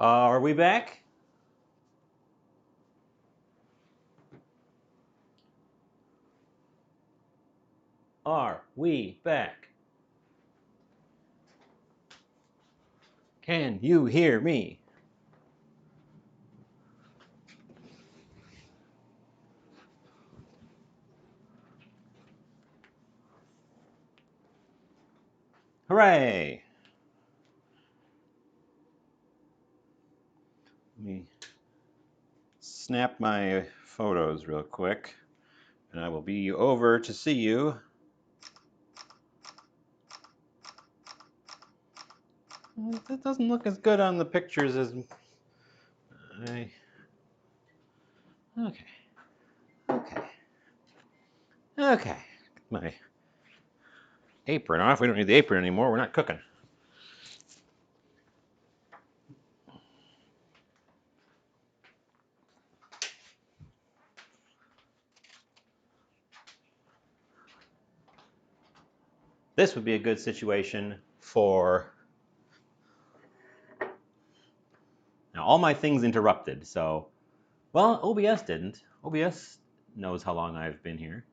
Are we back? Are we back? Can you hear me? Hooray! Let me snap my photos real quick, and I will be over to see you. That doesn't look as good on the pictures as I... Okay. Okay. My apron off. We don't need the apron anymore. We're not cooking. This would be a good situation for... Now, all my things interrupted, so... Well, OBS didn't. OBS knows how long I've been here.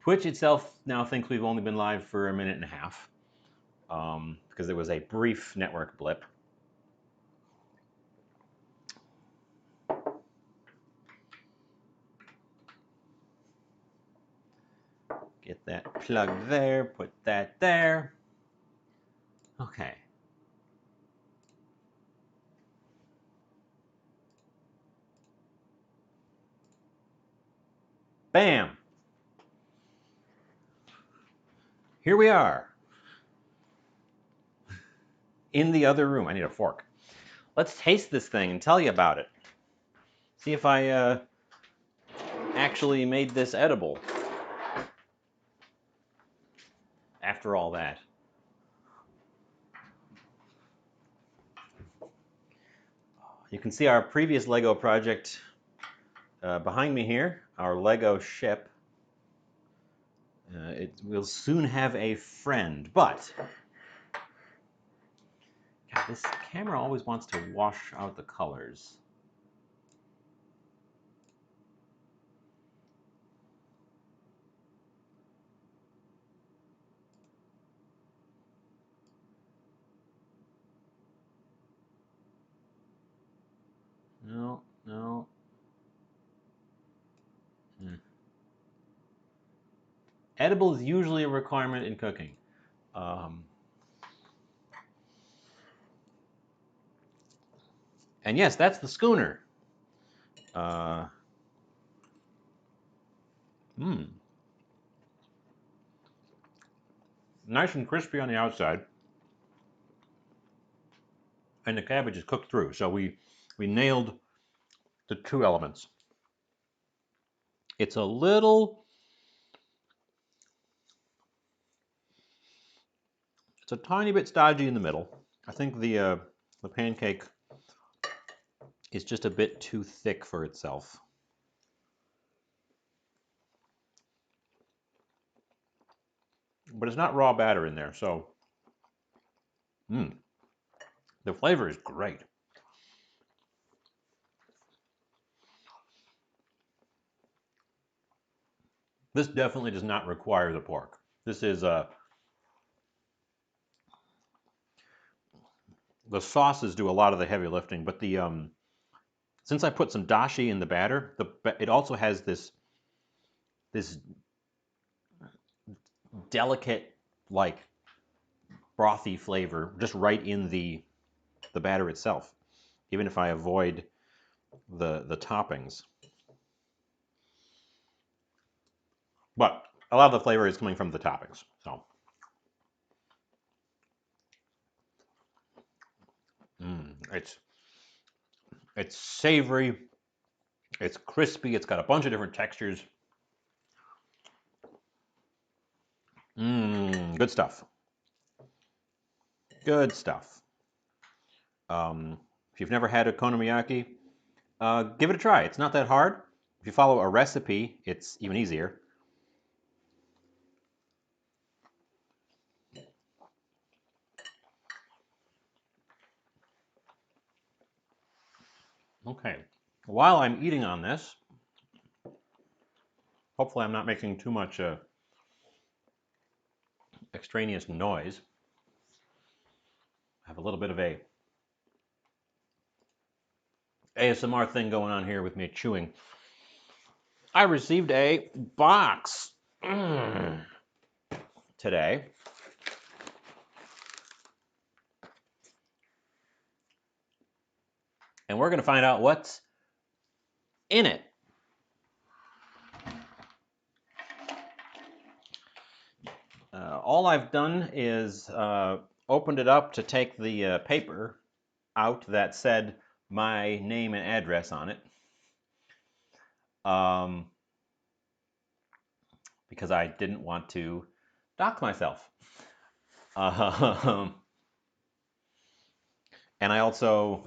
Twitch itself now thinks we've only been live for a minute and a half because there was a brief network blip. Get that plug there, put that there. Okay. Bam! Here we are. In the other room. I need a fork. Let's taste this thing and tell you about it. See if I actually made this edible. After all that. You can see our previous Lego project behind me here, our Lego ship. It will soon have a friend, but God, this camera always wants to wash out the colors. No. Edible is usually a requirement in cooking. And yes, that's the schooner. Nice and crispy on the outside. And the cabbage is cooked through. So we nailed the two elements. It's a tiny bit stodgy in the middle. I think the pancake is just a bit too thick for itself. But it's not raw batter in there, so the flavor is great. This definitely does not require the pork. This is the sauces do a lot of the heavy lifting, but the since I put some dashi in the batter, it also has this delicate, like, brothy flavor just right in the batter itself, even if I avoid the toppings. But a lot of the flavor is coming from the toppings, so. It's savory, it's crispy, it's got a bunch of different textures. Good stuff. Good stuff. If you've never had Okonomiyaki, give it a try. It's not that hard. If you follow a recipe, it's even easier. Okay, while I'm eating on this, hopefully I'm not making too much extraneous noise. I have a little bit of a ASMR thing going on here with me chewing. I received a box today. And we're going to find out what's in it. All I've done is opened it up to take the paper out that said my name and address on it. Because I didn't want to dox myself. And I also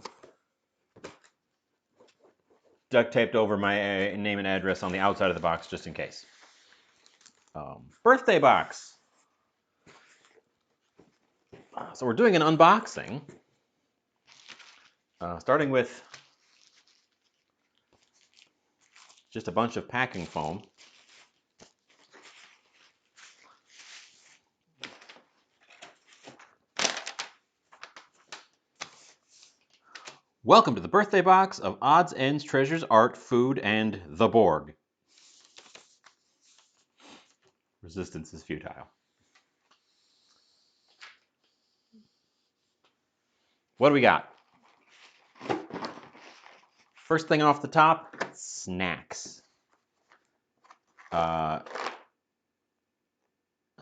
duct taped over my name and address on the outside of the box just in case. Birthday box. So we're doing an unboxing, starting with just a bunch of packing foam. Welcome to the birthday box of Odds, Ends, Treasures, Art, Food, and the Borg. Resistance is futile. What do we got? First thing off the top, snacks. That's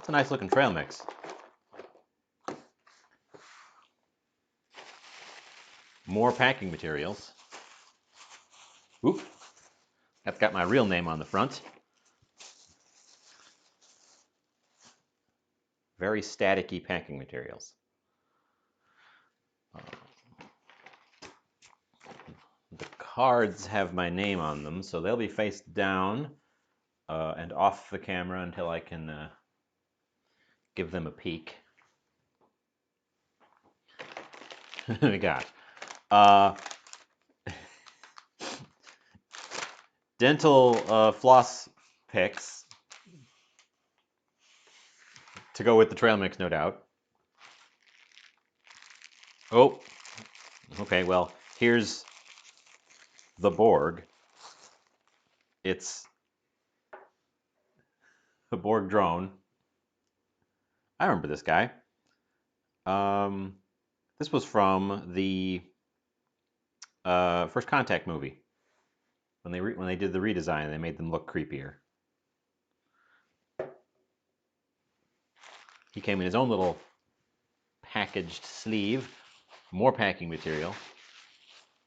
a nice looking trail mix. More packing materials. Oop, that's got my real name on the front. Very staticky packing materials. The cards have my name on them, so they'll be face down and off the camera until I can give them a peek. We got dental floss picks to go with the trail mix, no doubt. Oh, okay, well, here's the Borg. It's a Borg drone. I remember this guy. This was from the First Contact movie. When they did the redesign, they made them look creepier. He came in his own little packaged sleeve. More packing material.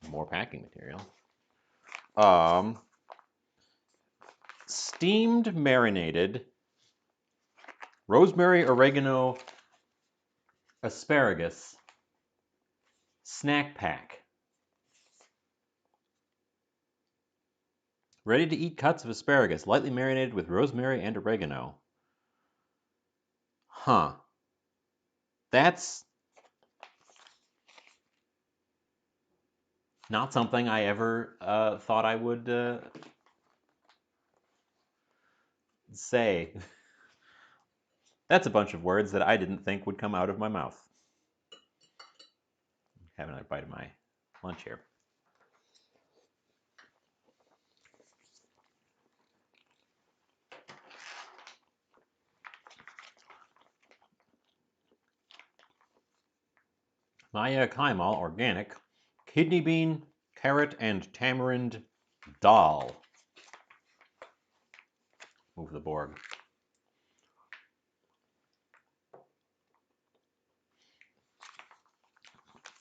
More packing material. Steamed marinated rosemary, oregano, asparagus snack pack. Ready to eat cuts of asparagus, lightly marinated with rosemary and oregano. Huh. That's not something I ever thought I would say. That's a bunch of words that I didn't think would come out of my mouth. Have another bite of my lunch here. Maya Kaimal organic kidney bean, carrot, and tamarind dal. Move the Borg.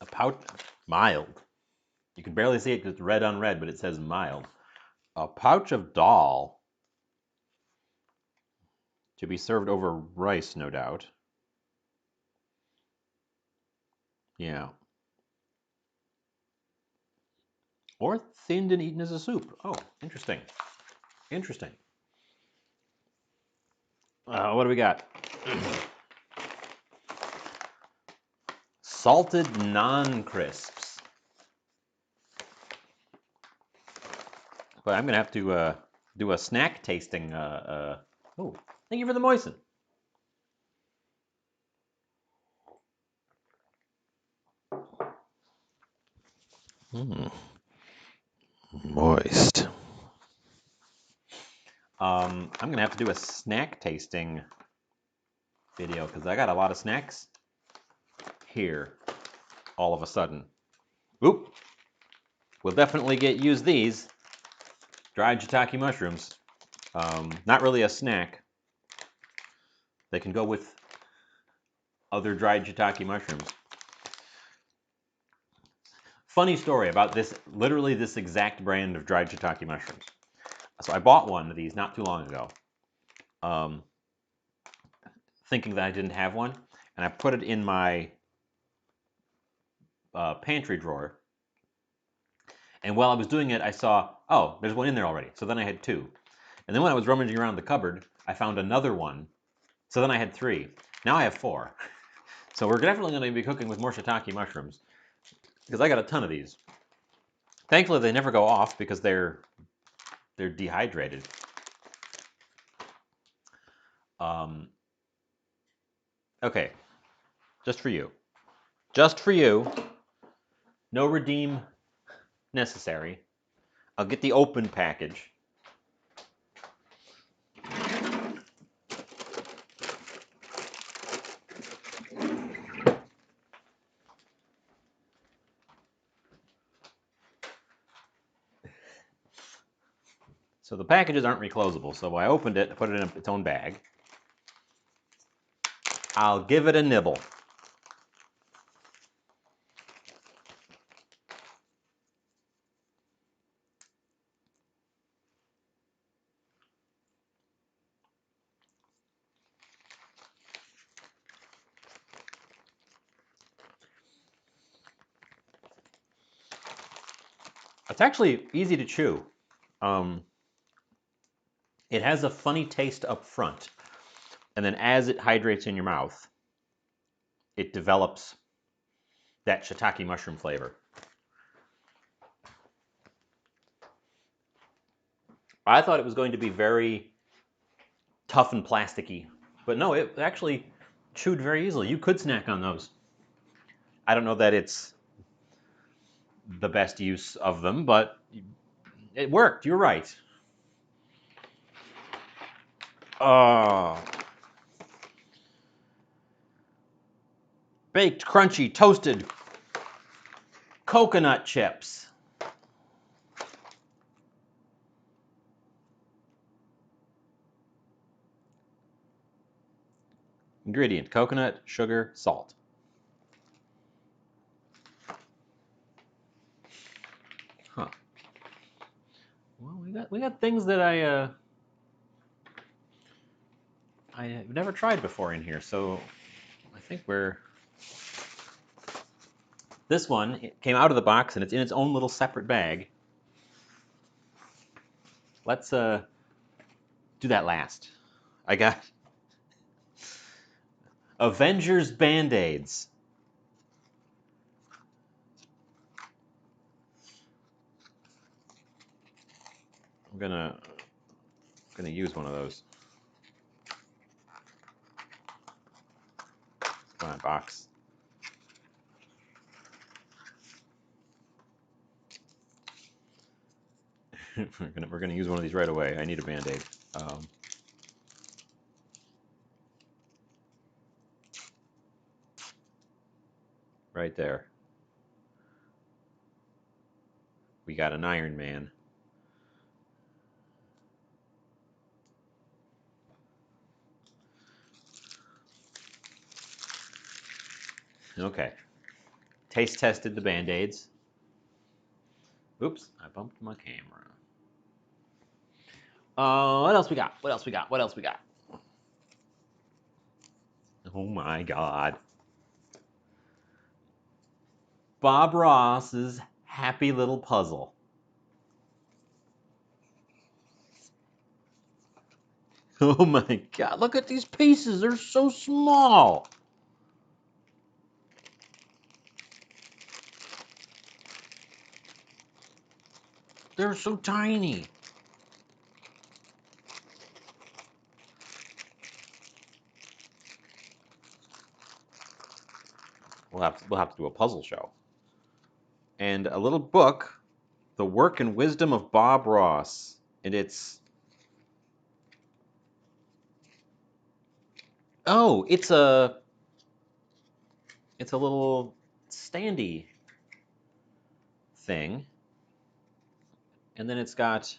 A pouch, mild. You can barely see it because it's red on red, but it says mild. A pouch of dal to be served over rice, no doubt. Yeah. Or thinned and eaten as a soup. Oh, interesting. Interesting. What do we got? Salted non-crisps. But I'm gonna have to do a snack tasting. Oh, thank you for the moisten. Moist. I'm gonna have to do a snack tasting video because I got a lot of snacks here all of a sudden. Oop! We'll definitely use these dried shiitake mushrooms. Not really a snack. They can go with other dried shiitake mushrooms. Funny story about this, literally this exact brand of dried shiitake mushrooms. So I bought one of these not too long ago, thinking that I didn't have one, and I put it in my pantry drawer. And while I was doing it, I saw, oh, there's one in there already. So then I had two. And then when I was rummaging around the cupboard, I found another one. So then I had three. Now I have four. So we're definitely going to be cooking with more shiitake mushrooms because I got a ton of these. Thankfully, they never go off because they're dehydrated. Okay, just for you. Just for you. No redeem necessary. I'll get the open package. So the packages aren't reclosable, so I opened it, put it in its own bag. I'll give it a nibble. It's actually easy to chew. It has a funny taste up front, and then as it hydrates in your mouth, it develops that shiitake mushroom flavor. I thought it was going to be very tough and plasticky, but no, it actually chewed very easily. You could snack on those. I don't know that it's the best use of them, but it worked. You're right. Baked, crunchy, toasted coconut chips. Ingredient: coconut, sugar, salt. Huh. Well, we got things that I've never tried before in here, so I think we're. This one it came out of the box and it's in its own little separate bag. Let's do that last. I got Avengers Band-Aids. I'm gonna use one of those. Come on, box. we're gonna use one of these right away. I need a Band-Aid. Right there. We got an Iron Man. Okay. Taste tested the Band-Aids. Oops, I bumped my camera. What else we got? What else we got? What else we got? Oh my God. Bob Ross's Happy Little Puzzle. Oh my God, look at these pieces. They're so small. They're so tiny. We'll have to do a puzzle show. And a little book, The Work and Wisdom of Bob Ross. And it's... Oh, it's a little standy thing. And then it's got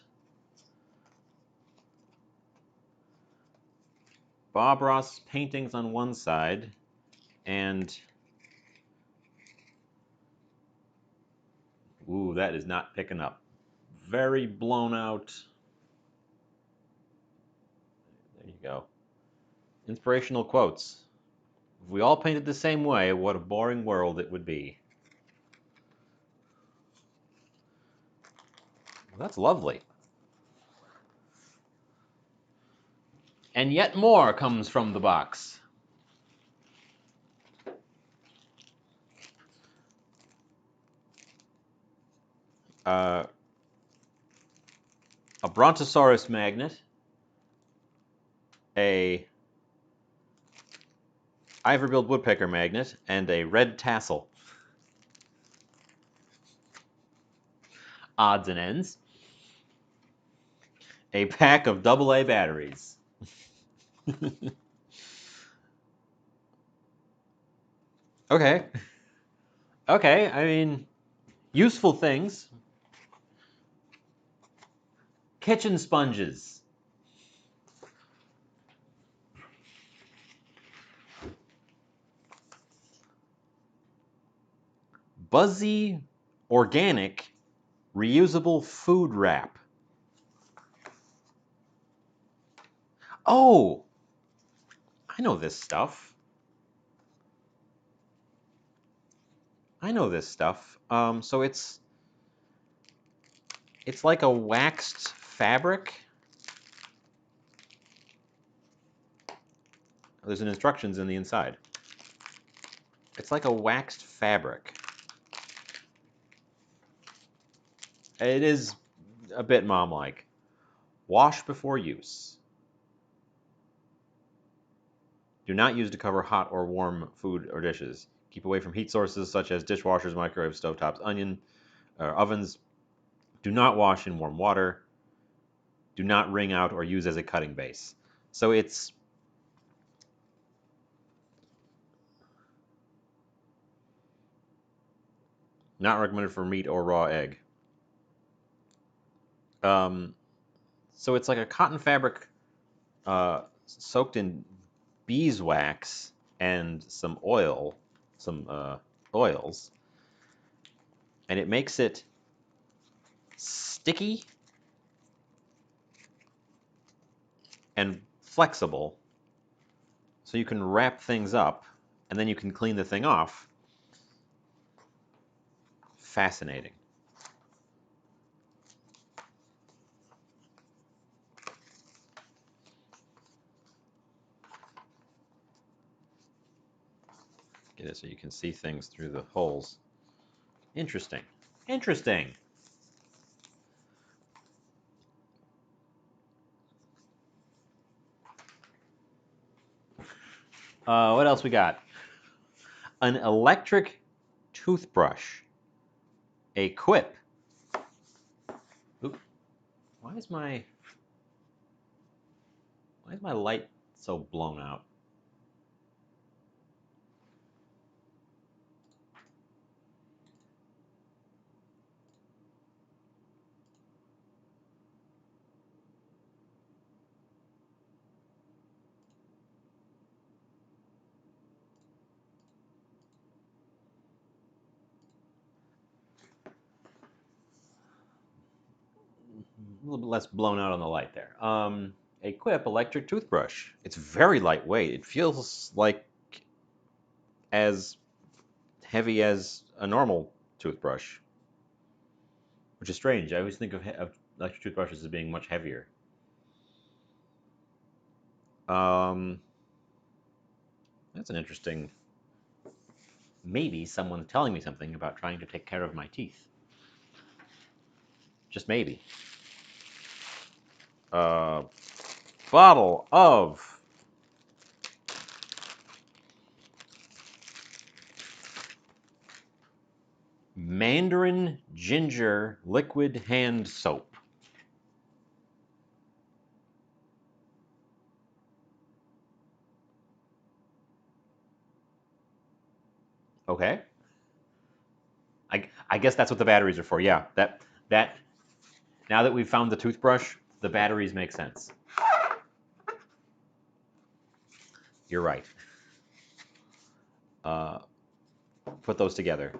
Bob Ross paintings on one side and... Ooh, that is not picking up. Very blown out. There you go. Inspirational quotes. If we all painted the same way, what a boring world it would be. Well, that's lovely. And yet more comes from the box. A Brontosaurus magnet, a Ivory-billed woodpecker magnet, and a red tassel. Odds and ends. A pack of AA batteries. Okay. Okay, I mean, useful things. Kitchen sponges. Buzzy organic reusable food wrap. Oh, I know this stuff. So it's like a waxed fabric. There's an instructions in the inside. It's like a waxed fabric. It is a bit mom-like. Wash before use. Do not use to cover hot or warm food or dishes. Keep away from heat sources such as dishwashers, microwaves, stovetops, ovens. Do not wash in warm water. Do not wring out or use as a cutting base. So it's not recommended for meat or raw egg. So it's like a cotton fabric soaked in beeswax and some oils, and it makes it sticky and flexible, so you can wrap things up, and then you can clean the thing off. Fascinating. Get it so you can see things through the holes. Interesting. Interesting. What else we got? An electric toothbrush. A quip. Oop. Why is my light so blown out? A little bit less blown out on the light there. A Quip electric toothbrush. It's very lightweight. It feels like as heavy as a normal toothbrush, which is strange. I always think of electric toothbrushes as being much heavier. That's an interesting... Maybe someone's telling me something about trying to take care of my teeth. just maybe. A bottle of Mandarin Ginger Liquid Hand Soap. Okay. I guess that's what the batteries are for. Yeah, that now that we've found the toothbrush, the batteries make sense. You're right. Put those together.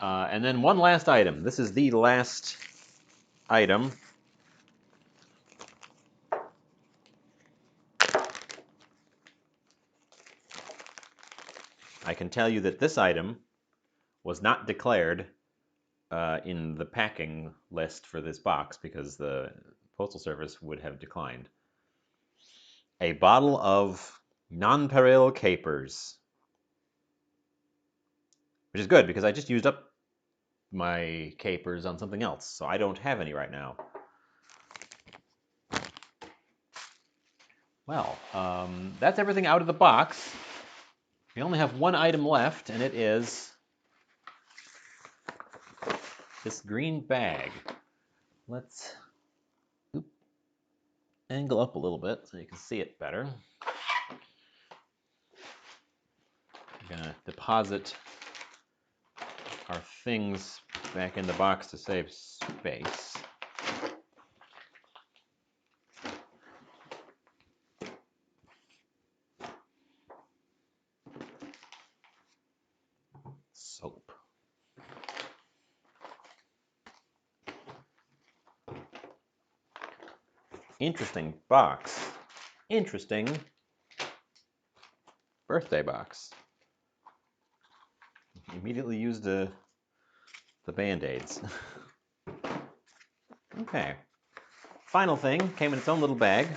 And then one last item. This is the last item. I can tell you that this item was not declared in the packing list for this box because the Postal Service would have declined. A bottle of nonpareil capers, which is good because I just used up my capers on something else, so I don't have any right now. Well, that's everything out of the box. We only have one item left, and it is this green bag. Let's angle up a little bit so you can see it better. We're gonna deposit our things back in the box to save space. Soap. Interesting box. Interesting birthday box. Immediately used the Band-Aids. Okay. Final thing came in its own little bag.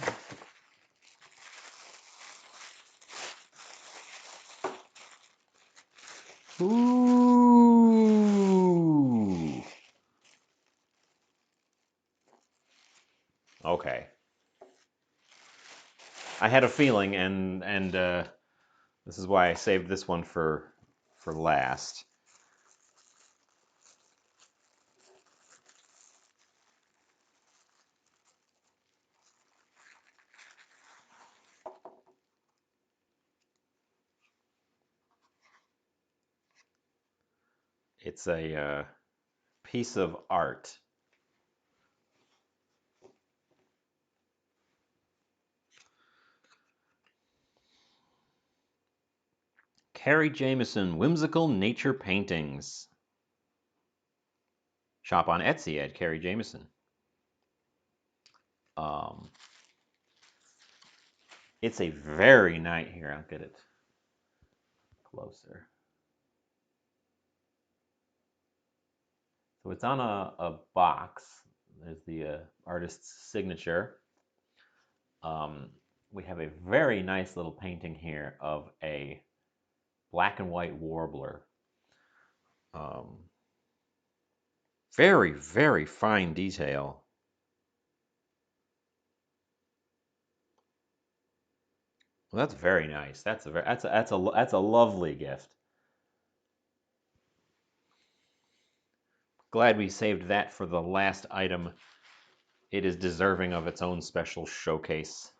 Ooh. Okay. I had a feeling, and this is why I saved this one for last. It's a piece of art. Carrie Jameson, Whimsical Nature Paintings. Shop on Etsy at Carrie Jameson. It's a very nice, here, I'll get it closer. So it's on a box. There's the artist's signature. We have a very nice little painting here of a black and white warbler. Very, very fine detail. Well, that's very nice. That's a lovely gift. Glad we saved that for the last item. It is deserving of its own special showcase.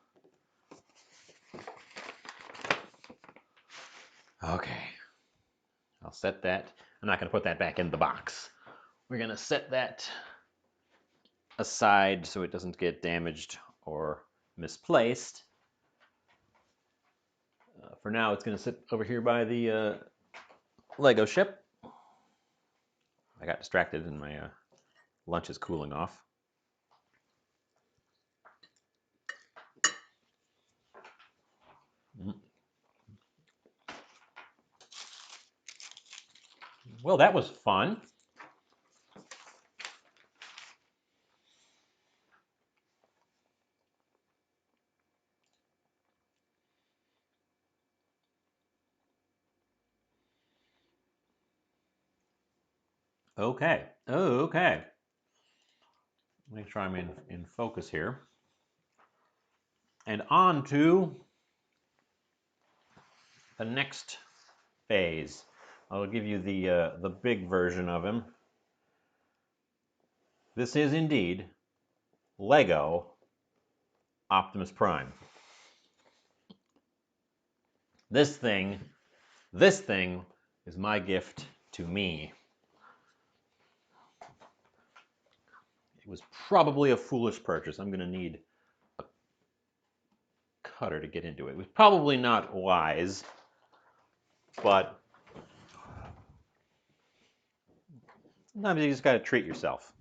Okay. I'll set that. I'm not going to put that back in the box. We're going to set that aside so it doesn't get damaged or misplaced. For now, it's going to sit over here by the Lego ship. I got distracted and my lunch is cooling off. Well, that was fun. Okay. Okay. Make sure I'm in focus here. And on to the next phase. I'll give you the big version of him. This is indeed Lego Optimus Prime. This thing is my gift to me. It was probably a foolish purchase. I'm going to need a cutter to get into it. It was probably not wise, but sometimes you just got to treat yourself.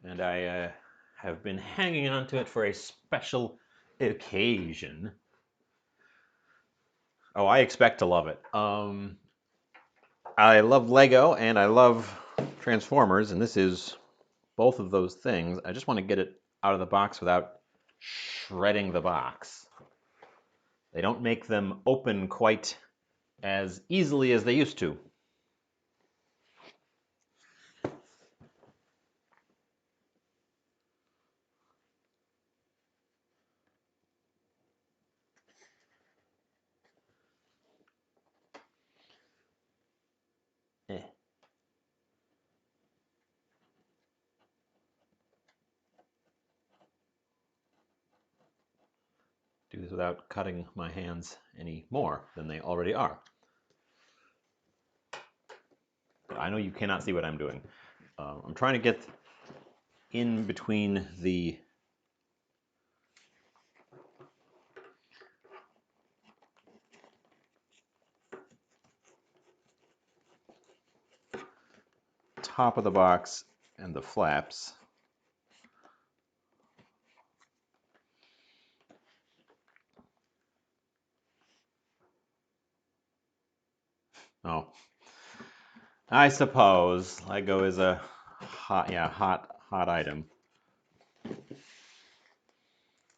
And I have been hanging on to it for a special occasion. Oh, I expect to love it. I love Lego and I love Transformers, and this is both of those things. I just want to get it out of the box without shredding the box. They don't make them open quite as easily as they used to. Eh. Do this without cutting my hands any more than they already are. But I know you cannot see what I'm doing. I'm trying to get in between the top of the box and the flaps. Oh, I suppose Lego is a hot item.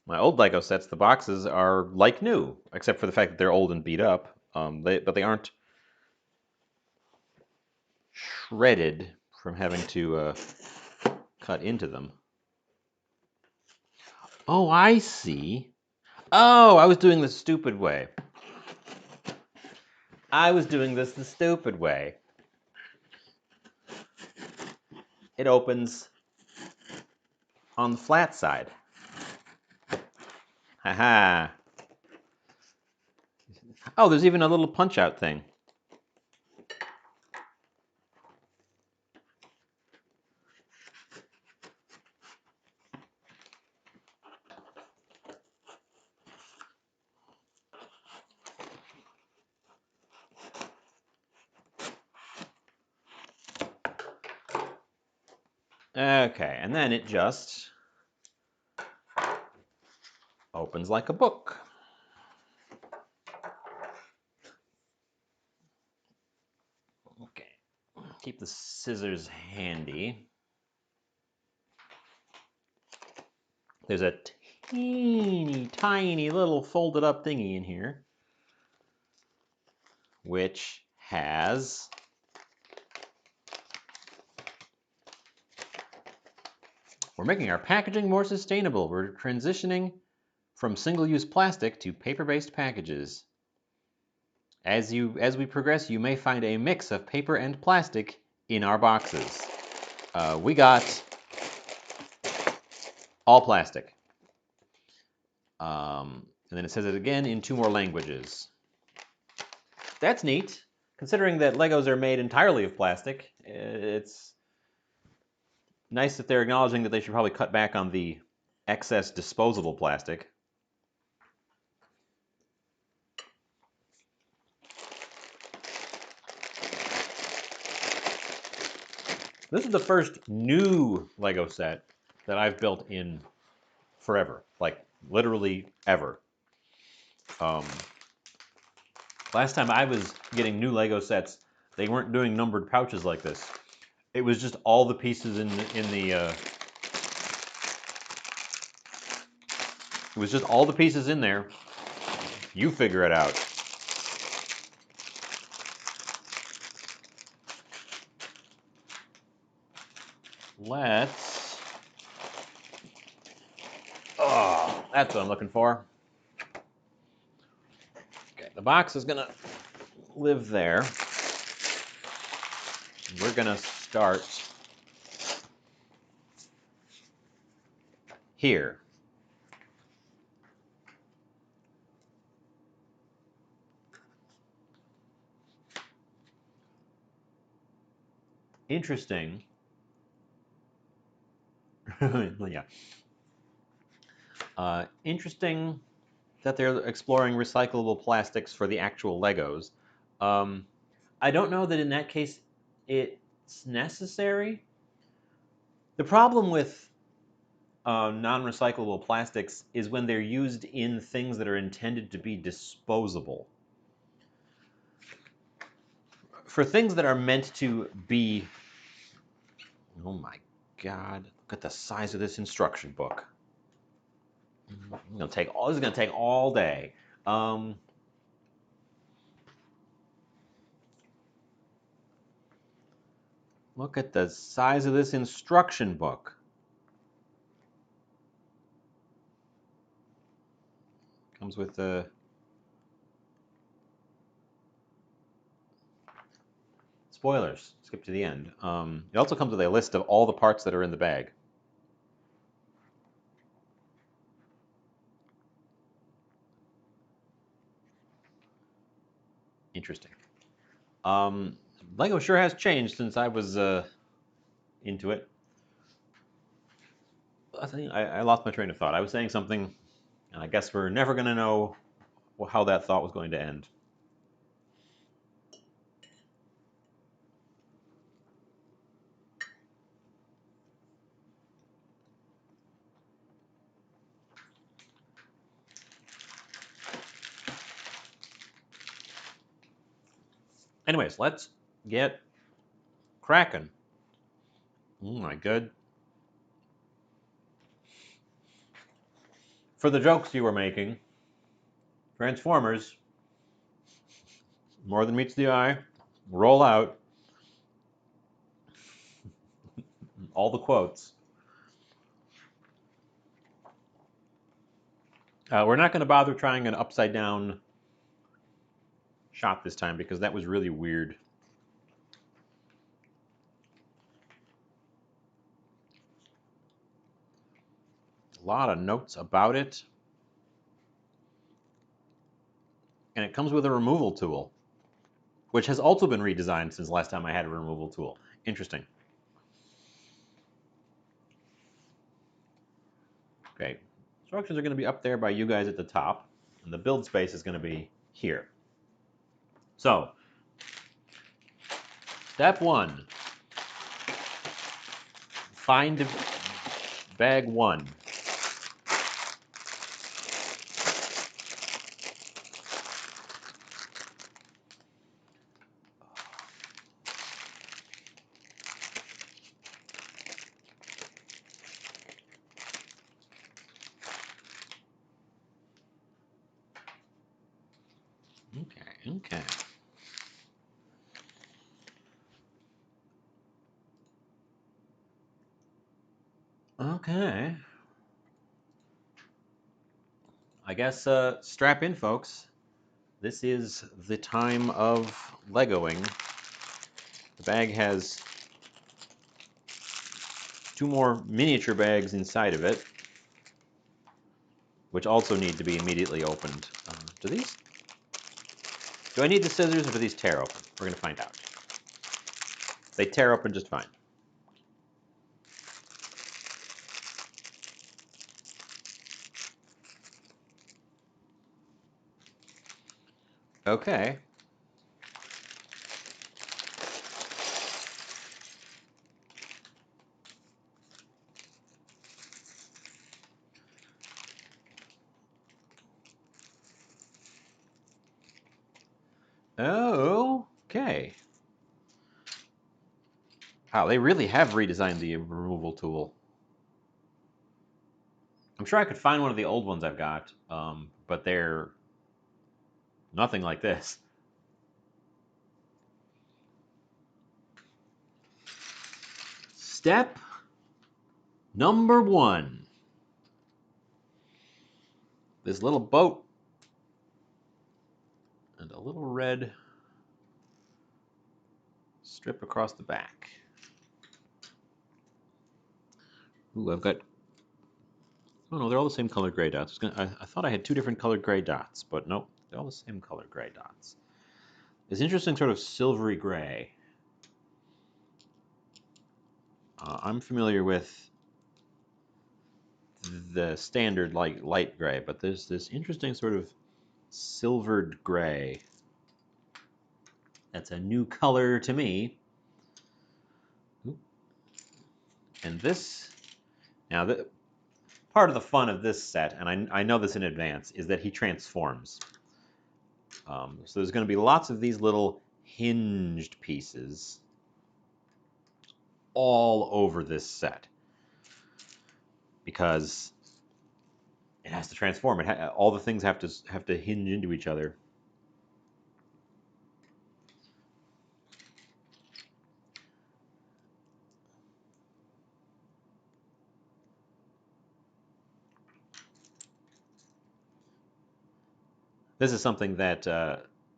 My old Lego sets, the boxes are like new, except for the fact that they're old and beat up. But they aren't shredded from having to cut into them. Oh, I see. Oh, I was doing this the stupid way. It opens on the flat side. Haha. Oh, there's even a little punch-out thing. Okay, and then it just opens like a book. Okay, keep the scissors handy. There's a teeny tiny little folded up thingy in here, which has we're making our packaging more sustainable. We're transitioning from single-use plastic to paper-based packages. As we progress, you may find a mix of paper and plastic in our boxes. We got all plastic. And then it says it again in 2 more languages. That's neat, considering that Legos are made entirely of plastic. It's nice that they're acknowledging that they should probably cut back on the excess disposable plastic. This is the first new Lego set that I've built in forever, like literally ever. Last time I was getting new Lego sets, they weren't doing numbered pouches like this. It was just all the pieces in the it was just all the pieces in there. You figure it out. Let's... Oh, that's what I'm looking for. Okay, the box is gonna live there. We're gonna start here. Interesting. Yeah. Interesting that they're exploring recyclable plastics for the actual Legos. I don't know that in that case it's necessary. The problem with non-recyclable plastics is when they're used in things that are intended to be disposable. For things that are meant to be... Oh my God, look at the size of this instruction book. This is gonna take all day. Look at the size of this instruction book. Comes with the... Spoilers, skip to the end. It also comes with a list of all the parts that are in the bag. Interesting. Lego sure has changed since I was into it. I lost my train of thought. I was saying something, and I guess we're never going to know how that thought was going to end. Anyways, let's get cracking. Oh my good. For the jokes you were making, Transformers, more than meets the eye, roll out. All the quotes. We're not going to bother trying an upside down shot this time because that was really weird. A lot of notes about it. And it comes with a removal tool, which has also been redesigned since last time I had a removal tool. Interesting. Okay, instructions are going to be up there by you guys at the top, and the build space is going to be here. So, step 1, find bag 1. Okay. Okay. I guess strap in, folks. This is the time of Legoing. The bag has 2 more miniature bags inside of it, which also need to be immediately opened. Do I need the scissors or do these tear open? We're going to find out. They tear open just fine. Okay. Okay. Wow, they really have redesigned the removal tool. I'm sure I could find one of the old ones I've got, but they're Nothing like this. Step number 1. This little boat and a little red strip across the back. Ooh, I've got... Oh no, they're all the same colored gray dots. I thought I had 2 different colored gray dots, but nope, they're all the same colored gray dots. This interesting sort of silvery gray. I'm familiar with the standard light gray, but there's this interesting sort of silvered gray. That's a new color to me. And this, now part of the fun of this set, and I know this in advance, is that he transforms. So there's going to be lots of these little hinged pieces all over this set because it has to transform. All the things have to hinge into each other. This is something that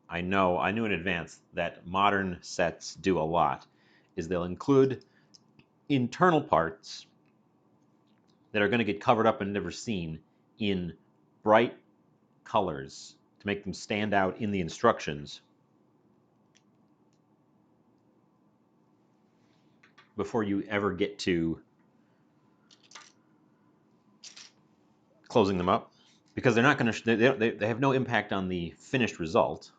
I knew in advance that modern sets do a lot, is they'll include internal parts that are going to get covered up and never seen in bright colors to make them stand out in the instructions before you ever get to closing them up, because they're not going to they have no impact on the finished result.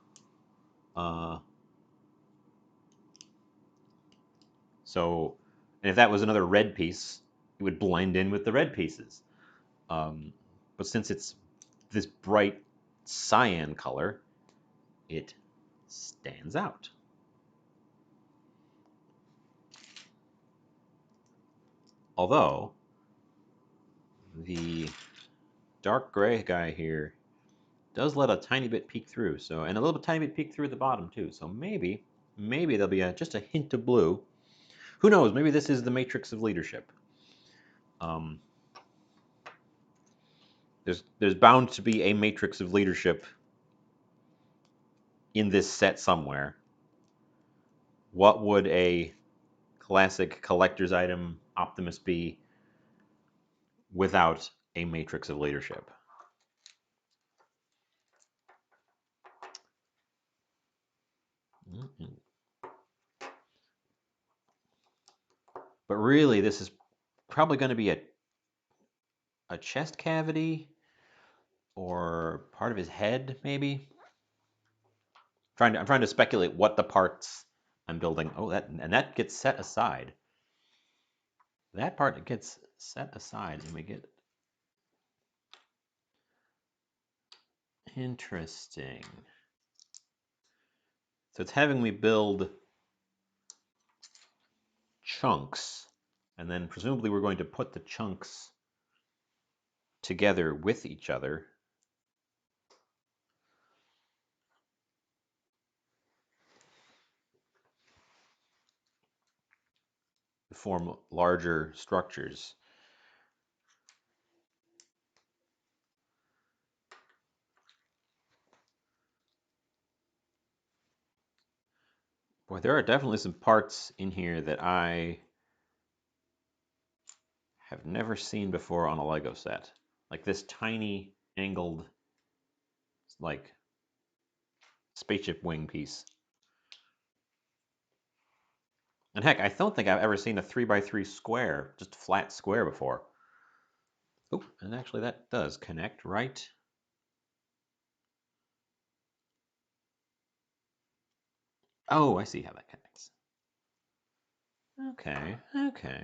So, and if that was another red piece, it would blend in with the red pieces. But since it's this bright cyan color, it stands out. Although the dark gray guy here does let a tiny bit peek through, so, and a little tiny bit peek through at the bottom too. So maybe there'll be just a hint of blue. Who knows? Maybe this is the matrix of leadership. There's bound to be a matrix of leadership in this set somewhere. What would a classic collector's item Optimus be without a matrix of leadership? Mm-hmm. But really, this is probably going to be a chest cavity or part of his head, maybe. I'm trying to speculate what the parts I'm building. Oh, that gets set aside. That part gets set aside, and we get interesting. So it's having me build chunks, and then presumably we're going to put the chunks together with each other to form larger structures. Boy, there are definitely some parts in here that I have never seen before on a Lego set. Like this tiny angled, like, spaceship wing piece. And heck, I don't think I've ever seen a 3x3 square, just a flat square before. Oh, and actually that does connect, right? Oh, I see how that connects. Okay, okay.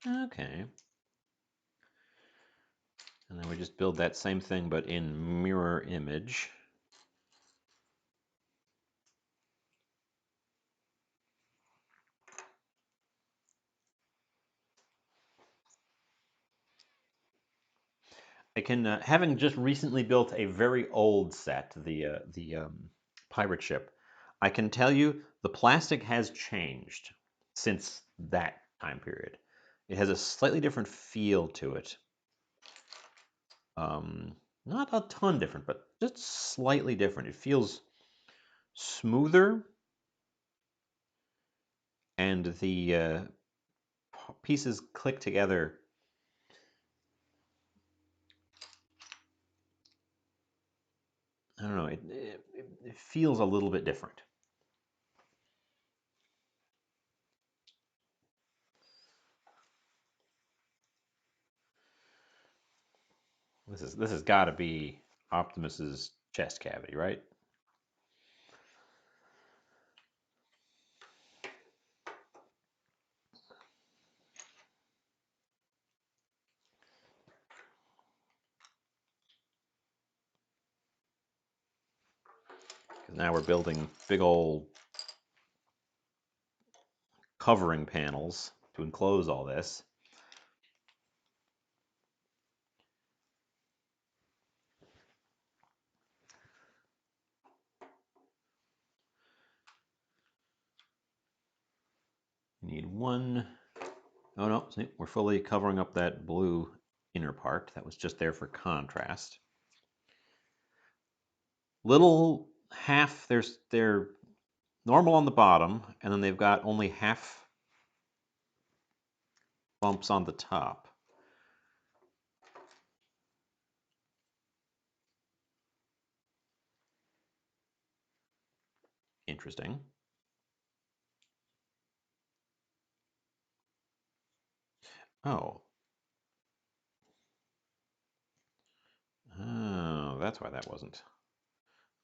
Okay. And then we just build that same thing, but in mirror image. I can, having just recently built a very old set, the pirate ship, I can tell you the plastic has changed since that time period. It has a slightly different feel to it. Not a ton different, but just slightly different. It feels smoother, and the pieces click together. I don't know, it feels a little bit different. This has got to be Optimus's chest cavity, right? Because now we're building big old covering panels to enclose all this. You need one. Oh no, see, we're fully covering up that blue inner part that was just there for contrast. Little half, they're normal on the bottom, and then they've got only half bumps on the top. Interesting. Oh. Oh, that's why that wasn't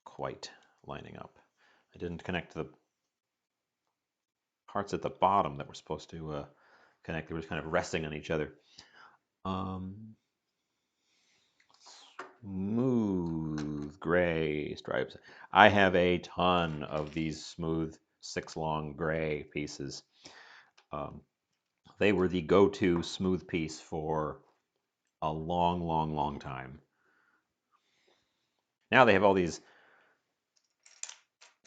quite lining up. I didn't connect the parts at the bottom that were supposed to connect. They were just kind of resting on each other. Smooth gray stripes. I have a ton of these smooth 6 long gray pieces. They were the go-to smooth piece for a long, long, long time. Now they have all these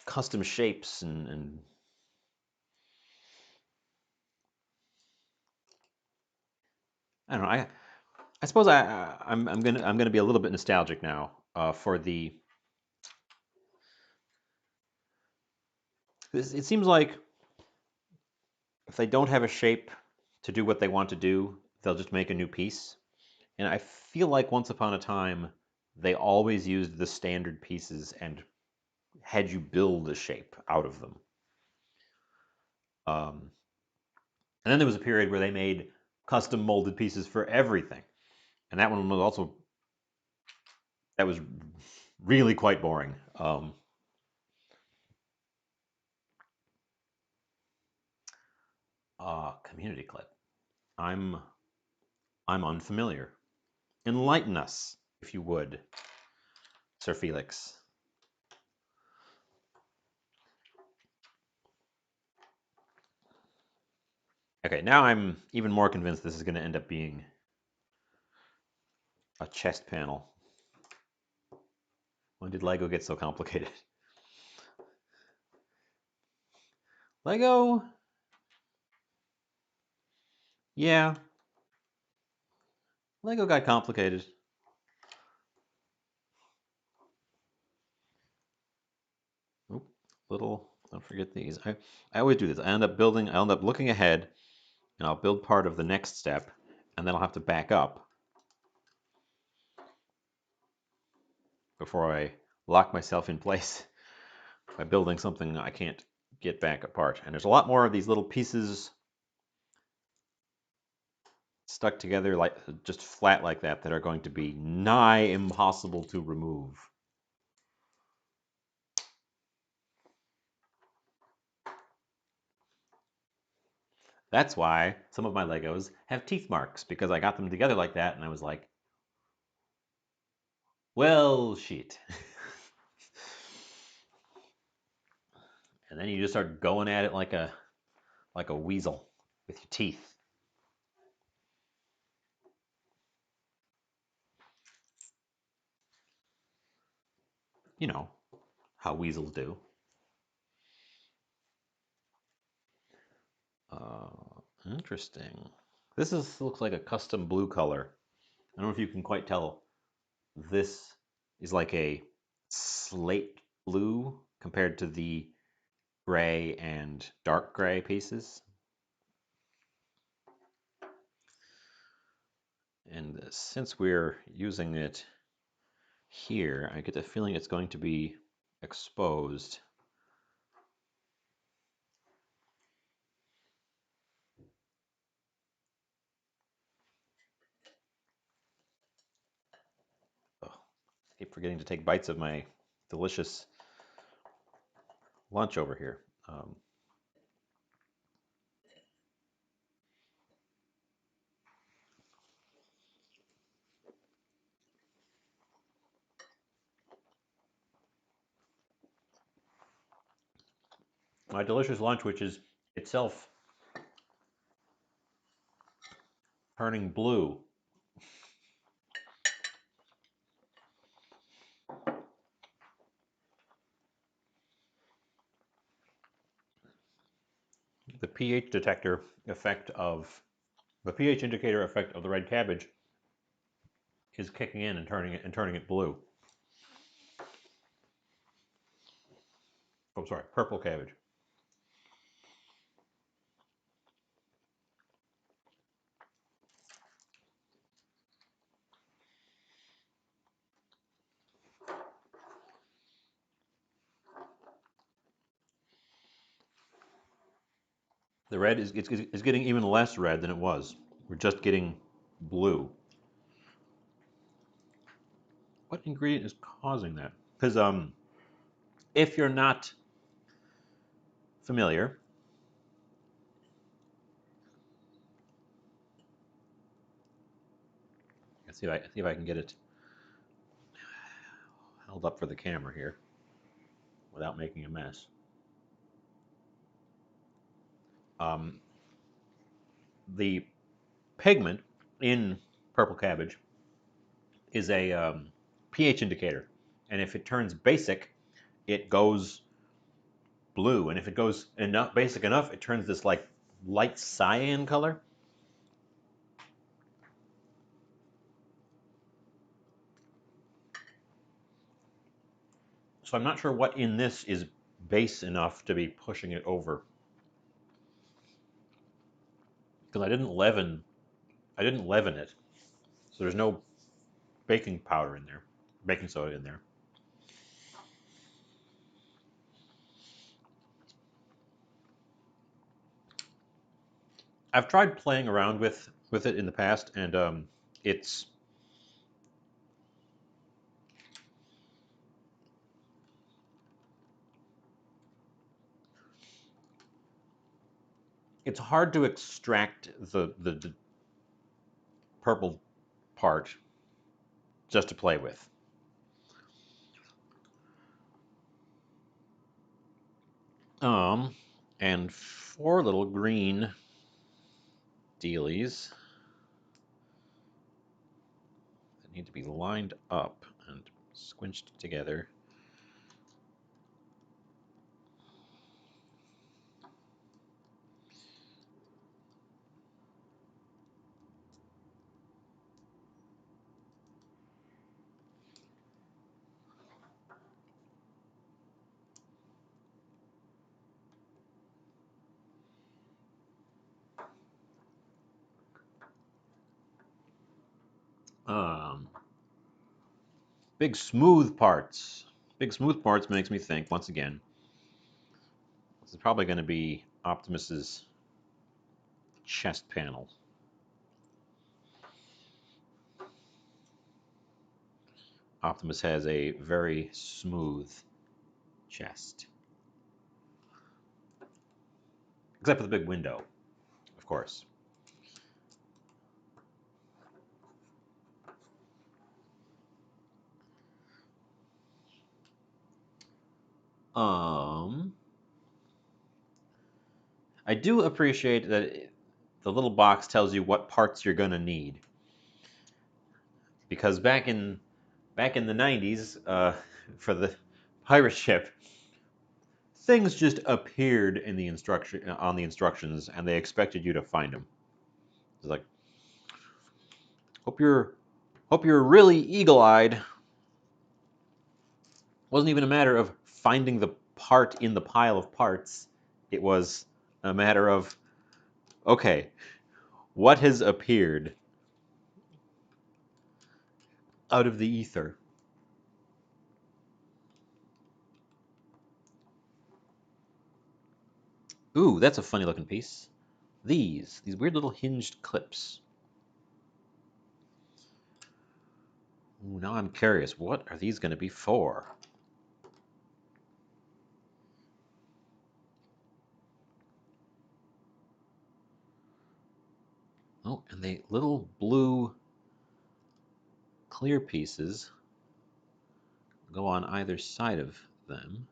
custom shapes and I don't know. I suppose I'm gonna be a little bit nostalgic now for the. It seems like if they don't have a shape to do what they want to do, they'll just make a new piece. And I feel like once upon a time, they always used the standard pieces and had you build a shape out of them. Um, and then there was a period where they made custom molded pieces for everything. And that one was also, that was really quite boring. Community clip. I'm I'm unfamiliar. Enlighten us, if you would, Sir Felix. Okay, now I'm even more convinced this is going to end up being a chest panel. When did Lego get so complicated? Lego? Yeah. Lego got complicated. Oop, don't forget these. I always do this. I end up looking ahead, and I'll build part of the next step, and then I'll have to back up before I lock myself in place by building something I can't get back apart. And there's a lot more of these little pieces stuck together like just flat like that that are going to be nigh impossible to remove. That's why some of my Legos have teeth marks, because I got them together like that and I was like, well, shit. And then you just start going at it like a weasel with your teeth. You know how weasels do. Interesting. Looks like a custom blue color. I don't know if you can quite tell. This is like a slate blue compared to the gray and dark gray pieces. And since we're using it here, I get the feeling it's going to be exposed. Oh, I keep forgetting to take bites of my delicious lunch over here. My delicious lunch, which is itself turning blue. The pH detector effect of the pH indicator effect of the red cabbage is kicking in and turning it blue. Oh, sorry, purple cabbage. The red is getting even less red than it was. We're just getting blue. What ingredient is causing that? Because if you're not familiar, let's see if I can get it held up for the camera here without making a mess. The pigment in purple cabbage is a pH indicator, and if it turns basic, it goes blue, and if it goes basic enough, it turns this like light cyan color. So I'm not sure what in this is base enough to be pushing it over, because I didn't leaven it, so there's no baking powder in there, baking soda in there. I've tried playing around with it in the past, and it's hard to extract the purple part just to play with. And 4 little green dealies that need to be lined up and squinched together. Big smooth parts. Big smooth parts makes me think, once again, this is probably going to be Optimus's chest panel. Optimus has a very smooth chest. Except for the big window, of course. I do appreciate that the little box tells you what parts you're going to need. Because back in the 90s, for the pirate ship. Things just appeared in the on the instructions, and they expected you to find them. It's like, hope you're really eagle-eyed. Wasn't even a matter of finding the part in the pile of parts. It was a matter of, okay, what has appeared out of the ether? Ooh, that's a funny looking piece. These weird little hinged clips. Ooh, now I'm curious, what are these going to be for? Oh, and they little blue clear pieces go on either side of them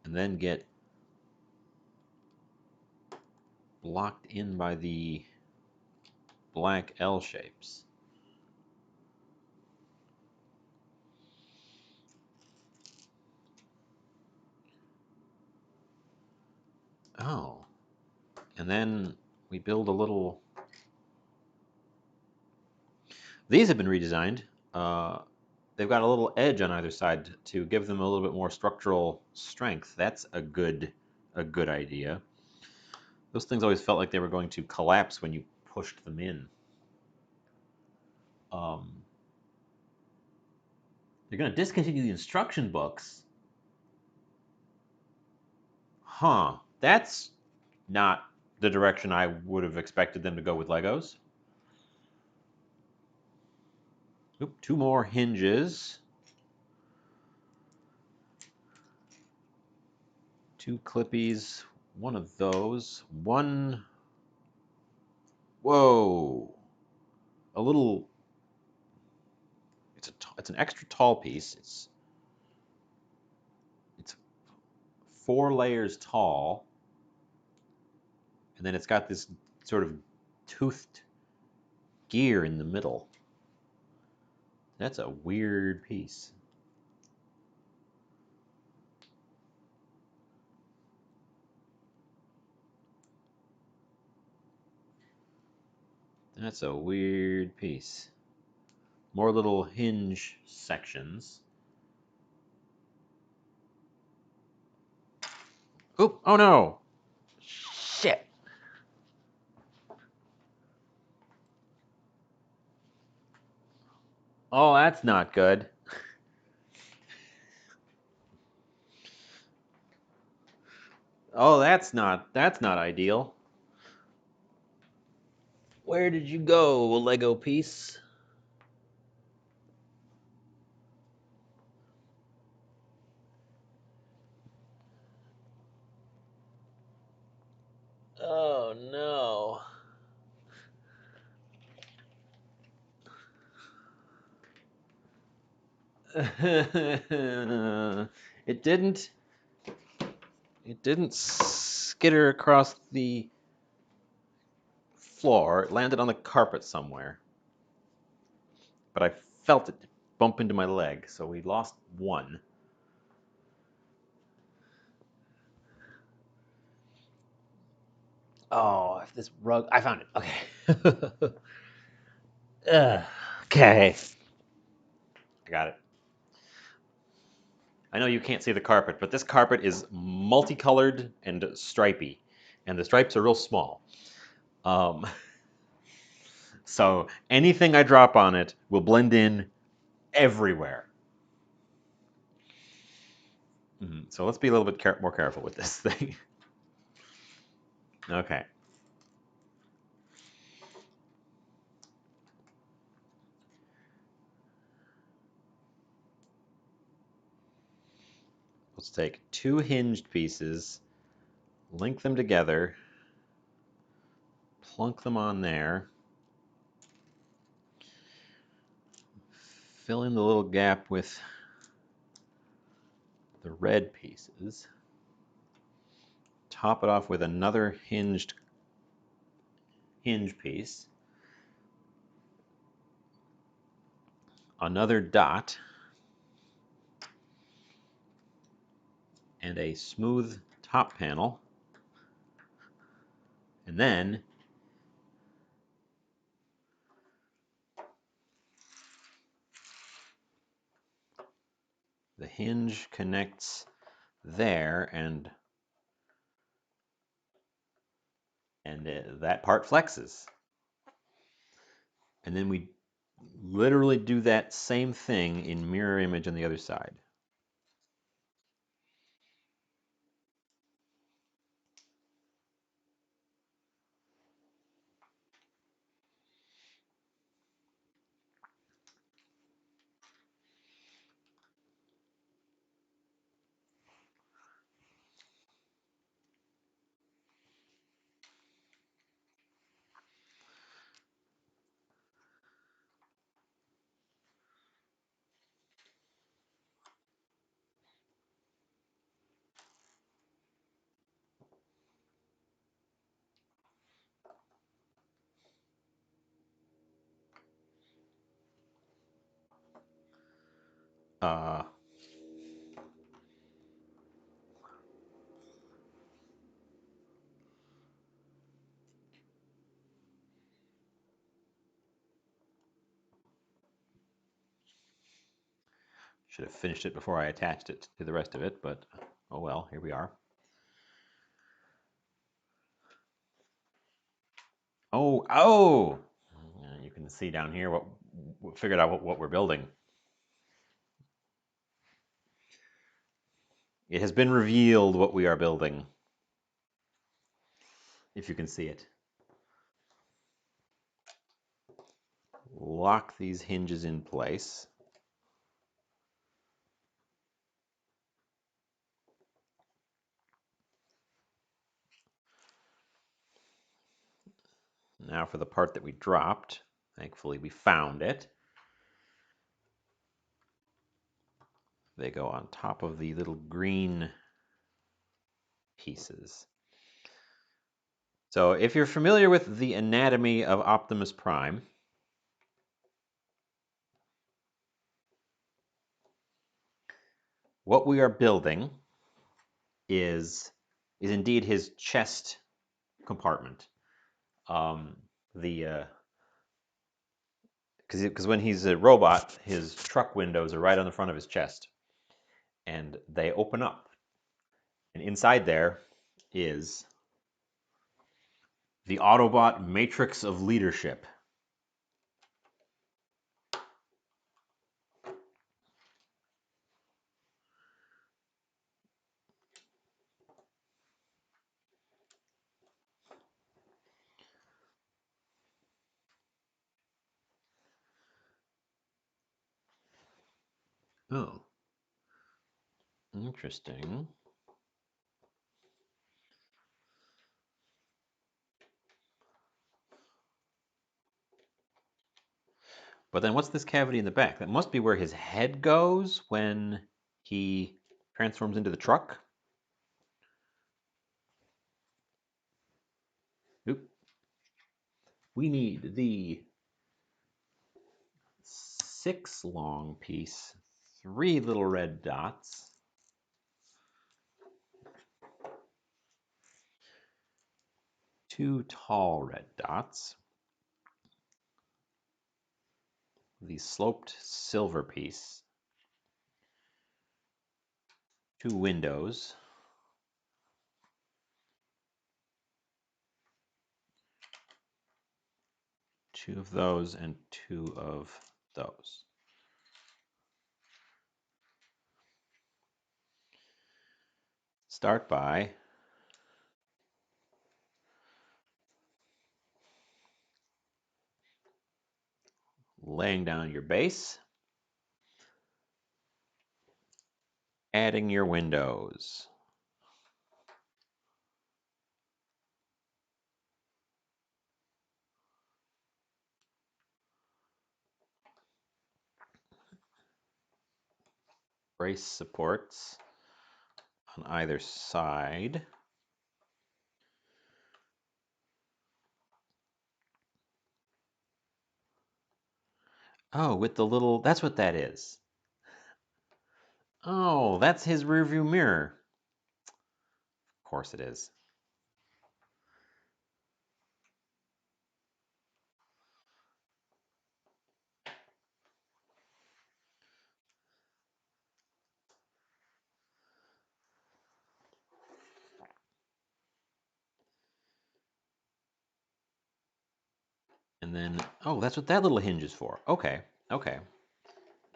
and then get blocked in by the black L shapes. Oh, and then we build a little. These have been redesigned. They've got a little edge on either side to give them a little bit more structural strength. That's a good idea. Those things always felt like they were going to collapse when you pushed them in. They're going to discontinue the instruction books. Huh. That's not the direction I would have expected them to go with Legos. Oop, 2 more hinges. 2 clippies. One of those. One. Whoa. A little. It's an extra tall piece. It's 4 layers tall, and then it's got this sort of toothed gear in the middle. That's a weird piece. That's a weird piece. More little hinge sections. Oop, oh no! Shit! Oh, that's not good. Oh, that's not ideal. Where did you go, Lego piece? Oh no. It didn't skitter across the floor. It landed on the carpet somewhere. But I felt it bump into my leg, so we lost one. Oh, if this rug... I found it. Okay. Okay. I got it. I know you can't see the carpet, but this carpet is multicolored and stripy, and the stripes are real small. So anything I drop on it will blend in everywhere. So let's be a little bit more careful with this thing. Okay. Let's take 2 hinged pieces, link them together, plunk them on there, fill in the little gap with the red pieces, top it off with another hinge piece, another dot, and a smooth top panel. And then the hinge connects there, and that part flexes. And then we literally do that same thing in mirror image on the other side. Uh, Should have finished it before I attached it to the rest of it, but oh well, here we are. Oh! You can see down here what figured out what we're building. It has been revealed what we are building, if you can see it. Lock these hinges in place. Now for the part that we dropped. Thankfully we found it. They go on top of the little green pieces. So if you're familiar with the anatomy of Optimus Prime, what we are building is indeed his chest compartment. Because when he's a robot, his truck windows are right on the front of his chest, and they open up, and inside there is the Autobot matrix of leadership. Oh, interesting. But then what's this cavity in the back? That must be where his head goes when he transforms into the truck. Oop. We need the 6 long piece, 3 little red dots, 2 tall red dots, the sloped silver piece, 2 windows, 2 of those, and 2 of those. Start by laying down your base, adding your windows. Brace supports on either side. Oh, with the little, that's what that is. Oh, that's his rearview mirror. course it is. And then, oh, that's what that little hinge is for. Okay, okay.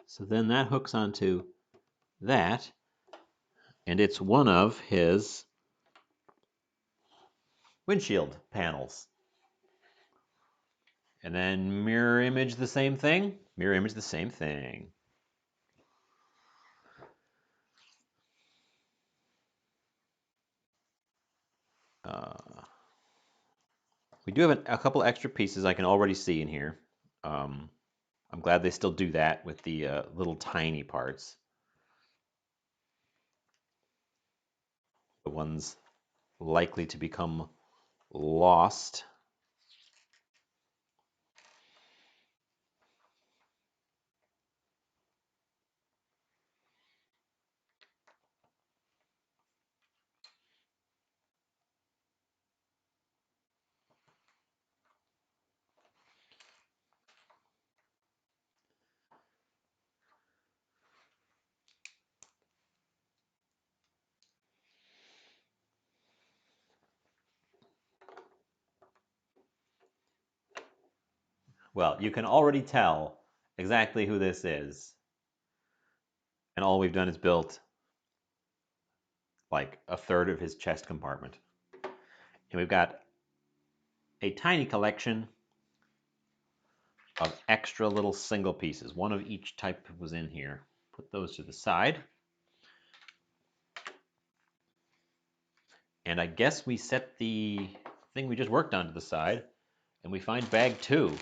So then that hooks onto that, and it's one of his windshield panels. And then mirror image the same thing. Mirror image the same thing. We do have a couple extra pieces I can already see in here. I'm glad they still do that with the little tiny parts. The ones likely to become lost. Well, you can already tell exactly who this is. And all we've done is built like a third of his chest compartment. And we've got a tiny collection of extra little single pieces. One of each type was in here. Put those to the side. And I guess we set the thing we just worked on to the side, and we find bag 2.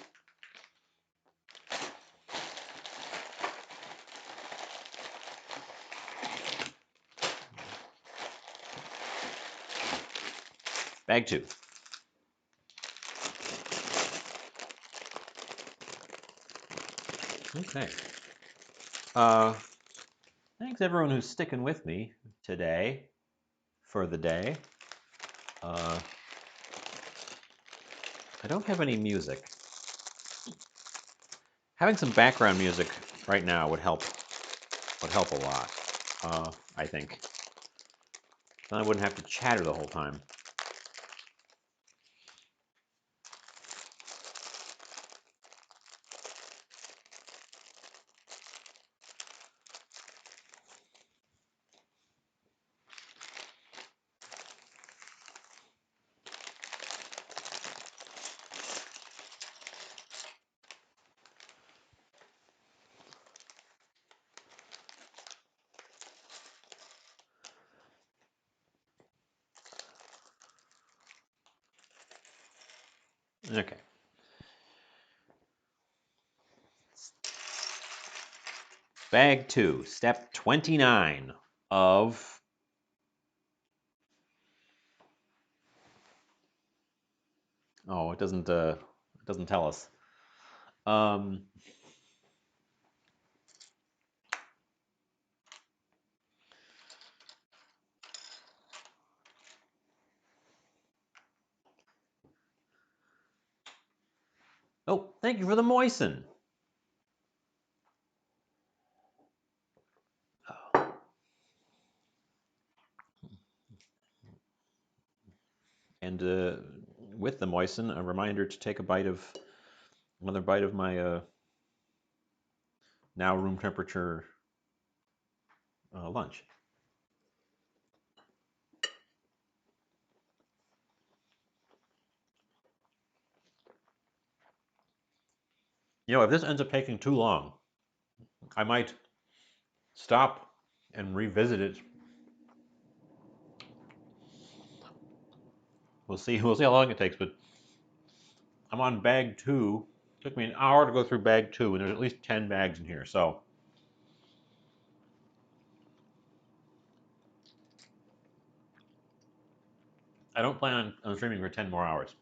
Bag 2. Okay. Thanks everyone who's sticking with me today for the day. I don't have any music. Having some background music right now would help a lot, I think. Then I wouldn't have to chatter the whole time. Okay. Bag 2, step 29 of it doesn't tell us. Oh, thank you for the moisten. And with the moisten, a reminder to take another bite of my now room temperature lunch. You know, if this ends up taking too long, I might stop and revisit it. We'll see. We'll see how long it takes. But I'm on bag 2. It took me an hour to go through bag 2, and there's at least 10 bags in here. So I don't plan on streaming for 10 more hours.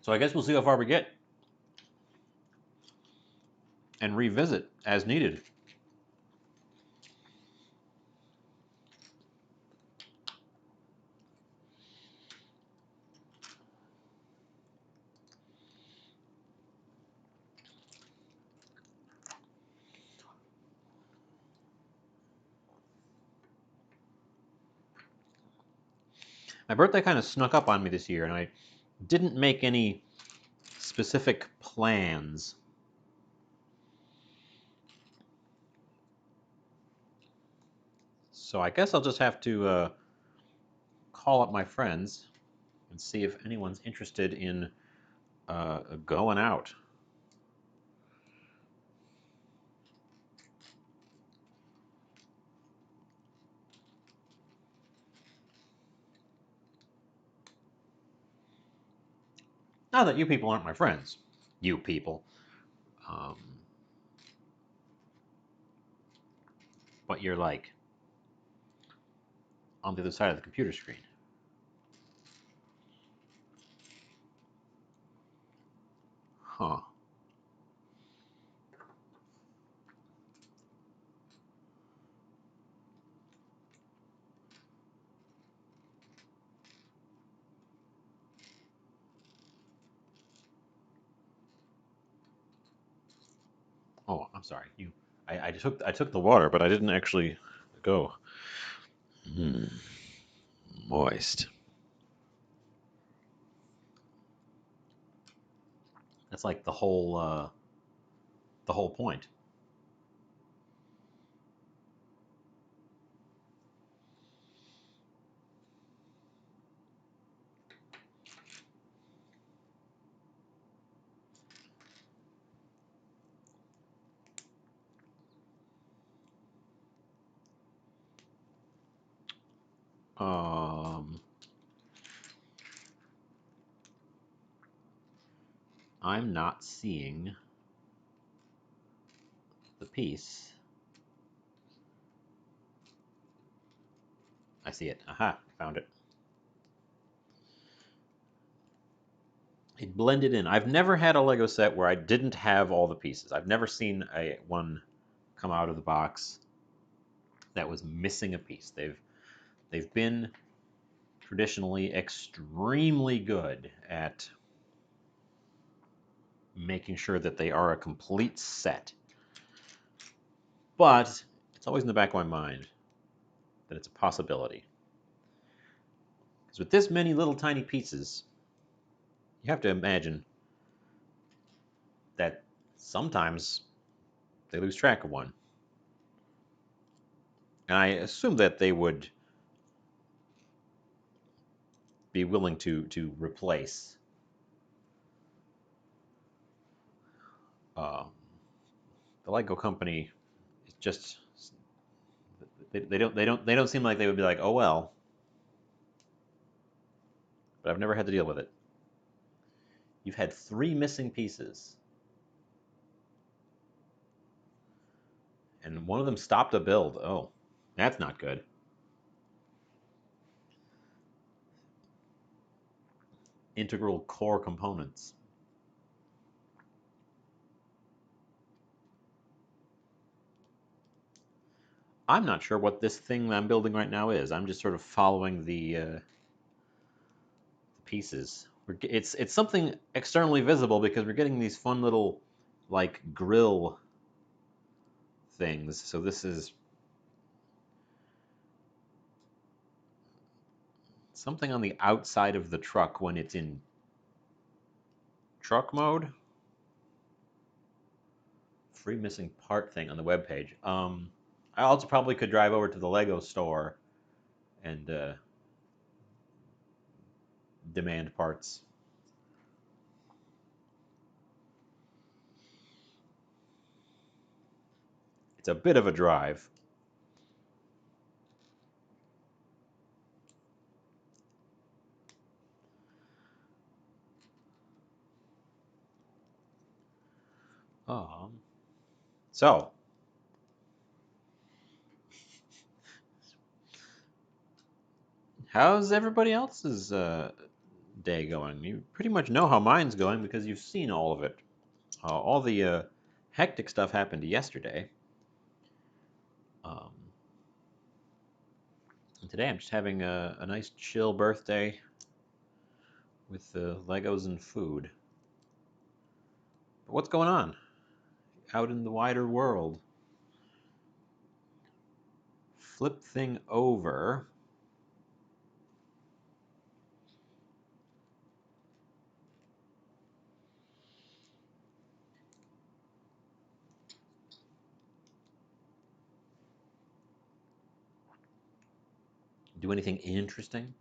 So I guess we'll see how far we get and revisit as needed. My birthday kind of snuck up on me this year, and I didn't make any specific plans. So I guess I'll just have to call up my friends and see if anyone's interested in going out. Not that you people aren't my friends. You people. Um, but you're like on the other side of the computer screen. Huh. Oh, I'm sorry. I took the water, but I didn't actually go. Moist. That's like the whole point. Um, I'm not seeing the piece. I see it. Aha, found it. It blended in. I've never had a Lego set where I didn't have all the pieces. I've never seen one come out of the box that was missing a piece. They've been traditionally extremely good at making sure that they are a complete set. But it's always in the back of my mind that it's a possibility. Because with this many little tiny pieces, you have to imagine that sometimes they lose track of one. And I assume that they would be willing to replace uh, the Lego company. Is just they don't seem like they would be like, oh well. But I've never had to deal with it. You've had 3 missing pieces, and one of them stopped a build. Oh, that's not good. Integral core components. I'm not sure what this thing I'm building right now is. I'm just sort of following the pieces. It's something externally visible because we're getting these fun little like grill things. So this is something on the outside of the truck when it's in truck mode. Free missing part thing on the webpage. I also probably could drive over to the Lego store and demand parts. It's a bit of a drive. Um, so, how's everybody else's day going? You pretty much know how mine's going because you've seen all of it. All the hectic stuff happened yesterday. Um, and today I'm just having a nice chill birthday with Legos and food. But what's going on out in the wider world? Flip thing over. do anything interesting.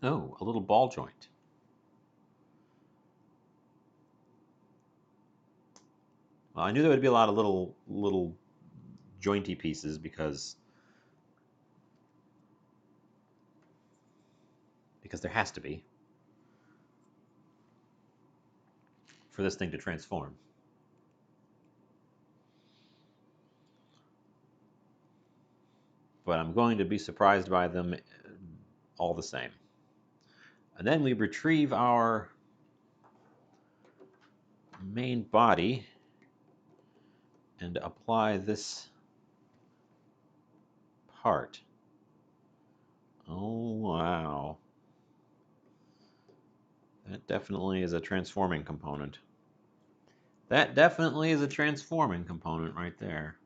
Oh, a little ball joint. Well, I knew there would be a lot of little jointy pieces because there has to be for this thing to transform. But I'm going to be surprised by them all the same. And then we retrieve our main body and apply this part. Oh, wow. That definitely is a transforming component. That definitely is a transforming component right there.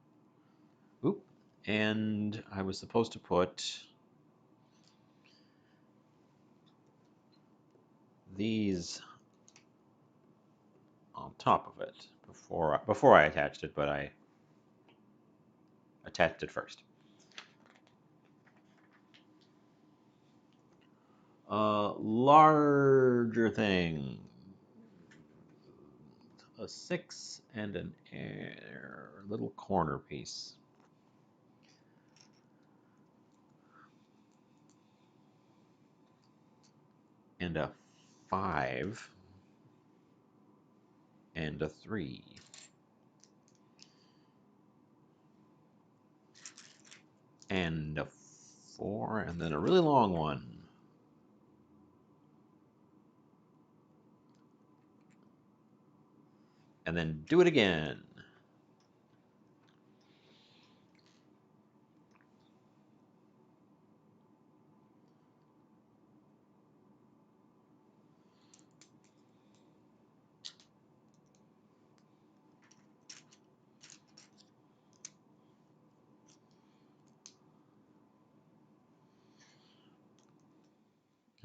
Oop. And I was supposed to put these on top of it before I attached it, but I attached it first. Larger thing. A 6 and an air little corner piece. And a 5 and a 3. And a 4 and then a really long one. And then do it again.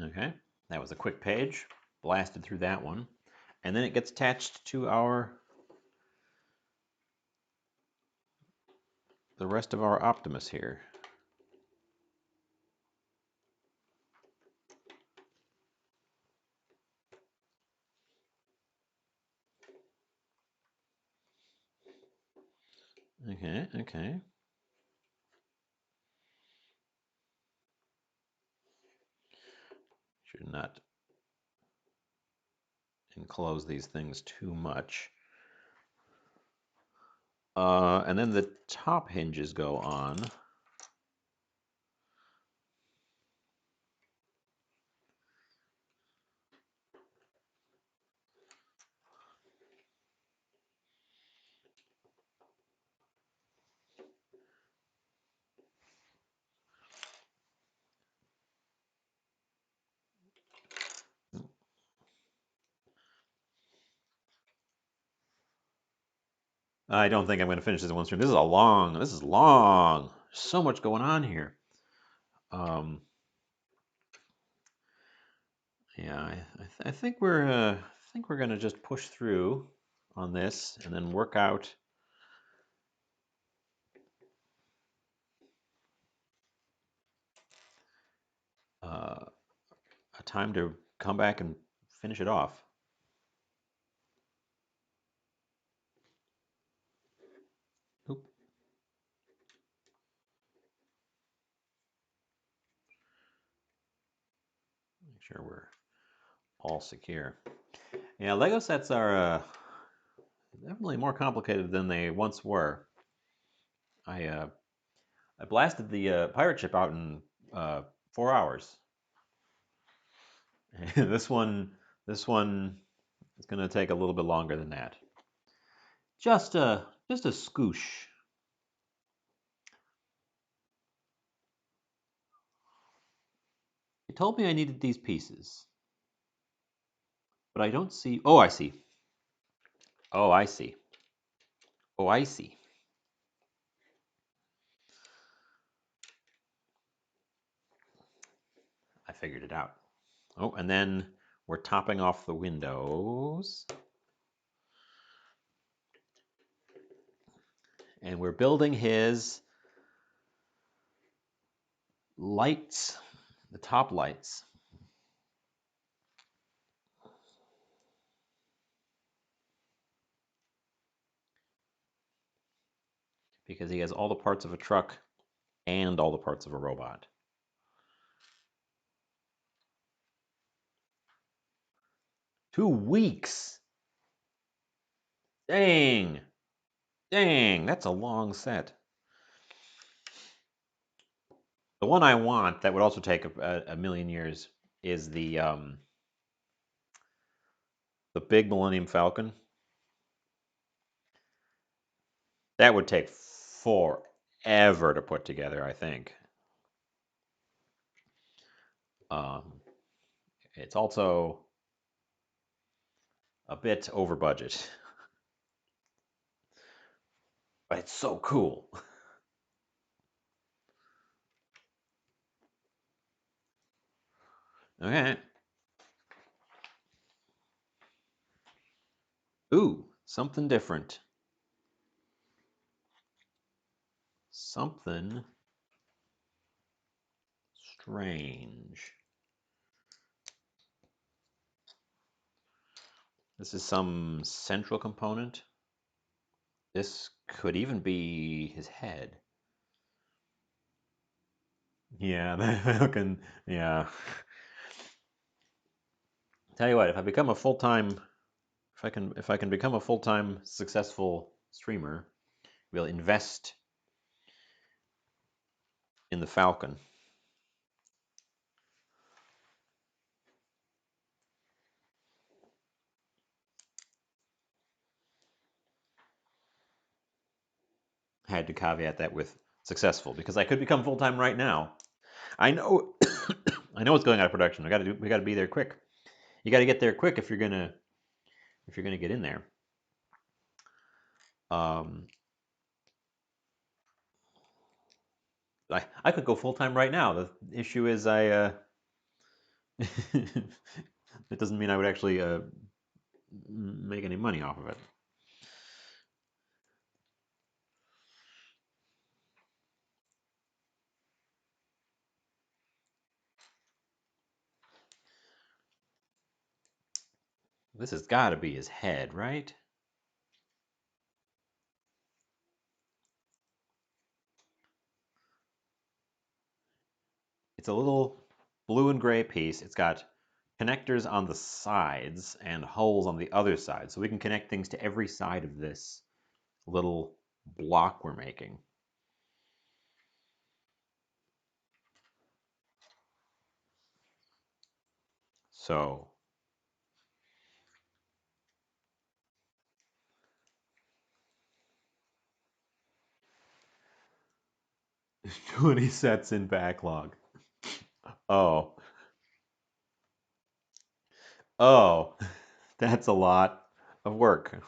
Okay, that was a quick page. Blasted through that one. And then it gets attached to the rest of our Optimus here. Okay, okay. Should not enclose these things too much. And then the top hinges go on. I don't think I'm going to finish this in one stream. This is long. So much going on here. Yeah, I think we're going to just push through on this and then work out a time to come back and finish it off. Oop. Make sure we're all secure. Yeah, Lego sets are definitely more complicated than they once were. I blasted the pirate ship out in 4 hours. this one is going to take a little bit longer than that. Just a scoosh. It told me I needed these pieces, but I don't see. Oh, I see. Oh, I see. Oh, I see. I figured it out. Oh, and then we're topping off the windows. And we're building his lights, the top lights. Because he has all the parts of a truck and all the parts of a robot. $2 weeks. Dang. Dang, that's a long set. The one I want that would also take a million years is the big Millennium Falcon. That would take forever to put together, I think. It's also a bit over budget, but it's so cool. Okay. Ooh, something different. Something strange. This is some central component. This could even be his head. Yeah, the Falcon. Yeah. Tell you what, if I become a full-time, if I can become a full-time successful streamer, we'll invest in the Falcon. I had to caveat that with successful because I could become full-time right now. I know, I know it's going out of production. We got to be there quick. You got to get there quick if you're gonna get in there. I could go full-time right now. The issue is it doesn't mean I would actually make any money off of it. This has got to be his head, right? It's a little blue and gray piece. It's got connectors on the sides and holes on the other side, so we can connect things to every side of this little block we're making. So there's 20 sets in backlog. Oh. Oh. That's a lot of work.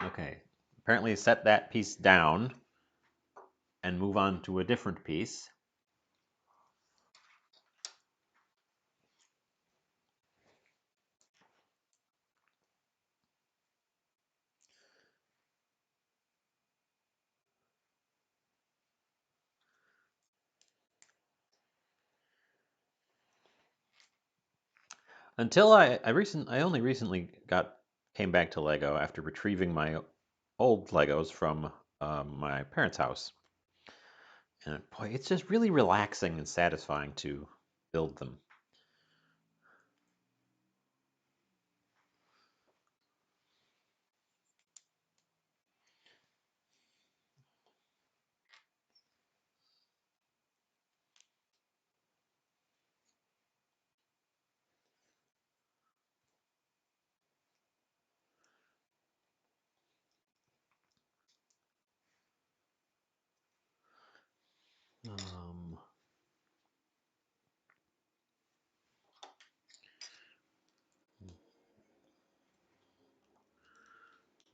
Okay. Apparently set that piece down and move on to a different piece. Until I only recently came back to Lego after retrieving my old Legos from my parents' house, and boy, it's just really relaxing and satisfying to build them.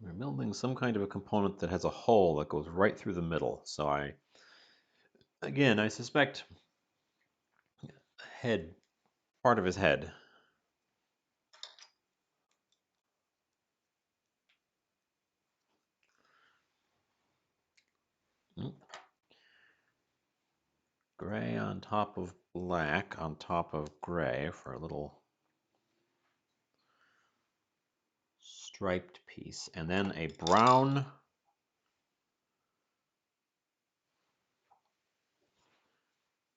We're building some kind of a component that has a hole that goes right through the middle. So I suspect part of his head. Gray on top of black on top of gray for a little striped piece. And then a brown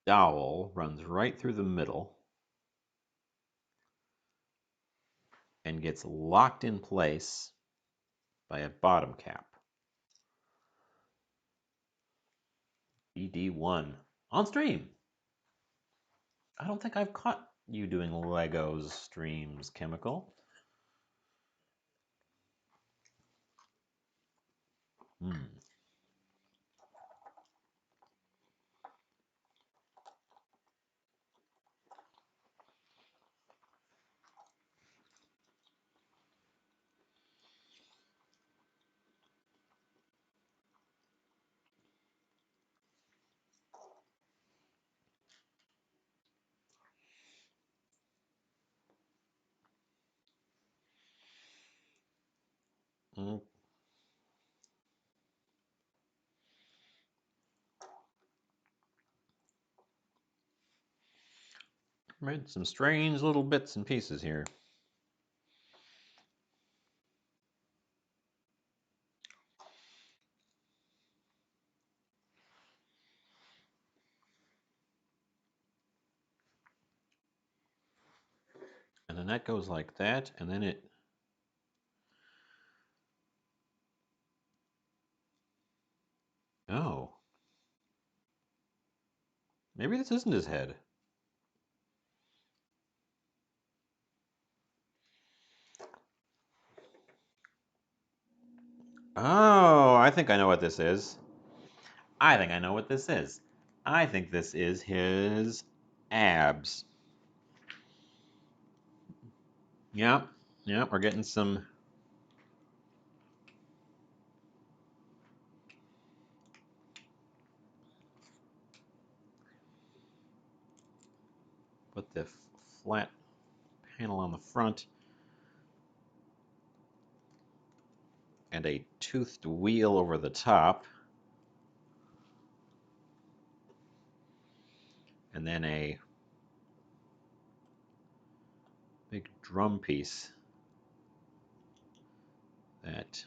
dowel runs right through the middle and gets locked in place by a bottom cap. BD1 on stream. I don't think I've caught you doing Legos streams, Chemical. Made some strange little bits and pieces here. And then that goes like that, and then it... Oh. Maybe this isn't his head. Oh, I think I know what this is. I think I know what this is. I think this is his abs. Yep, yep, we're getting some... Put the flat panel on the front. And a toothed wheel over the top. And then a big drum piece that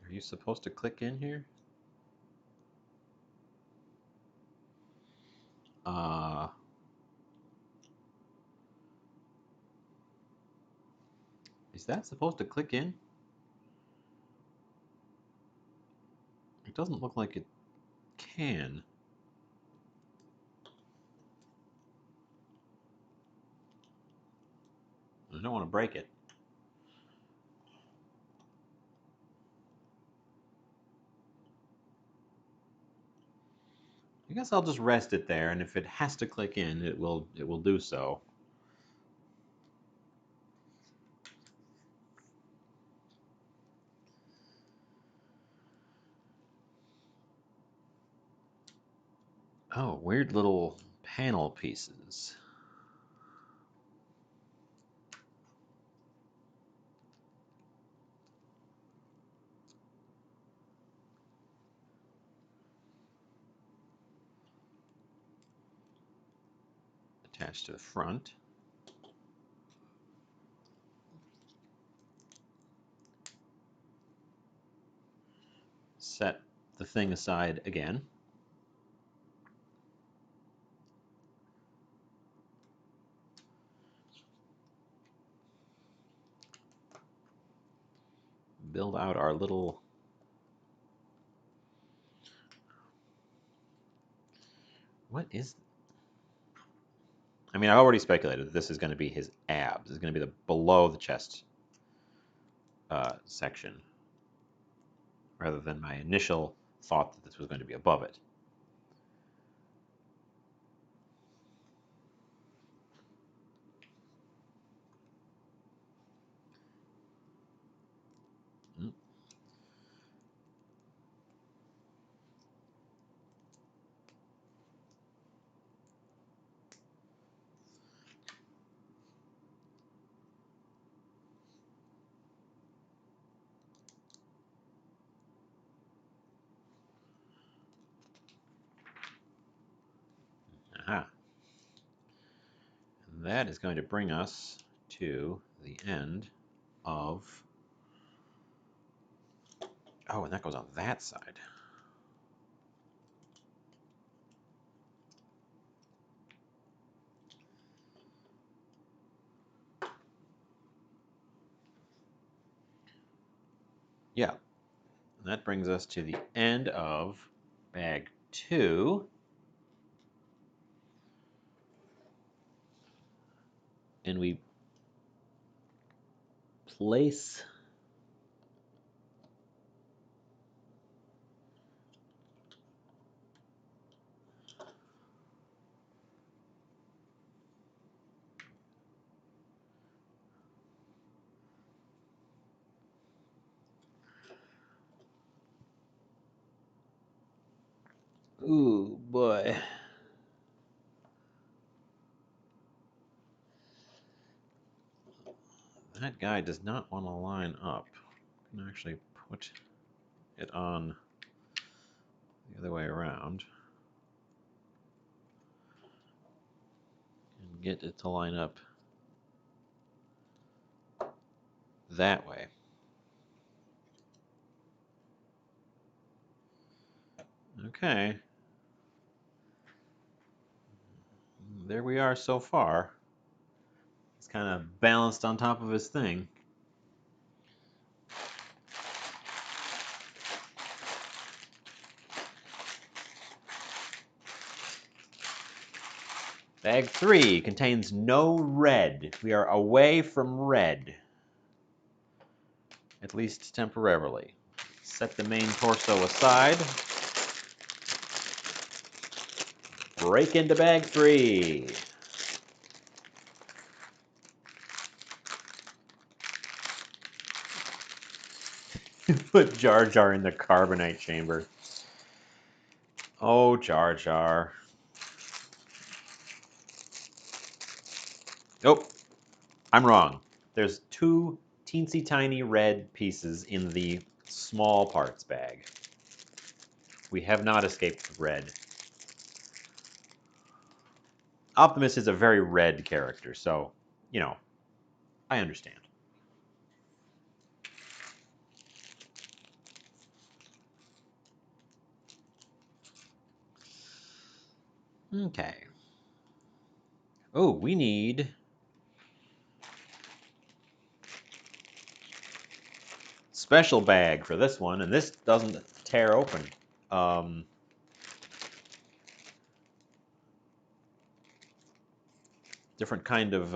are you supposed to click in here? Is that supposed to click in? It doesn't look like it can. I don't want to break it. I guess I'll just rest it there, and if it has to click in, it will do so. Oh, weird little panel pieces. Attached to the front. Set the thing aside again. Build out our little... What is... I mean, I've already speculated that this is going to be his abs. This is going to be the below the chest section, rather than my initial thought that this was going to be above it. that is going to bring us to the end of... Oh, and that goes on that side. Yeah, and that brings us to the end of bag 2. And we place ooh boy. That guy does not want to line up. I can actually put it on the other way around and get it to line up that way. Okay. There we are so far. He's kind of balanced on top of his thing. Bag 3 contains no red. We are away from red. At least temporarily. Set the main torso aside. Break into bag 3. Put Jar Jar in the carbonite chamber. Oh, Jar Jar. Nope, I'm wrong. There's 2 teensy tiny red pieces in the small parts bag. We have not escaped red. Optimus is a very red character, so, you know, I understand. Okay. Oh, we need... special bag for this one, and this doesn't tear open. Different kind of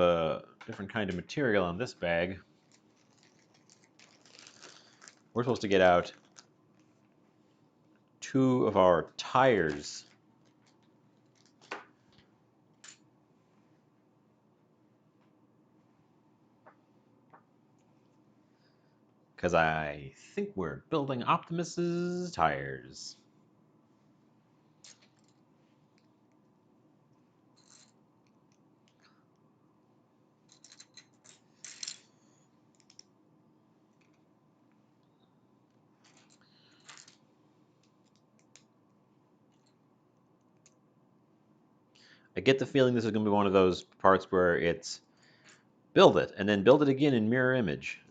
material on this bag. We're supposed to get out 2 of our tires. Because I think we're building Optimus's tires. I get the feeling this is going to be one of those parts where it's build it, and then build it again in mirror image.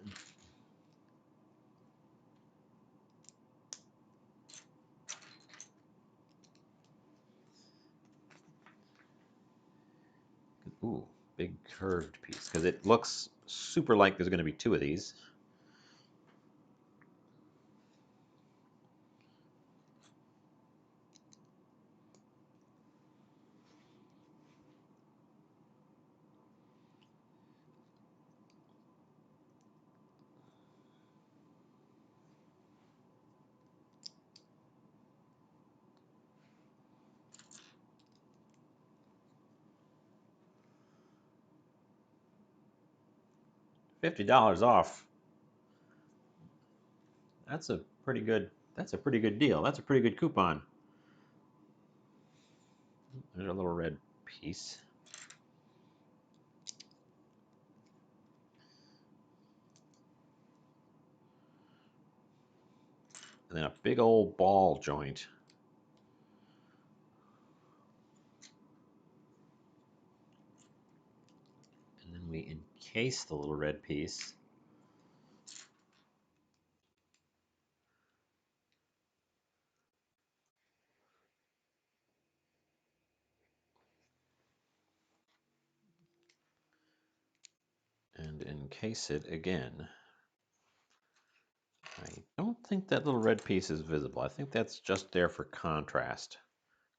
Ooh, big curved piece, because it looks super like there's going to be 2 of these. $50 off. That's a pretty good deal. That's a pretty good coupon. There's a little red piece. And then a big old ball joint. encase the little red piece. And encase it again. I don't think that little red piece is visible. I think that's just there for contrast.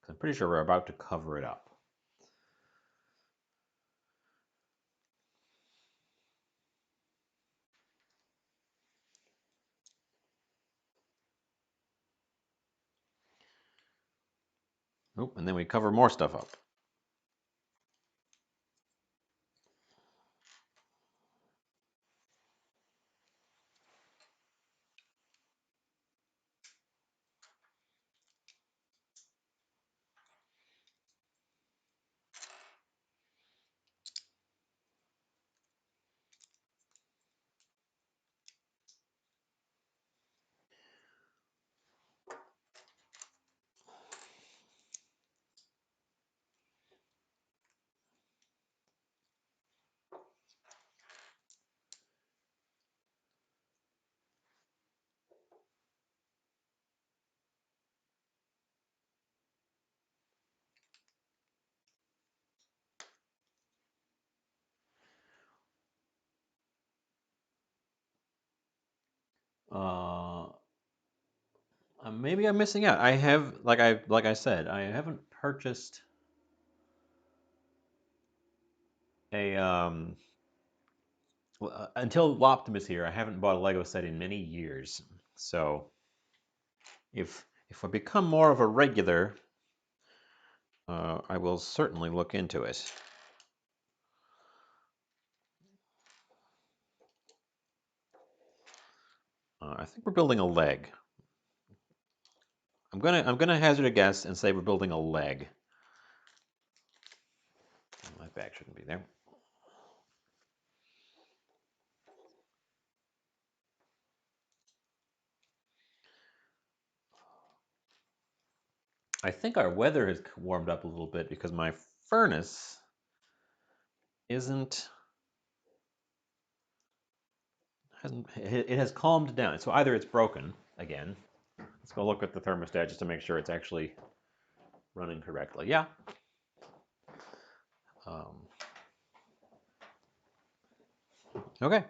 I'm pretty sure we're about to cover it up. Oh, and then we cover more stuff up. Maybe I'm missing out. I have, like I said, I haven't purchased a until Optimus here. I haven't bought a Lego set in many years. So if I become more of a regular, I will certainly look into it. I think we're building a leg. I'm gonna hazard a guess and say we're building a leg. My back shouldn't be there. I think our weather has warmed up a little bit because my furnace isn't hasn't it has calmed down. So either it's broken again. Let's go look at the thermostat just to make sure it's actually running correctly. Yeah. Okay.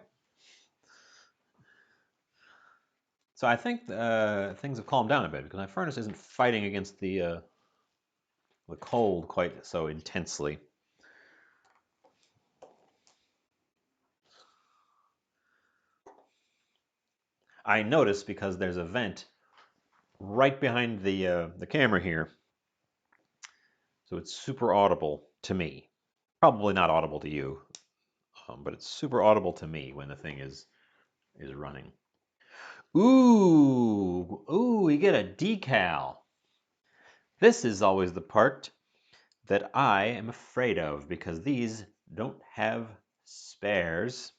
So I think things have calmed down a bit because my furnace isn't fighting against the cold quite so intensely. I notice because there's a vent right behind the camera here, so it's super audible to me. Probably not audible to you, but it's super audible to me when the thing is running. Ooh, we get a decal. This is always the part that I am afraid of because these don't have spares.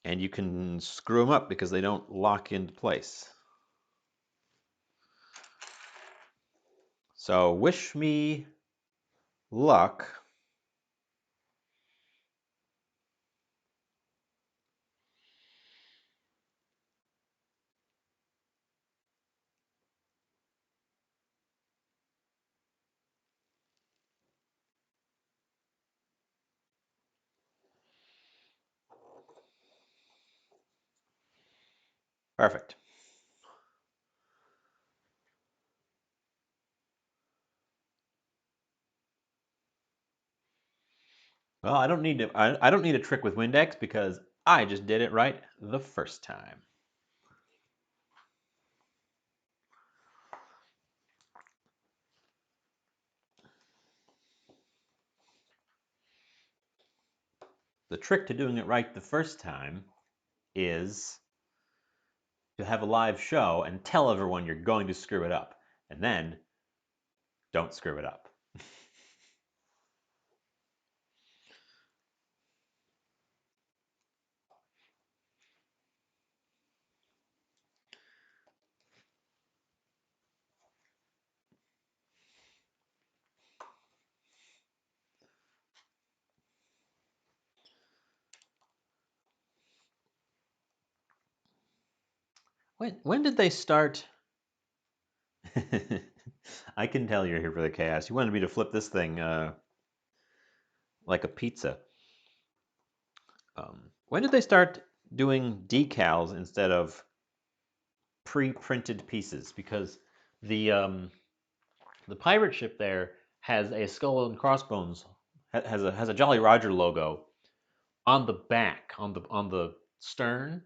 And you can screw them up because they don't lock into place. So wish me luck. Perfect. Well, I don't need to. I don't need a trick with Windex because I just did it right the first time. The trick to doing it right the first time is to have a live show and tell everyone you're going to screw it up, and then don't screw it up. When did they start? I can tell you're here for the chaos. You wanted me to flip this thing like a pizza. When did they start doing decals instead of pre-printed pieces? Because the pirate ship there has a skull and crossbones, has a Jolly Roger logo on the back, on the stern,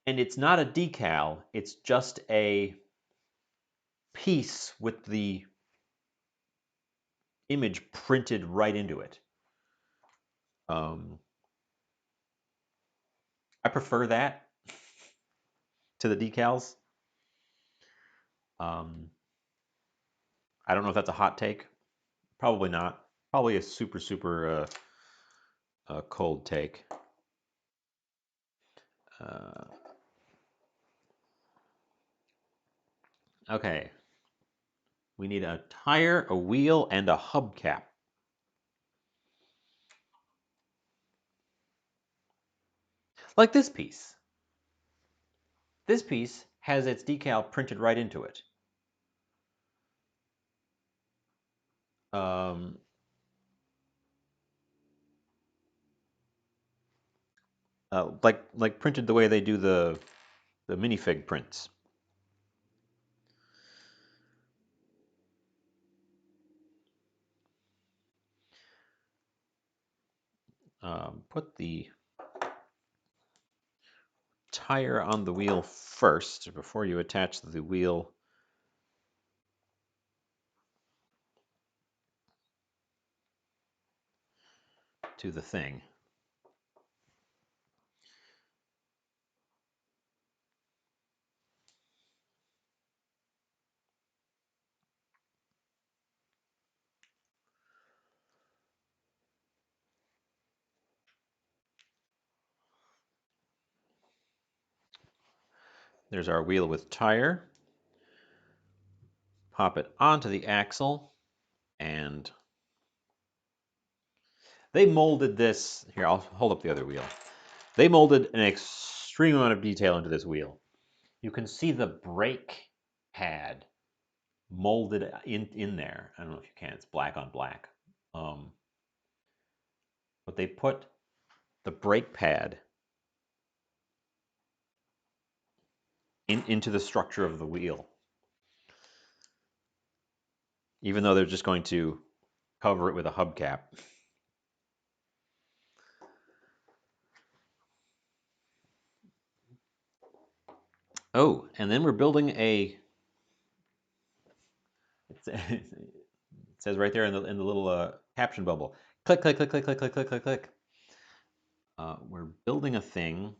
and it's not a decal. It's just a piece with the image printed right into it. I prefer that to the decals. Um, I don't know if that's a hot take. Probably not. Probably a super cold take. Uh, okay. We need a tire, a wheel, and a hubcap. Like this piece. This piece has its decal printed right into it. Like printed the way they do the minifig prints. Put the tire on the wheel first before you attach the wheel to the thing. There's our wheel with tire. Pop it onto the axle, and they molded this. Here, I'll hold up the other wheel. They molded an extreme amount of detail into this wheel. You can see the brake pad molded in there. I don't know if you can. It's black on black. But they put the brake pad into the structure of the wheel, even though they're just going to cover it with a hubcap. Oh, and then we're building a. It says right there in the little caption bubble. Click, click, click, click, click, click, click, click, click. We're building a thing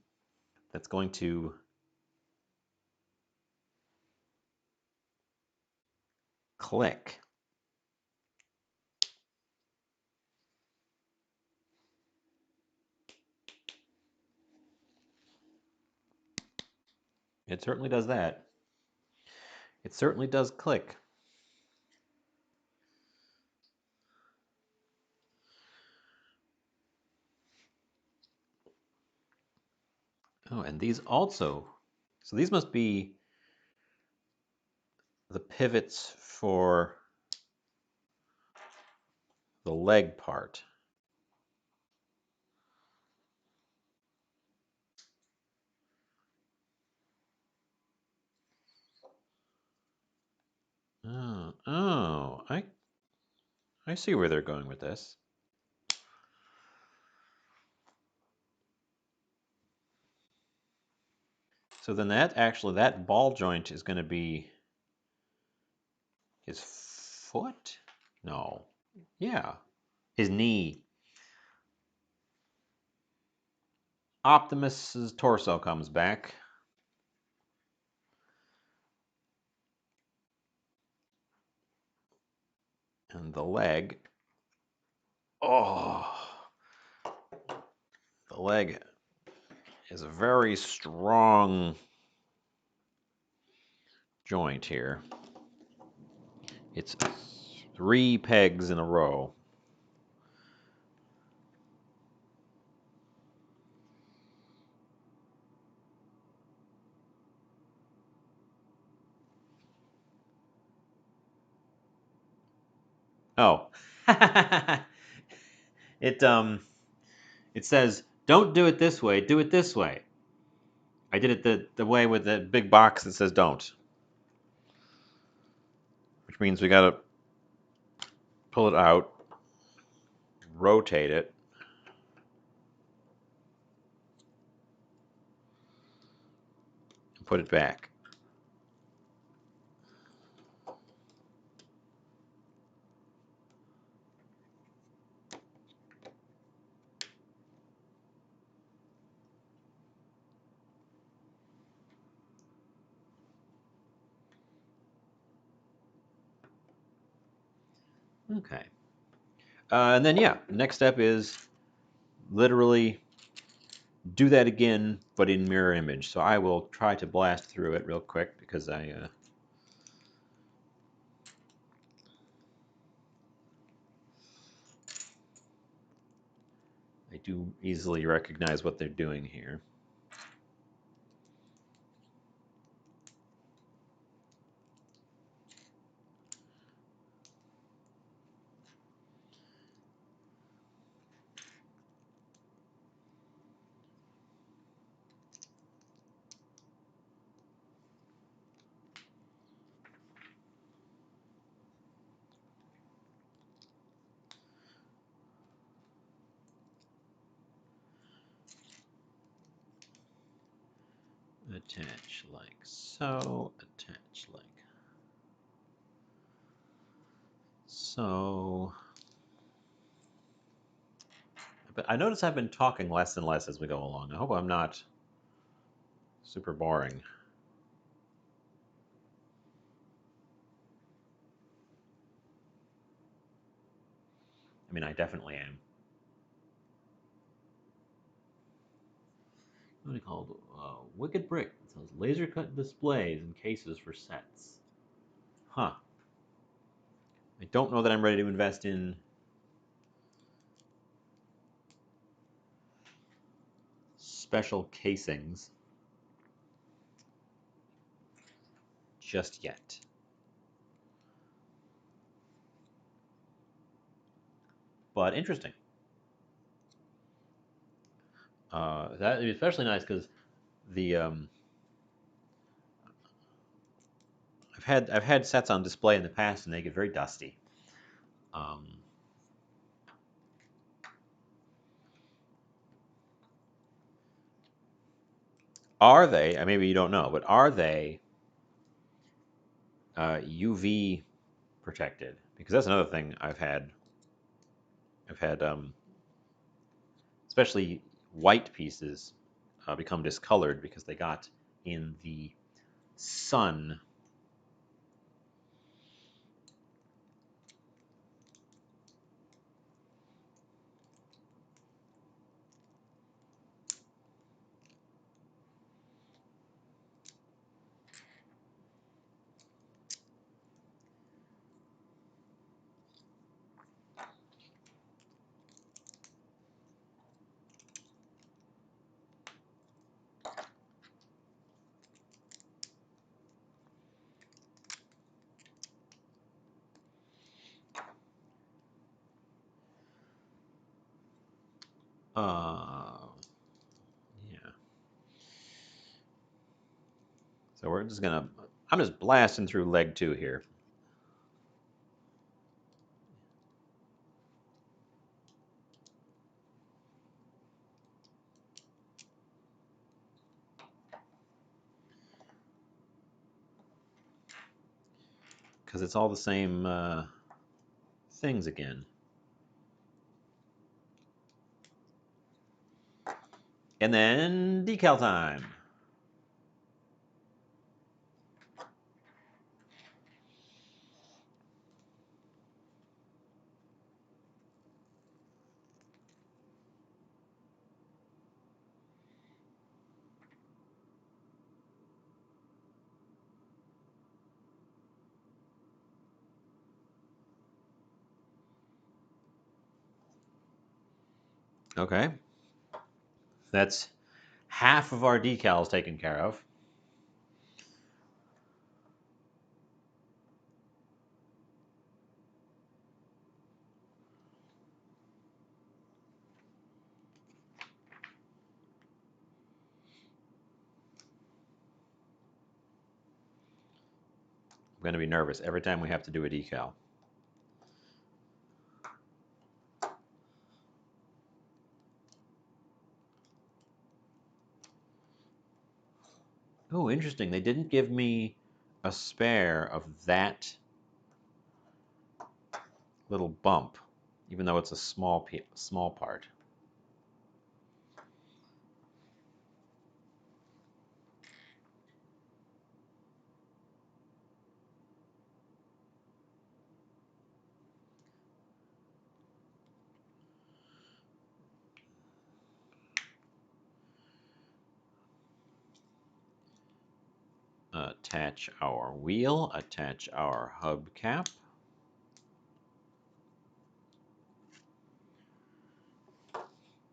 that's going to click. It certainly does that. It certainly does click. Oh, and these also. So these must be the pivots for the leg part. Oh, I see where they're going with this. So then that ball joint is going to be his foot? No. Yeah. His knee. Optimus's torso comes back. And the leg. Oh. The leg is a very strong joint here. It's 3 pegs in a row. Oh. It it says, don't do it this way, do it this way. I did it the way with the big box that says don't. Which means we gotta pull it out, rotate it, and put it back. Okay. And then, yeah, next step is literally do that again, but in mirror image. So I will try to blast through it real quick because I do easily recognize what they're doing here. Attach like so, attach like so. But I notice I've been talking less and less as we go along. I hope I'm not super boring. I mean, I definitely am. What do you call it? Wicked Brick. It says laser cut displays and cases for sets. Huh. I don't know that I'm ready to invest in special casings just yet. But interesting. That is especially nice because the I've had sets on display in the past and they get very dusty. Um, are they? Maybe you don't know, but are they UV protected? Because that's another thing I've had. I've had especially white pieces become discolored because they got in the sun. Yeah. So we're just gonna. I'm just blasting through leg 2 here. Because it's all the same things again. And then decal time. Okay. That's half of our decals taken care of. I'm going to be nervous every time we have to do a decal. Oh, interesting. They didn't give me a spare of that little bump, even though it's a small part. Attach our wheel, attach our hubcap.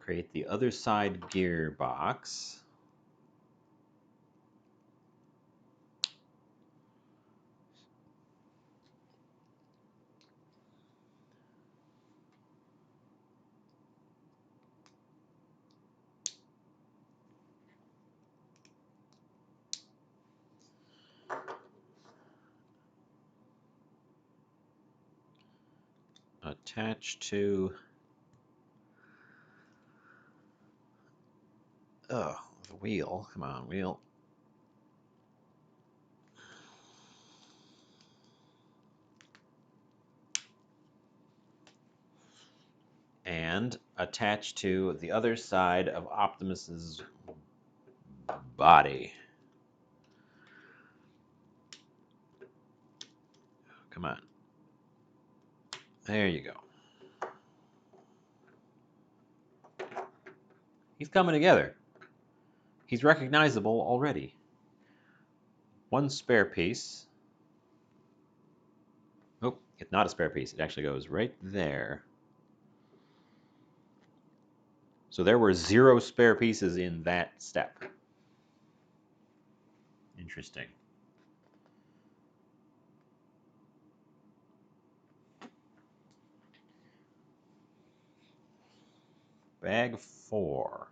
Create the other side gearbox. Attach to the wheel. Come on, wheel. And attach to the other side of Optimus's body. Come on. There you go. He's coming together. He's recognizable already. One spare piece. Oh, it's not a spare piece. It actually goes right there. So there were 0 spare pieces in that step. Interesting. Bag 4.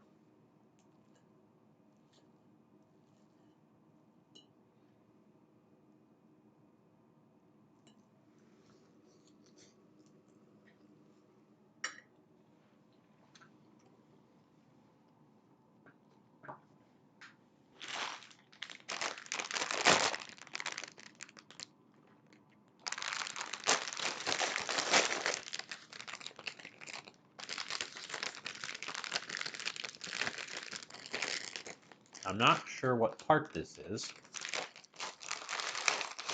I'm not sure what part this is,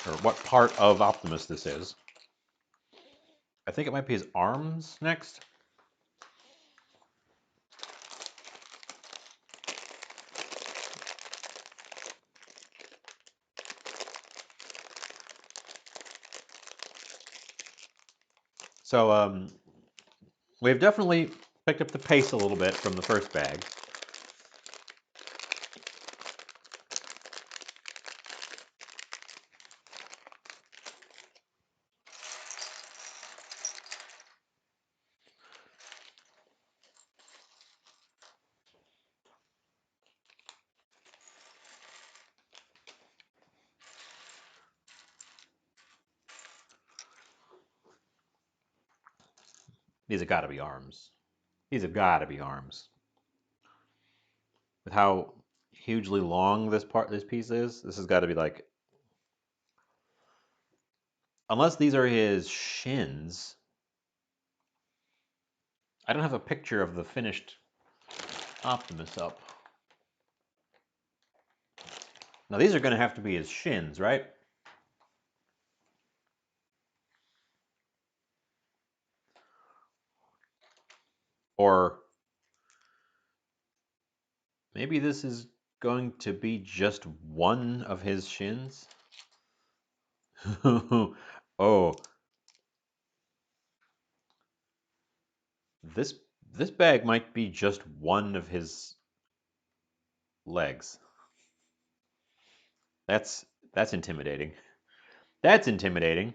or what part of Optimus this is. I think it might be his arms next. So we've definitely picked up the pace a little bit from the first bag. These have got to be arms. These have got to be arms. With how hugely long this piece is, this has got to be like, unless these are his shins. I don't have a picture of the finished Optimus up. Now these are going to have to be his shins, right? Or maybe this is going to be just one of his shins. Oh, this bag might be just one of his legs. That's intimidating. That's intimidating.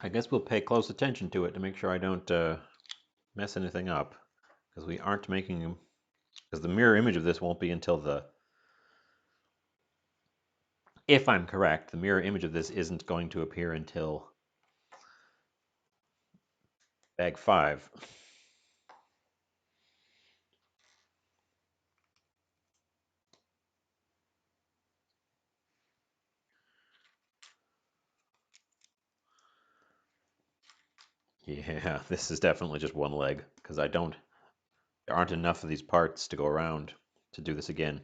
I guess we'll pay close attention to it to make sure I don't mess anything up, because we aren't making, because the mirror image of this won't be until if I'm correct, the mirror image of this isn't going to appear until bag 5. Yeah, this is definitely just one leg, because there aren't enough of these parts to go around to do this again.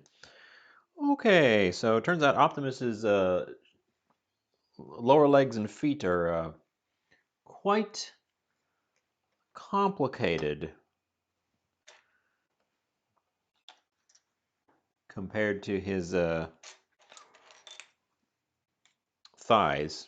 Okay, so it turns out Optimus's lower legs and feet are quite complicated compared to his thighs.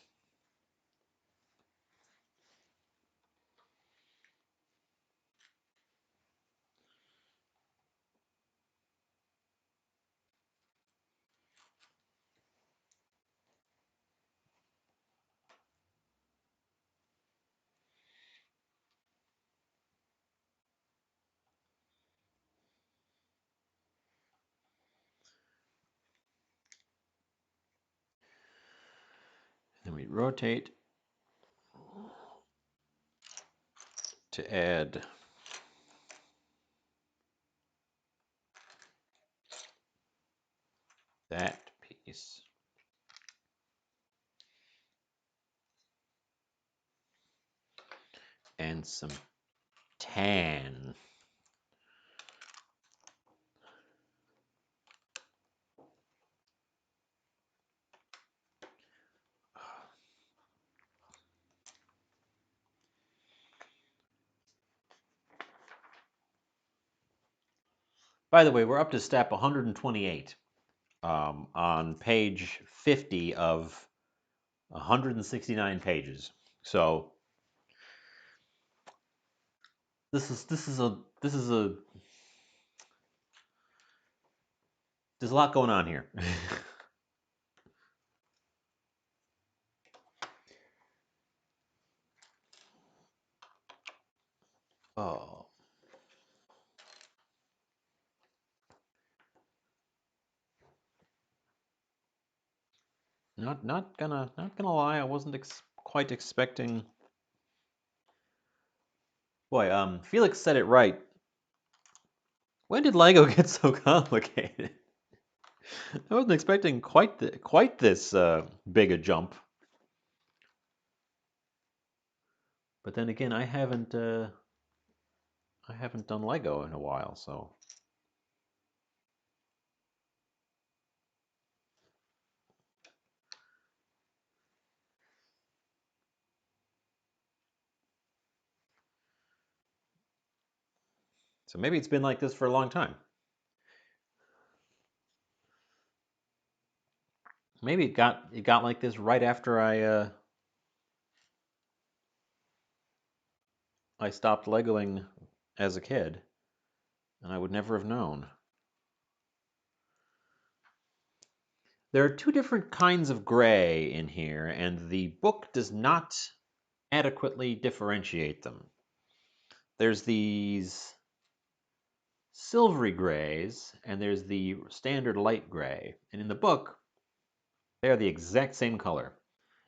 Then we rotate to add that piece. And some tan. By the way, we're up to step 128 on page 50 of 169 pages. So there's a lot going on here. Oh, not gonna lie, I wasn't quite expecting. Boy, Felix said it right. When did Lego get so complicated? I wasn't expecting quite this big a jump. But then again, I haven't done Lego in a while, so maybe it's been like this for a long time. Maybe it got like this right after I stopped Legoing as a kid, and I would never have known. There are two different kinds of gray in here, and the book does not adequately differentiate them. There's these silvery grays, and there's the standard light gray. And in the book, they are the exact same color.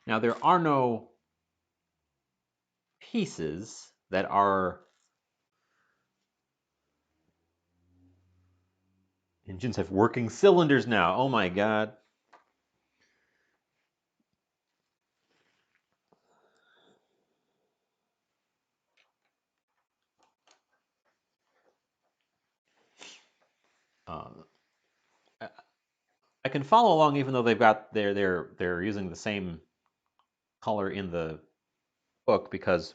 Now, there are no pieces that are... Engines have working cylinders now. Oh my god. Uh, I can follow along even though they're using the same color in the book, because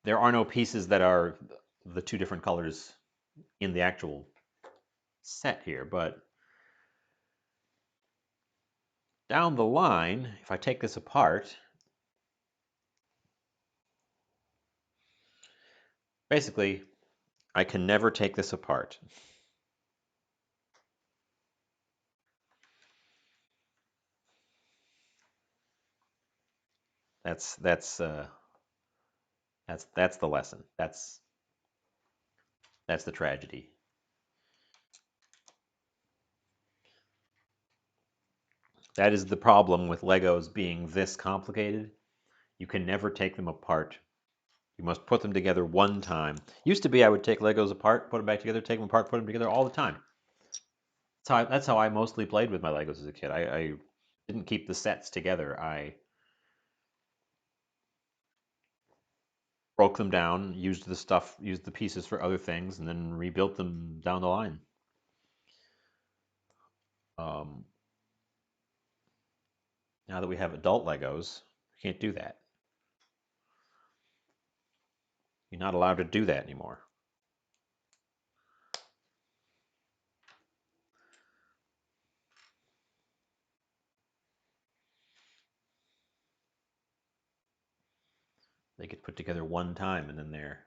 there are no pieces that are the two different colors in the actual set here. But down the line, if I take this apart, basically, I can never take this apart. That's that's uh, that's the lesson. That's the tragedy. That is the problem with Legos being this complicated. You can never take them apart. You must put them together one time. Used to be I would take Legos apart, put them back together, take them apart, put them together all the time. That's how I mostly played with my Legos as a kid. I didn't keep the sets together. I broke them down, used the pieces for other things, and then rebuilt them down the line. Um, now that we have adult Legos, you can't do that. You're not allowed to do that anymore. They get put together one time and then they're.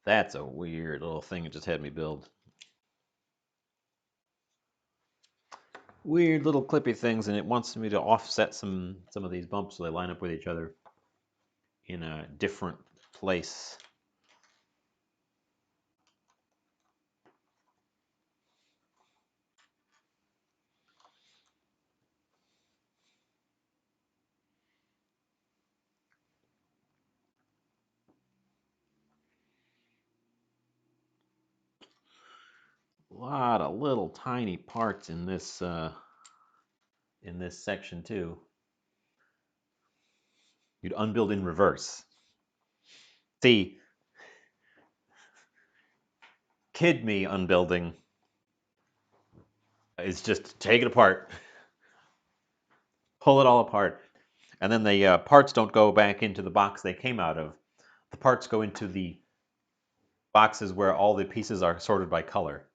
That's a weird little thing it just had me build. Weird little clippy things, and it wants me to offset some of these bumps so they line up with each other in a different place. A lot of little tiny parts in this section too. You'd unbuild in reverse. See, kid me unbuilding is just take it apart, pull it all apart, and then the parts don't go back into the box they came out of. The parts go into the boxes where all the pieces are sorted by color.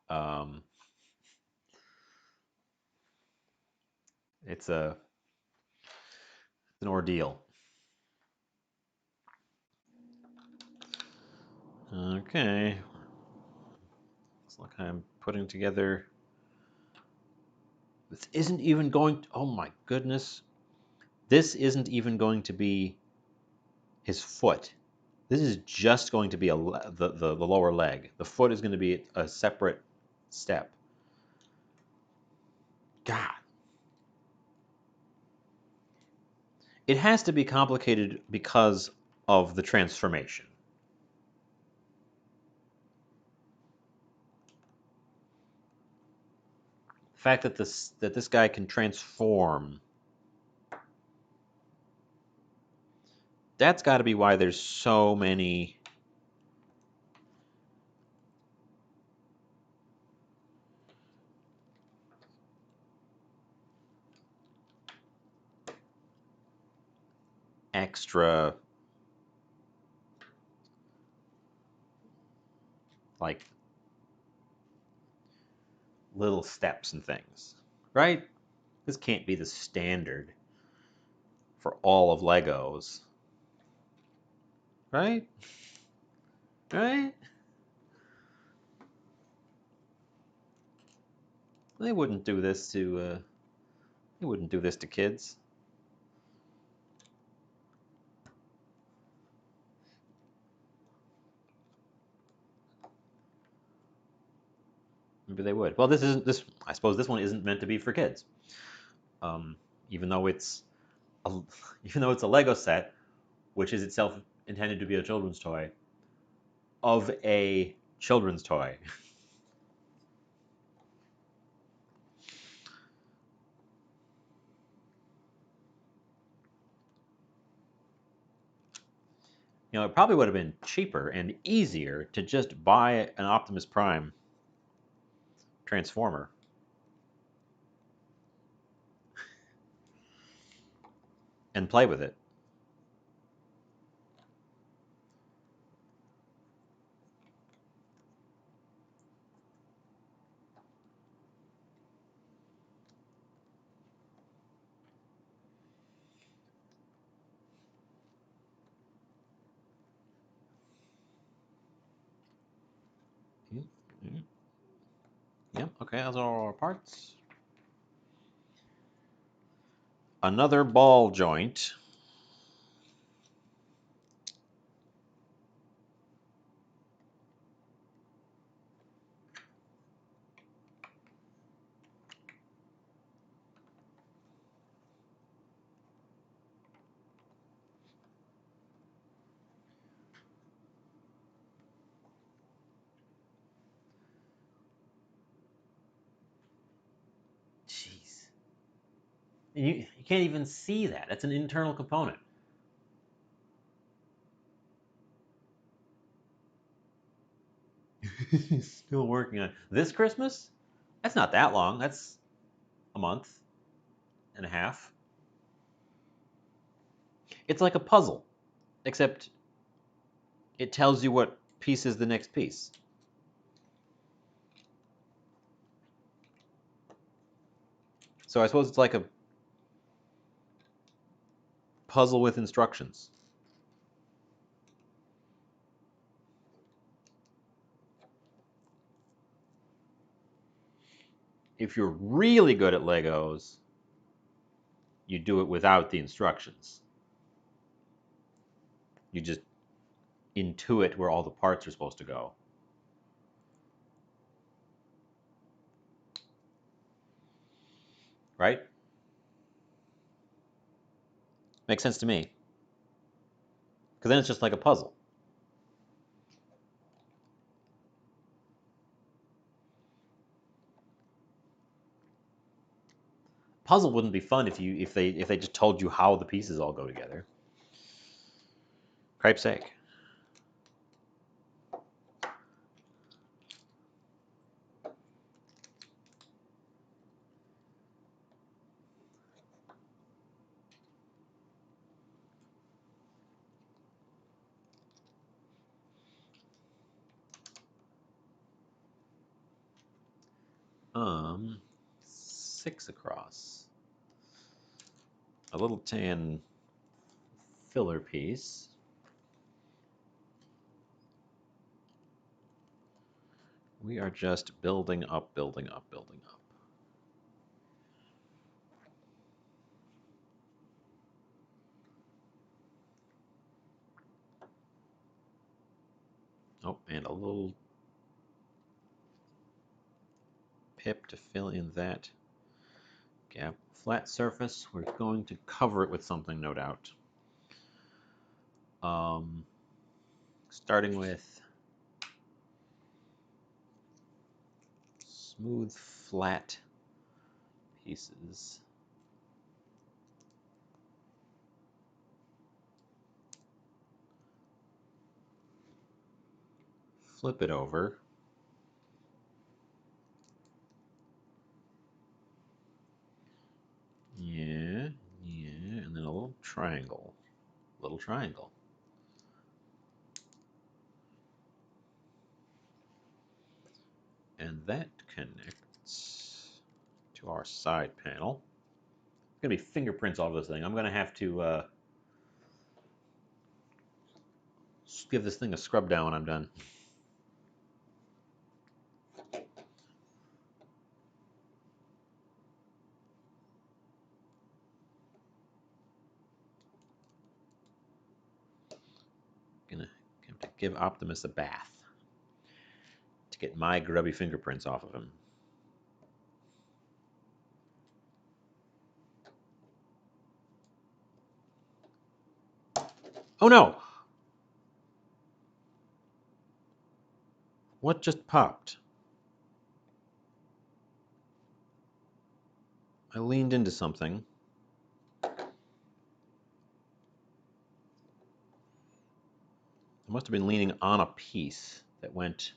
Um, it's an ordeal. Okay. Looks like I'm putting together. This isn't even going to, oh my goodness. This isn't even going to be his foot. This is just going to be the lower leg. The foot is going to be a separate step. God. It has to be complicated because of the transformation. The fact that this guy can transform. That's got to be why there's so many extra like little steps and things, right? This can't be the standard for all of Legos, right? Right? They wouldn't do this to they wouldn't do this to kids. Maybe they would. Well, this isn't this. I suppose this one isn't meant to be for kids. Um, even though it's a, even though it's a Lego set, which is itself intended to be a children's toy, of a children's toy. You know, it probably would have been cheaper and easier to just buy an Optimus Prime Transformer. And play with it. Yep, okay, those are all our parts. Another ball joint. Jeez. You can't even see that. That's an internal component. Still working on it. This Christmas? That's not that long. That's a month and a half. It's like a puzzle, except it tells you what piece is the next piece. So I suppose it's like a puzzle with instructions. If you're really good at Legos, you do it without the instructions. You just intuit where all the parts are supposed to go. Right? Makes sense to me. Because then it's just like a puzzle. Puzzle wouldn't be fun if they just told you how the pieces all go together. Cripe's sake. Um, 6 across. A little tan filler piece. We are just building up, building up, building up. Oh, and a little pip to fill in that gap. Flat surface, we're going to cover it with something, no doubt. Starting with smooth, flat pieces. Flip it over. Yeah, and then a little triangle. Little triangle. And that connects to our side panel. It's gonna be fingerprints all over this thing. I'm gonna have to give this thing a scrub down when I'm done. Gonna have to give Optimus a bath to get my grubby fingerprints off of him. Oh no! What just popped? I leaned into something. I must have been leaning on a piece that went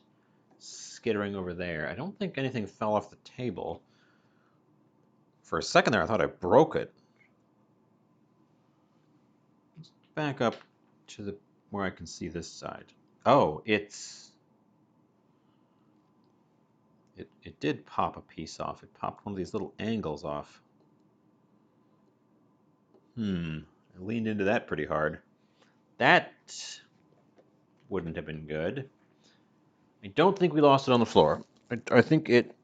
skittering over there. I don't think anything fell off the table. For a second there, I thought I broke it. Let's back up to the where I can see this side. Oh, it did pop a piece off. It popped one of these little angles off. I leaned into that pretty hard. That wouldn't have been good. I don't think we lost it on the floor. I think it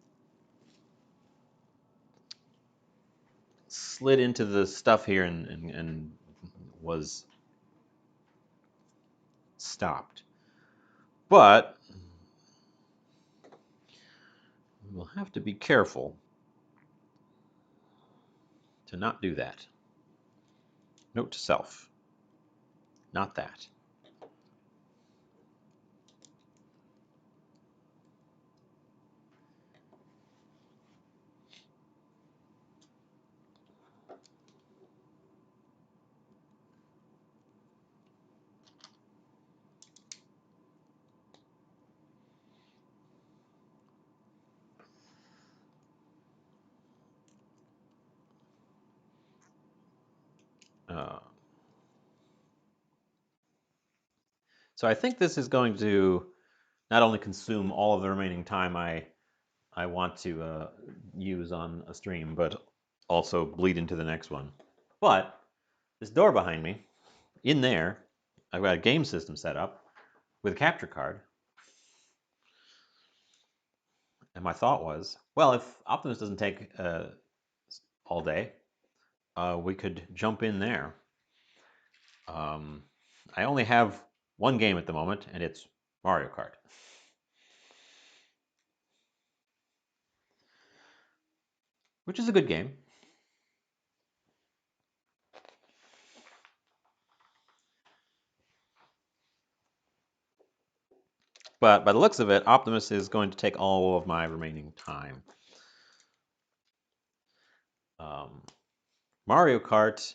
slid into the stuff here and was stopped. But we'll have to be careful to not do that. Note to self, not that. Uh, so I think this is going to not only consume all of the remaining time I want to use on a stream, but also bleed into the next one. But this door behind me, in there, I've got a game system set up with a capture card. And my thought was, well, if Optimus doesn't take all day, we could jump in there. I only have one game at the moment, and it's Mario Kart. Which is a good game. But by the looks of it, Optimus is going to take all of my remaining time. Mario Kart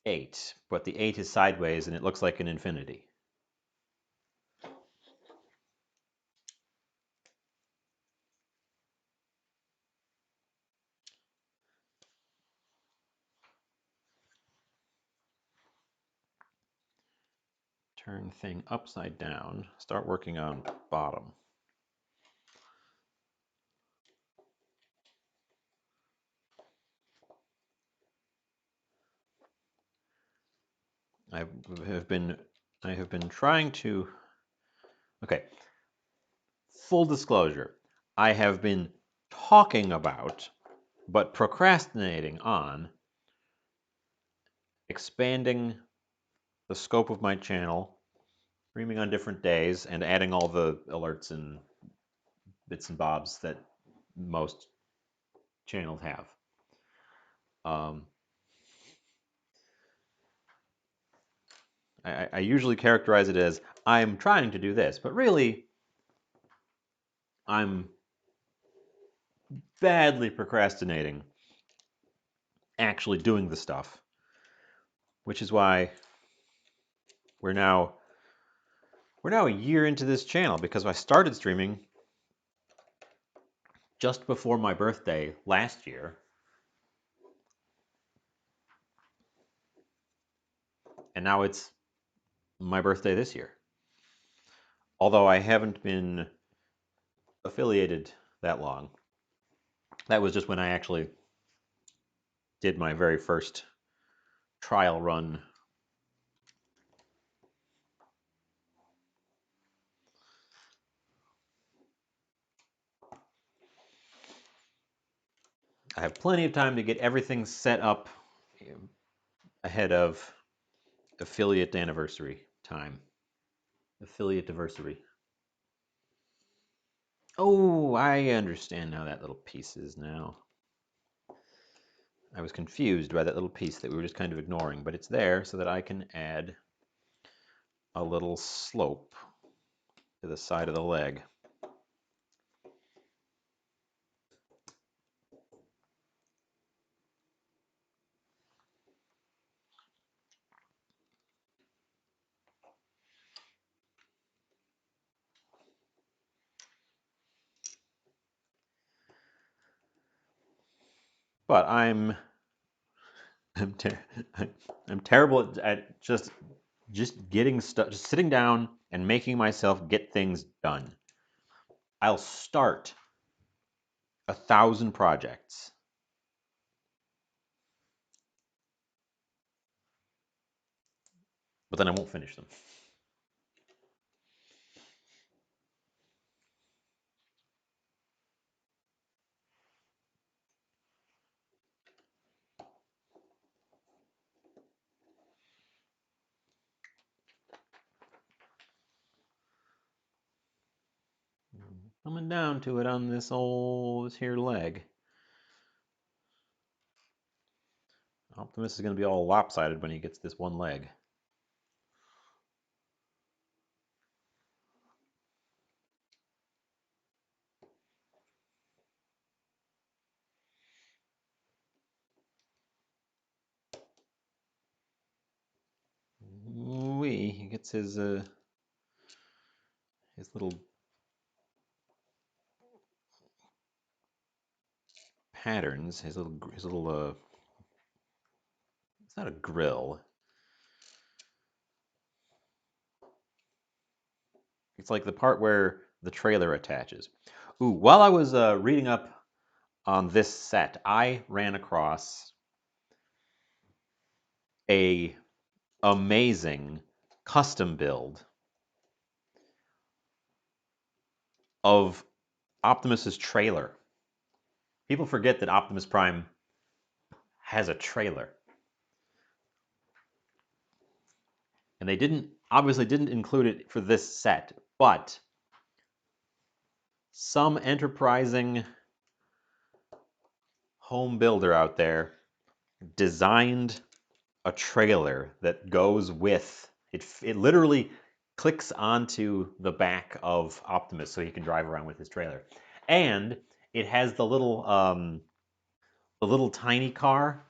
8, but the 8 is sideways and it looks like an infinity. Turn thing upside down. Start working on bottom. I have been trying to. Okay. Full disclosure. I have been talking about, but procrastinating on, expanding the scope of my channel, streaming on different days, and adding all the alerts and bits and bobs that most channels have. I usually characterize it as I'm trying to do this, but really I'm badly procrastinating actually doing the stuff, which is why we're now a year into this channel, because I started streaming just before my birthday last year, and now it's my birthday this year. Although I haven't been affiliated that long. That was just when I actually did my very first trial run. I have plenty of time to get everything set up ahead of affiliate anniversary time. Affiliate anniversary. Oh, I understand how that little piece is now. I was confused by that little piece that we were just kind of ignoring, but it's there so that I can add a little slope to the side of the leg. But I'm terrible at just getting stuff, just sitting down and making myself get things done. I'll start 1,000 projects. But then I won't finish them. Coming down to it on this here leg. Optimus is going to be all lopsided when he gets this one leg. Wee, he gets his little patterns, his little it's not a grill. It's like the part where the trailer attaches. Ooh, while I was reading up on this set, I ran across a amazing custom build of Optimus's trailer. People forget that Optimus Prime has a trailer. And they obviously didn't include it for this set, but some enterprising home builder out there designed a trailer that goes with it. It literally clicks onto the back of Optimus so he can drive around with his trailer. And it has the little tiny car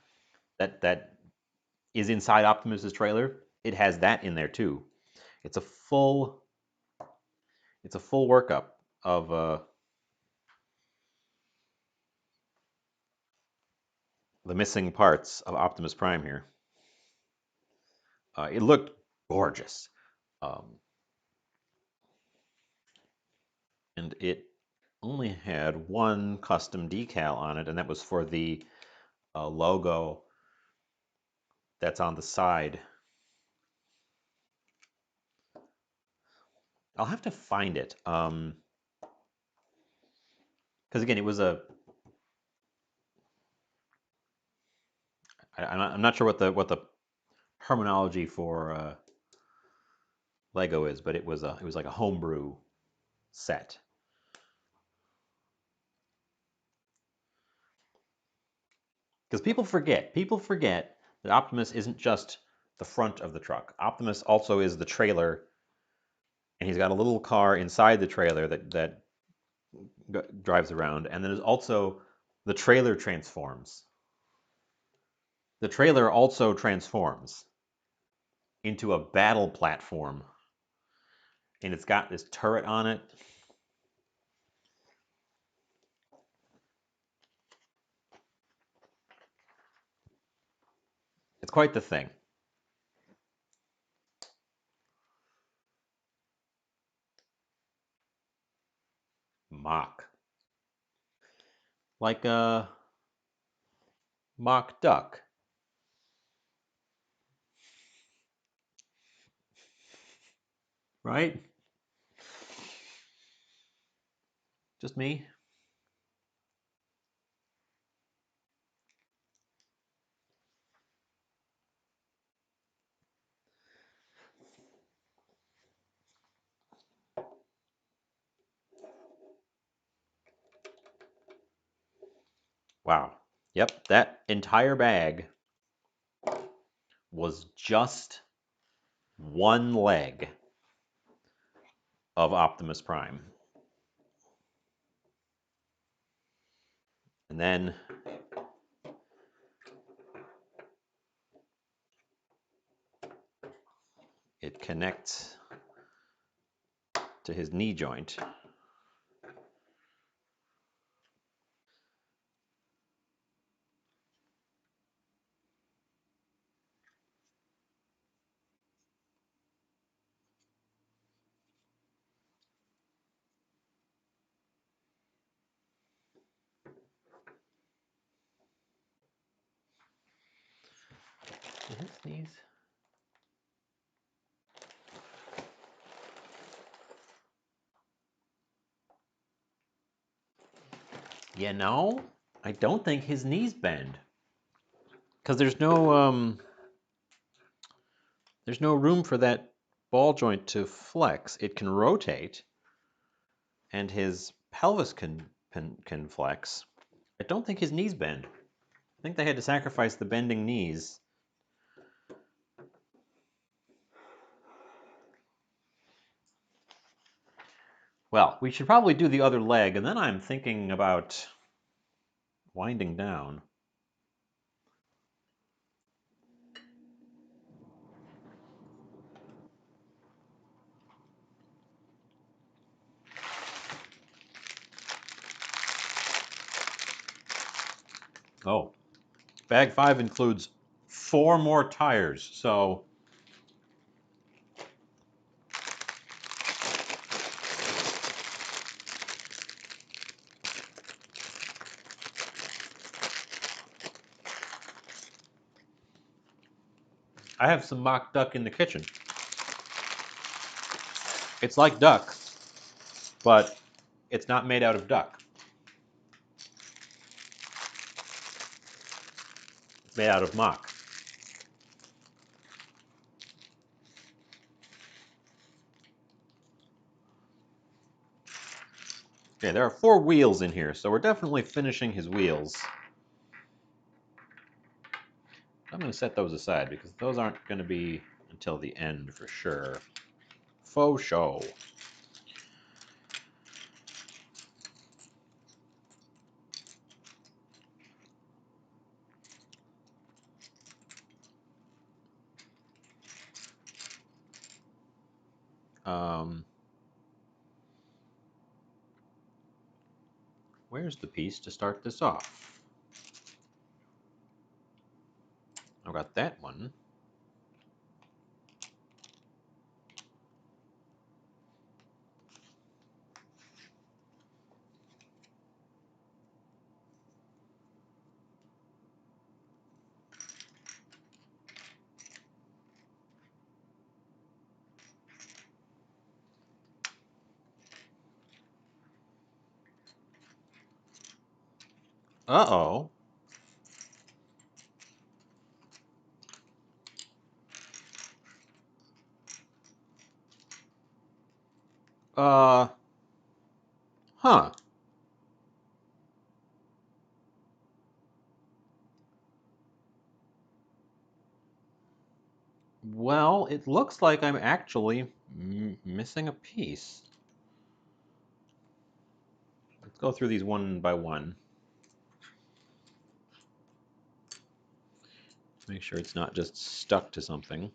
that is inside Optimus's trailer. It has that in there too. It's a full workup of the missing parts of Optimus Prime here. It looked gorgeous. And it only had one custom decal on it, and that was for the logo that's on the side. I'll have to find it. Because again, it was I'm not sure what the terminology for Lego is, but it was like a homebrew set. Because people forget that Optimus isn't just the front of the truck. Optimus also is the trailer, and he's got a little car inside the trailer that drives around, and then there's also the trailer transforms. The trailer also transforms into a battle platform, and it's got this turret on it. It's quite the thing. Mock. Like a mock duck. Right? Just me? Wow. Yep, that entire bag was just one leg of Optimus Prime. And then it connects to his knee joint. Did it sneeze? You know, I don't think his knees bend. Because there's no room for that ball joint to flex. It can rotate, and his pelvis can flex. I don't think his knees bend. I think they had to sacrifice the bending knees. Well, we should probably do the other leg, and then I'm thinking about winding down. Oh, bag 5 includes 4 more tires, so I have some mock duck in the kitchen. It's like duck, but it's not made out of duck. It's made out of mock. Okay, there are 4 wheels in here, so we're definitely finishing his wheels. I'm going to set those aside because those aren't going to be until the end for sure. Faux show. Where's the piece to start this off? I've got that one. Uh-oh. Uh, huh. Well, it looks like I'm actually missing a piece. Let's go through these one by one. Make sure it's not just stuck to something.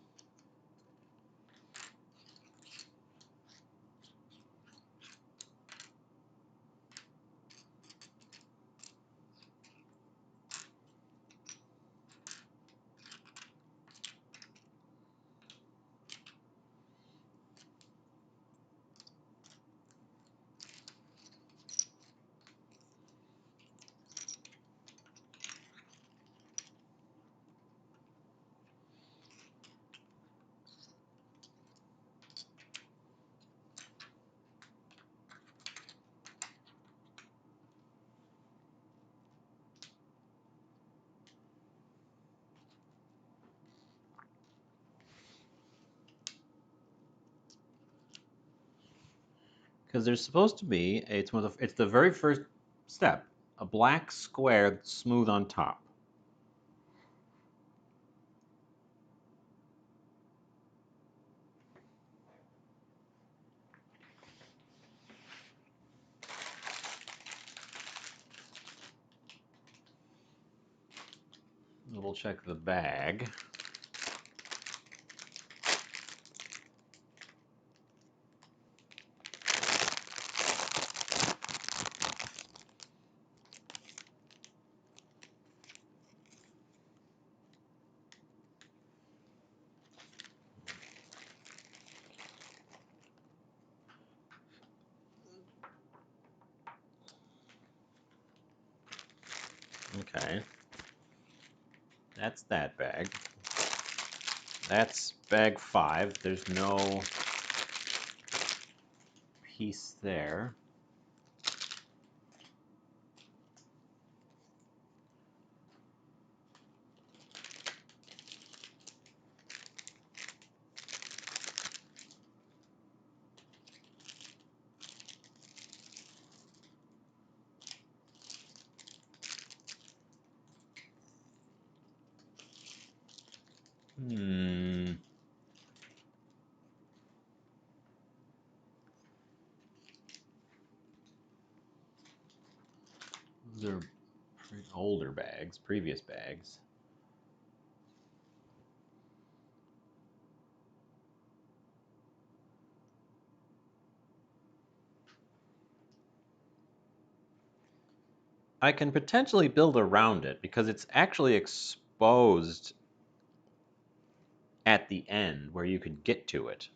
Because there's supposed to be, it's the very first step, a black square that's smooth on top. We'll check the bag. Okay. That's that bag. That's bag 5. There's no piece there. older bags, previous bags. I can potentially build around it because it's actually exposed at the end where you could get to it.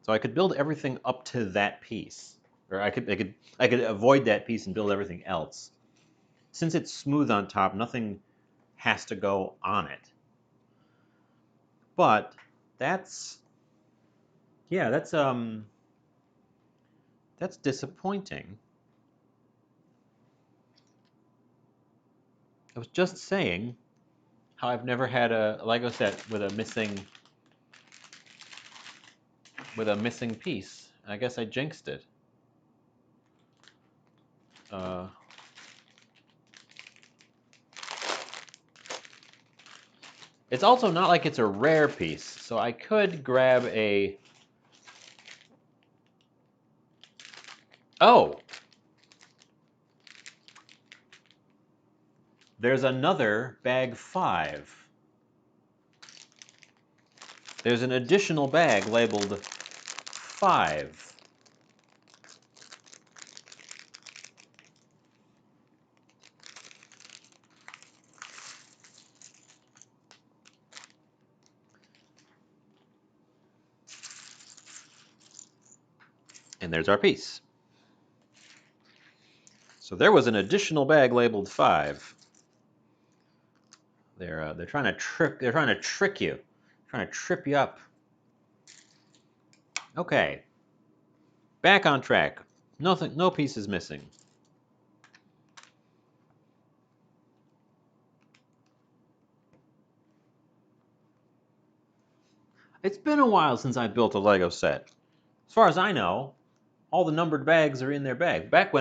So I could build everything up to that piece, or I could avoid that piece and build everything else. Since it's smooth on top, nothing has to go on it. But that's that's disappointing. I was just saying how I've never had a Lego set with a missing piece. I guess I jinxed it. It's also not like it's a rare piece, so I could grab a... Oh! There's another bag 5. There's an additional bag labeled 5. And there's our piece. So there was an additional bag labeled 5. They're trying to trick you. Trying to trip you up. Okay. Back on track. Nothing, no piece is missing. It's been a while since I built a Lego set. As far as I know, all the numbered bags are in their bag. Back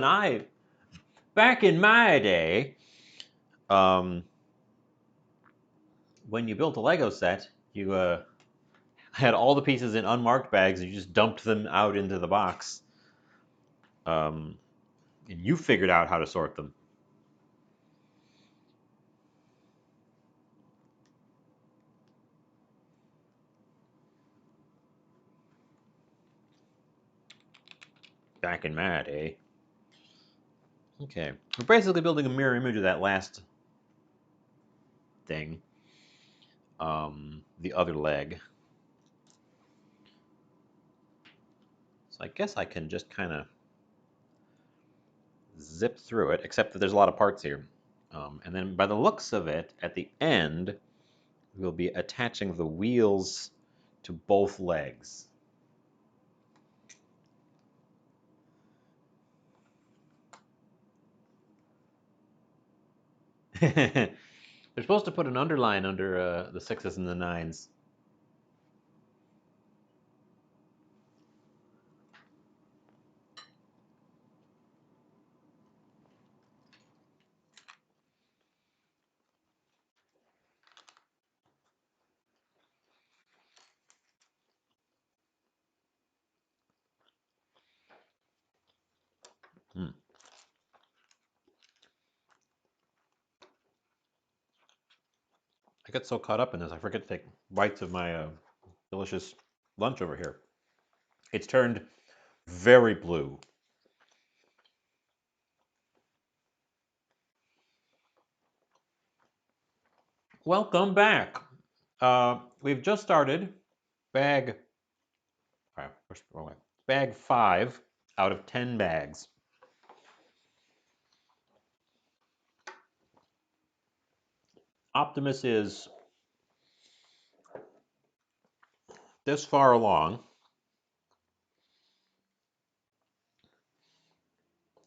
in my day, when you built a Lego set, you had all the pieces in unmarked bags, and you just dumped them out into the box. And you figured out how to sort them. Back in my day. Okay, we're basically building a mirror image of that last thing. The other leg. So I guess I can just kind of zip through it, except that there's a lot of parts here. And then by the looks of it, at the end, we'll be attaching the wheels to both legs. They're supposed to put an underline under the 6s and the 9s. Hmm. I get so caught up in this, I forget to take bites of my delicious lunch over here. It's turned very blue. Welcome back. We've just started bag, bag 5 out of 10 bags. Optimus is this far along.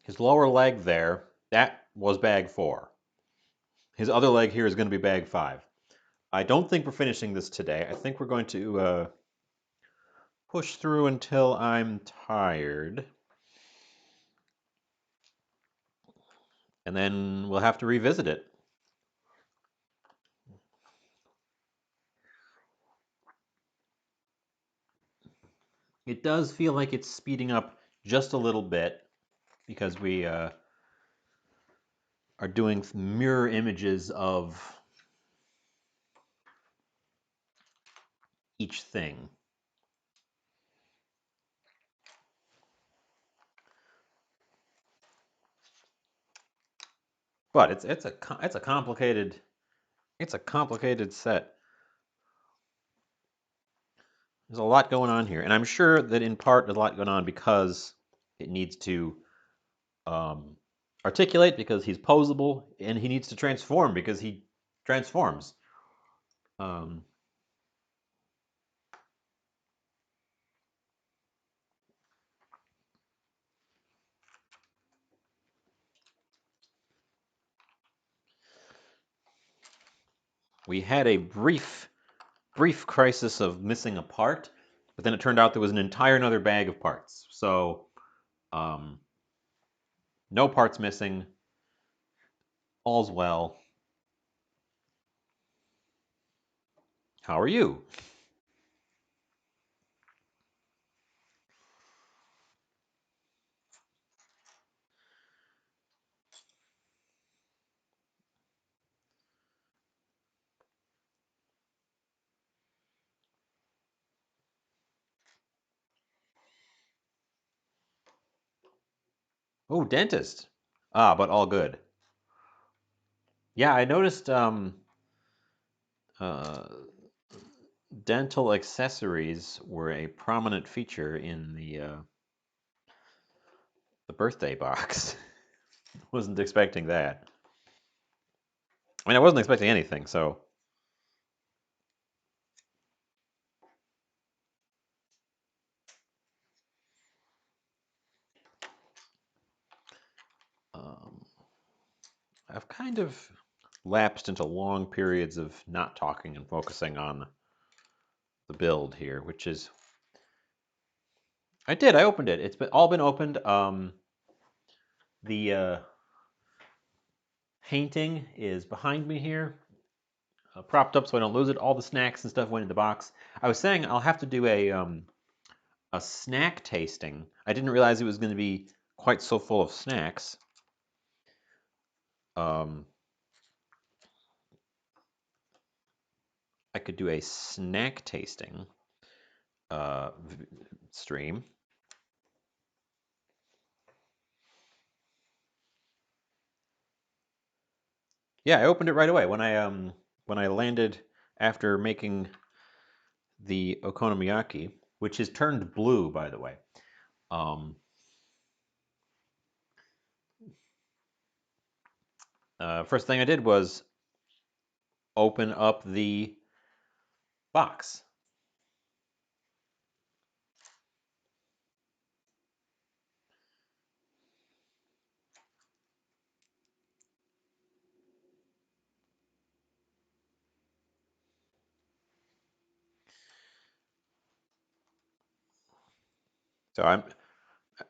His lower leg there, that was bag 4. His other leg here is going to be bag 5. I don't think we're finishing this today. I think we're going to push through until I'm tired. And then we'll have to revisit it. It does feel like it's speeding up just a little bit because we are doing mirror images of each thing. But it's a complicated set. There's a lot going on here, and I'm sure that in part there's a lot going on because it needs to articulate because he's posable, and he needs to transform because he transforms. We had a brief crisis of missing a part, but then it turned out there was an entire another bag of parts. So no parts missing. All's well. How are you? Oh, dentist. Ah, but all good. Yeah, I noticed uh, dental accessories were a prominent feature in the birthday box. Wasn't expecting that. I mean, I wasn't expecting anything, so. Um, I've kind of lapsed into long periods of not talking and focusing on the build here, which is. I did. I opened it. It's all been opened. The painting is behind me here, propped up so I don't lose it. All the snacks and stuff went in the box. I was saying I'll have to do a snack tasting. I didn't realize it was going to be quite so full of snacks. I could do a snack tasting stream. Yeah, I opened it right away when I landed after making the Okonomiyaki, which is turned blue, by the way. First thing I did was open up the box. So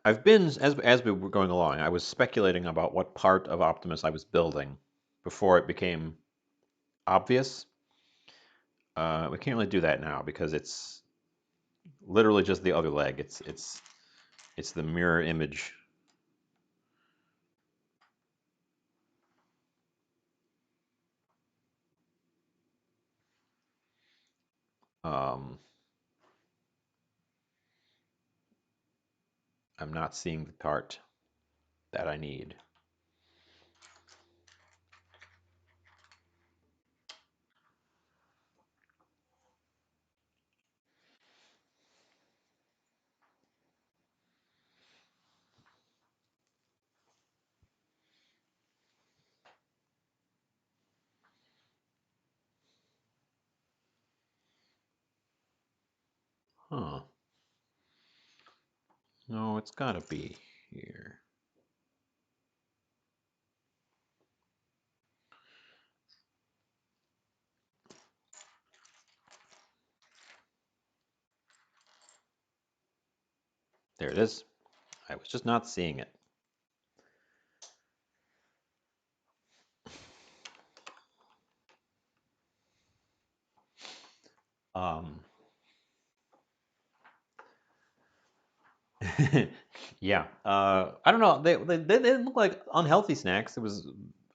I've been as we were going along, I was speculating about what part of Optimus I was building before it became obvious. We can't really do that now because it's literally just the other leg. It's the mirror image. Um, I'm not seeing the part that I need. Huh. No, it's gotta be here. There it is. I was just not seeing it. Um, yeah. I don't know. They didn't look like unhealthy snacks. It was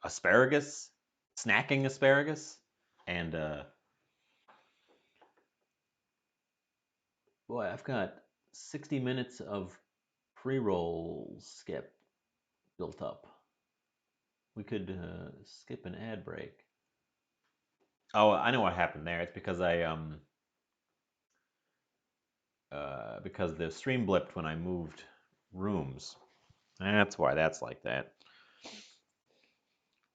asparagus, snacking asparagus, and boy, I've got 60 minutes of pre-roll skip built up. We could skip an ad break. Oh, I know what happened there. It's because because the stream blipped when I moved rooms. That's why that's like that.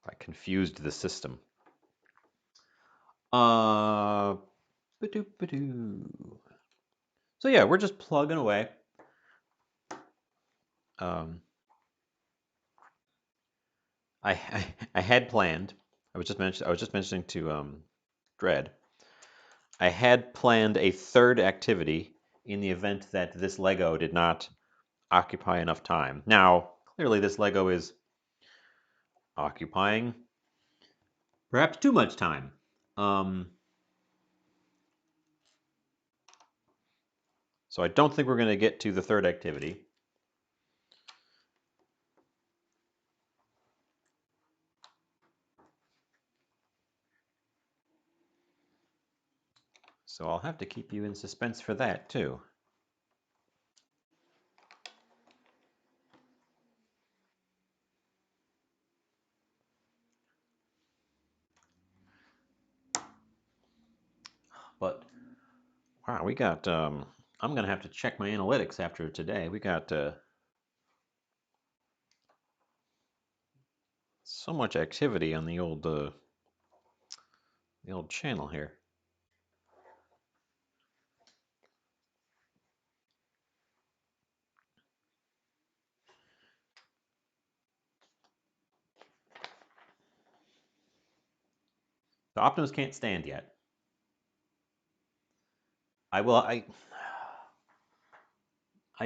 I confused the system. Ba-doo. So yeah, we're just plugging away. I had planned. I was just mentioning to Dread. I had planned a third activity in the event that this Lego did not occupy enough time. Now, clearly, this Lego is occupying perhaps too much time. So I don't think we're going to get to the third activity. So I'll have to keep you in suspense for that, too. But, wow, we got, I'm going to have to check my analytics after today. We got so much activity on the old channel here. The Optimus can't stand yet. I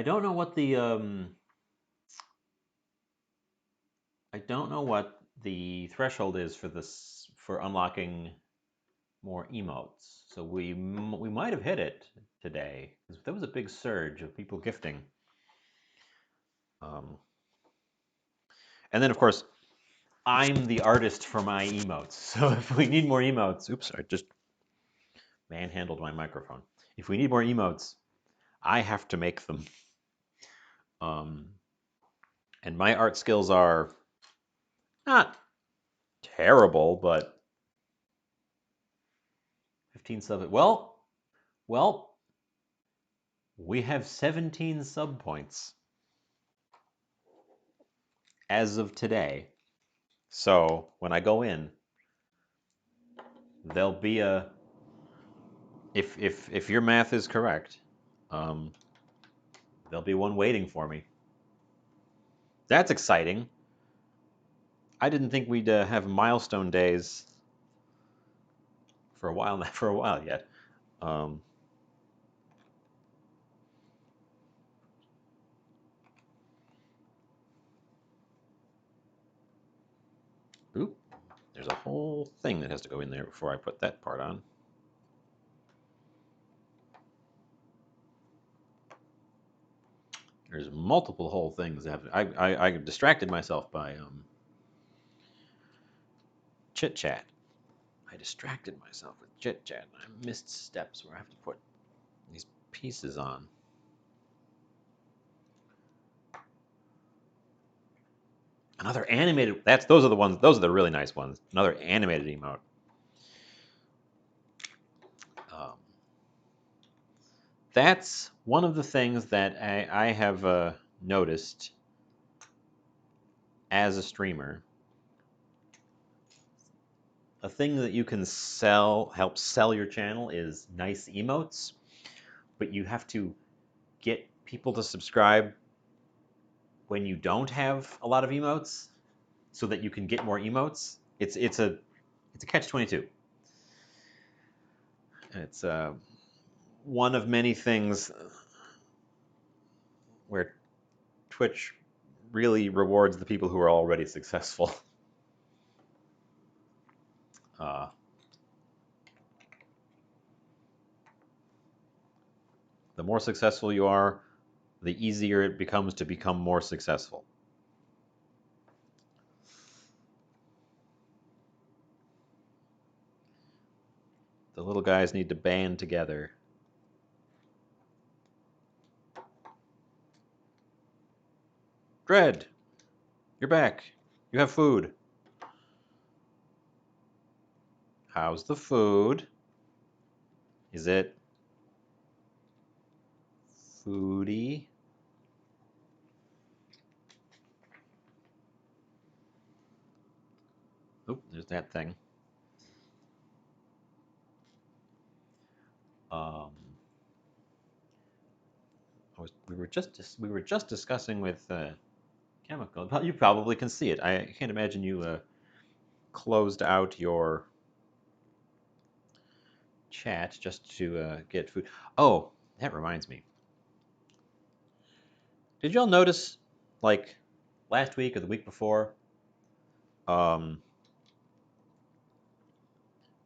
don't know what the I don't know what the threshold is for this for unlocking more emotes. So we might have hit it today because there was a big surge of people gifting. And then of course, I'm the artist for my emotes. So if we need more emotes, oops, I just manhandled my microphone. If we need more emotes, I have to make them. And my art skills are not terrible, but 15 sub. Well, we have 17 sub points as of today. So when I go in, there'll be a. If your math is correct, there'll be one waiting for me. That's exciting. I didn't think we'd have milestone days for a while yet. Oop, there's a whole thing that has to go in there before I put that part on. There's multiple whole things that have. I distracted myself by chit chat. I distracted myself with chit chat. I missed steps where I have to put these pieces on. Another animated. Those are the ones. Those are the really nice ones. Another animated emote. That's one of the things that I have noticed as a streamer. A thing that you can help sell your channel is nice emotes, but you have to get people to subscribe when you don't have a lot of emotes, so that you can get more emotes. It's a catch-22. It's one of many things where Twitch really rewards the people who are already successful. The more successful you are, the easier it becomes to become more successful. little guys need to band together. Dread, you're back. You have food. How's the food? Is it foodie? Oop, there's that thing. We were just discussing with Chemical. You probably can see it. I can't imagine you closed out your chat just to get food. Oh, that reminds me. Did y'all notice, like, last week or the week before, um,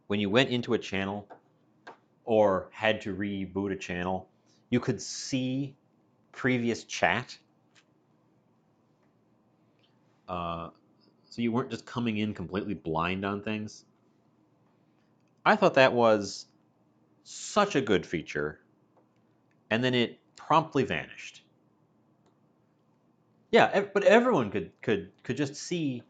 when you went into a channel or had to reboot a channel, you could see previous chat? So you weren't just coming in completely blind on things. I thought that was such a good feature, and then it promptly vanished. Yeah, but everyone could just see,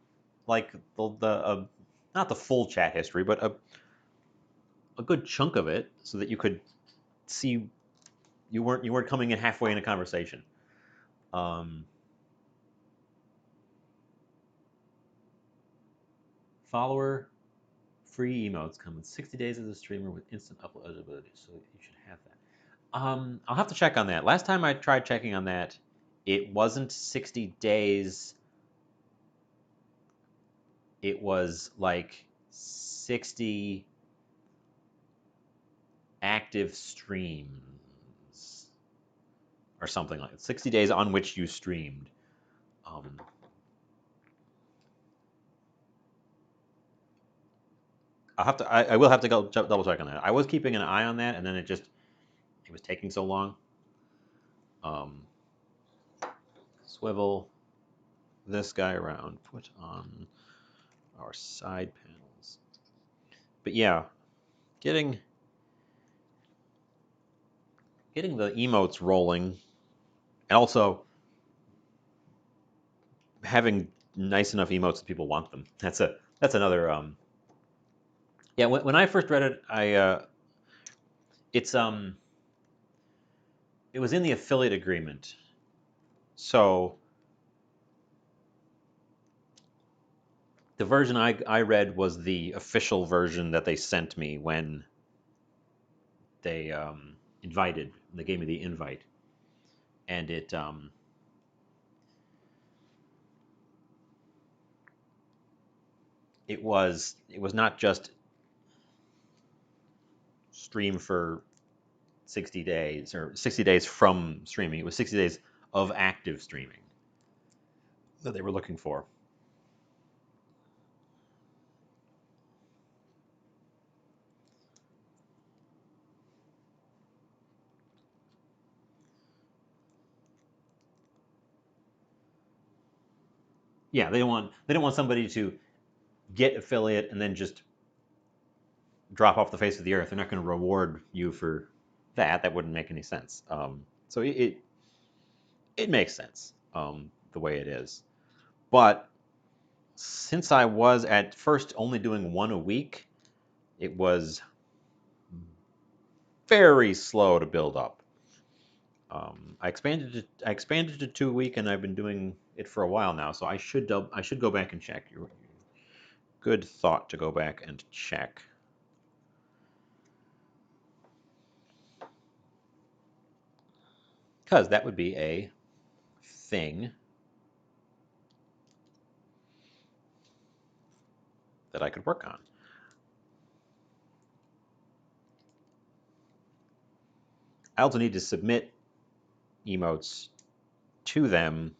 like, the not the full chat history, but a good chunk of it, so that you could see you weren't coming in halfway in a conversation. Follower free emotes come with 60 days as a streamer with instant upload eligibility, so you should have that. I'll have to check on that. Last time I tried checking on that, it wasn't 60 days. It was like 60 active streams or something like that. 60 days on which you streamed. I will have to go double check on that. I was keeping an eye on that, and then it was taking so long. Swivel this guy around, put on our side panels. But yeah, getting the emotes rolling, and also having nice enough emotes that people want them. That's another. Yeah, when I first read it, it was in the affiliate agreement, so the version I read was the official version that they sent me when they they gave me the invite, and it was not just stream for 60 days or 60 days from streaming. It was 60 days of active streaming that they were looking for. Yeah, they don't want somebody to get affiliate and then just drop off the face of the earth. They're not going to reward you for that. That wouldn't make any sense. So it makes sense the way it is. But since I was at first only doing one a week, it was very slow to build up. I expanded to 2 a week, and I've been doing it for a while now. So I should go back and check. Good thought to go back and check. Because that would be a thing that I could work on. I also need to submit emotes to them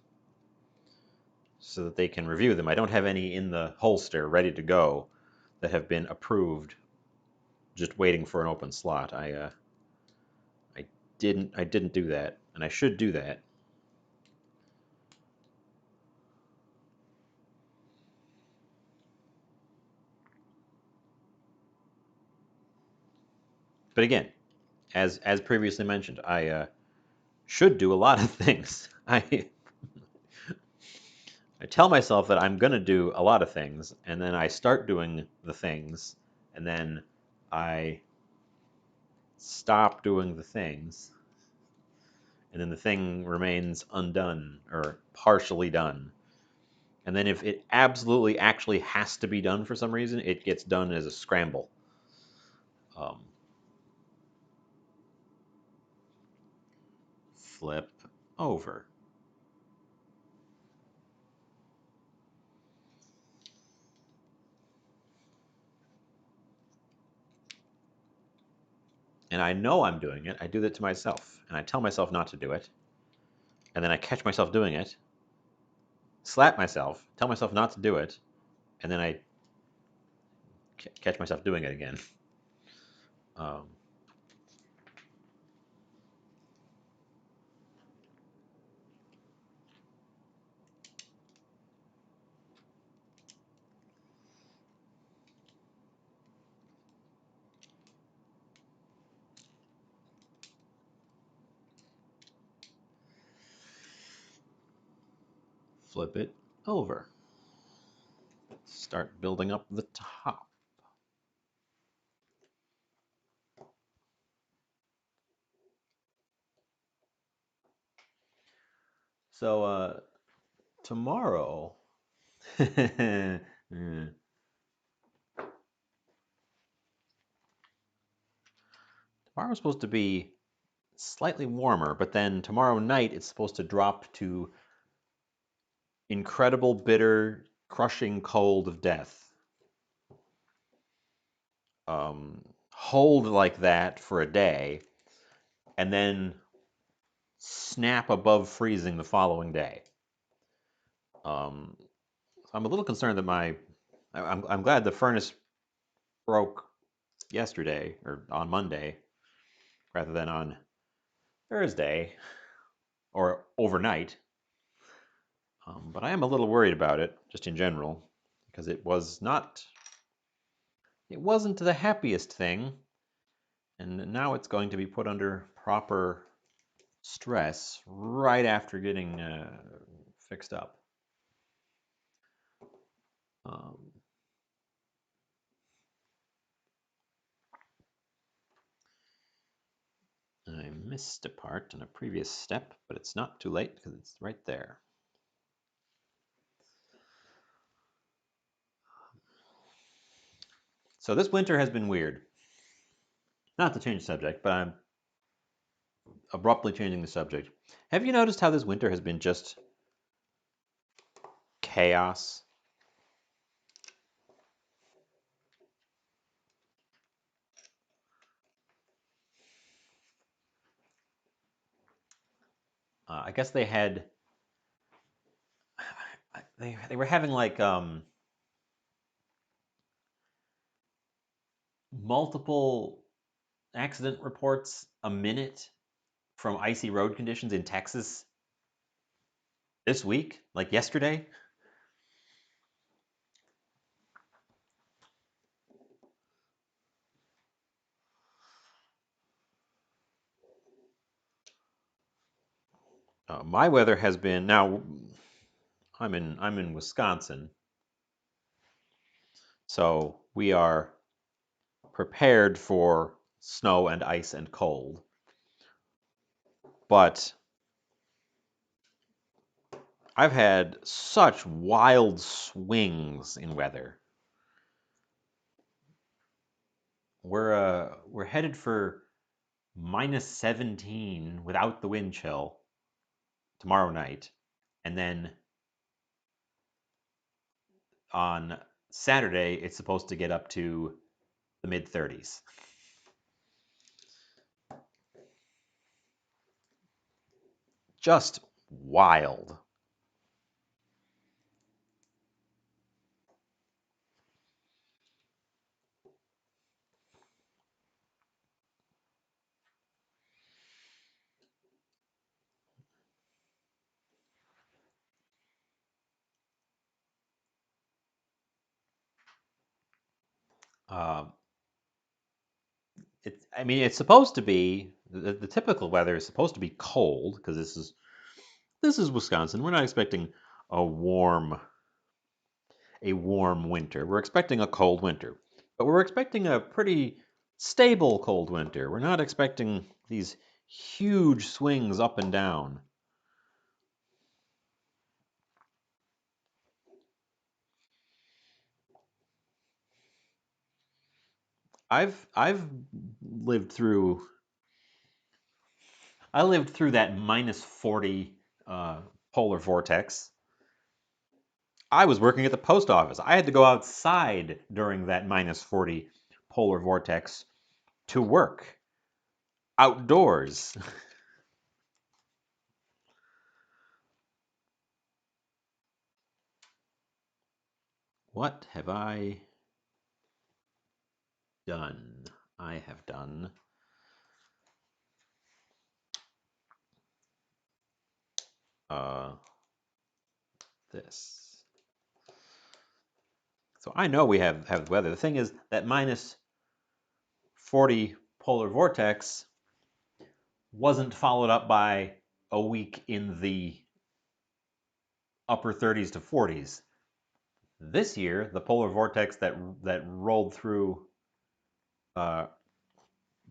so that they can review them. I don't have any in the holster ready to go that have been approved, just waiting for an open slot. I didn't do that, and I should do that. But again, as previously mentioned, I should do a lot of things. I tell myself that I'm going to do a lot of things, and then I start doing the things, and then I stop doing the things, and then the thing remains undone or partially done. And then if it absolutely actually has to be done for some reason, it gets done as a scramble. Flip over. And I know I'm doing it. I do that to myself. And I tell myself not to do it. And then I catch myself doing it, slap myself, tell myself not to do it, and then I catch myself doing it again. Um, Flip it over. Start building up the top. So tomorrow, tomorrow's supposed to be slightly warmer, but then tomorrow night it's supposed to drop to incredible, bitter, crushing cold of death. Hold like that for a day, and then snap above freezing the following day. So I'm a little concerned that I'm glad the furnace broke yesterday or on Monday rather than on Thursday or overnight. But I am a little worried about it just in general because it wasn't the happiest thing, and now it's going to be put under proper stress right after getting fixed up. Um, I missed a part in a previous step, but it's not too late because it's right there. So this winter has been weird. Not to change the subject, but I'm abruptly changing the subject. Have you noticed how this winter has been just chaos? I guess they had they were having like multiple accident reports a minute from icy road conditions in Texas this week, like yesterday. My weather has been now. I'm in Wisconsin, so we are prepared for snow and ice and cold. But I've had such wild swings in weather. We're headed for -17 without the wind chill tomorrow night, and then on Saturday it's supposed to get up to the mid 30s. Just wild. Uh, I mean, it's supposed to be the typical weather is supposed to be cold because this is Wisconsin. We're not expecting a warm a warm winter. We're expecting a cold winter, but we're expecting a pretty stable cold winter. We're not expecting these huge swings up and down. I've lived through I lived through that -40 polar vortex. I was working at the post office. I had to go outside during that -40 polar vortex to work outdoors. What have I done? I have done uh, this. So I know we have weather. The thing is that -40 polar vortex wasn't followed up by a week in the upper 30s to 40s. This year, the polar vortex that rolled through uh,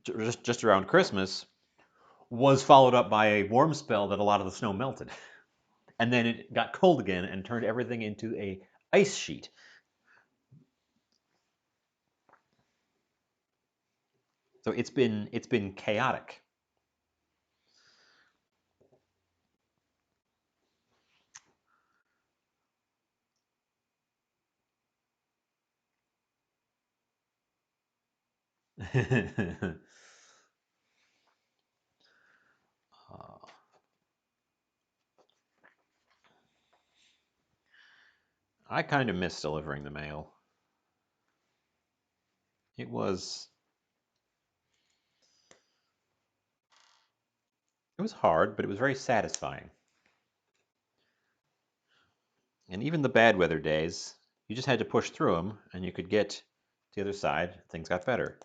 just around Christmas was followed up by a warm spell that a lot of the snow melted, and then it got cold again and turned everything into a ice sheet. So it's been chaotic. uh, I kind of miss delivering the mail. It was it was hard, but it was very satisfying. And even the bad weather days, you just had to push through them, and you could get to the other side. Things got better.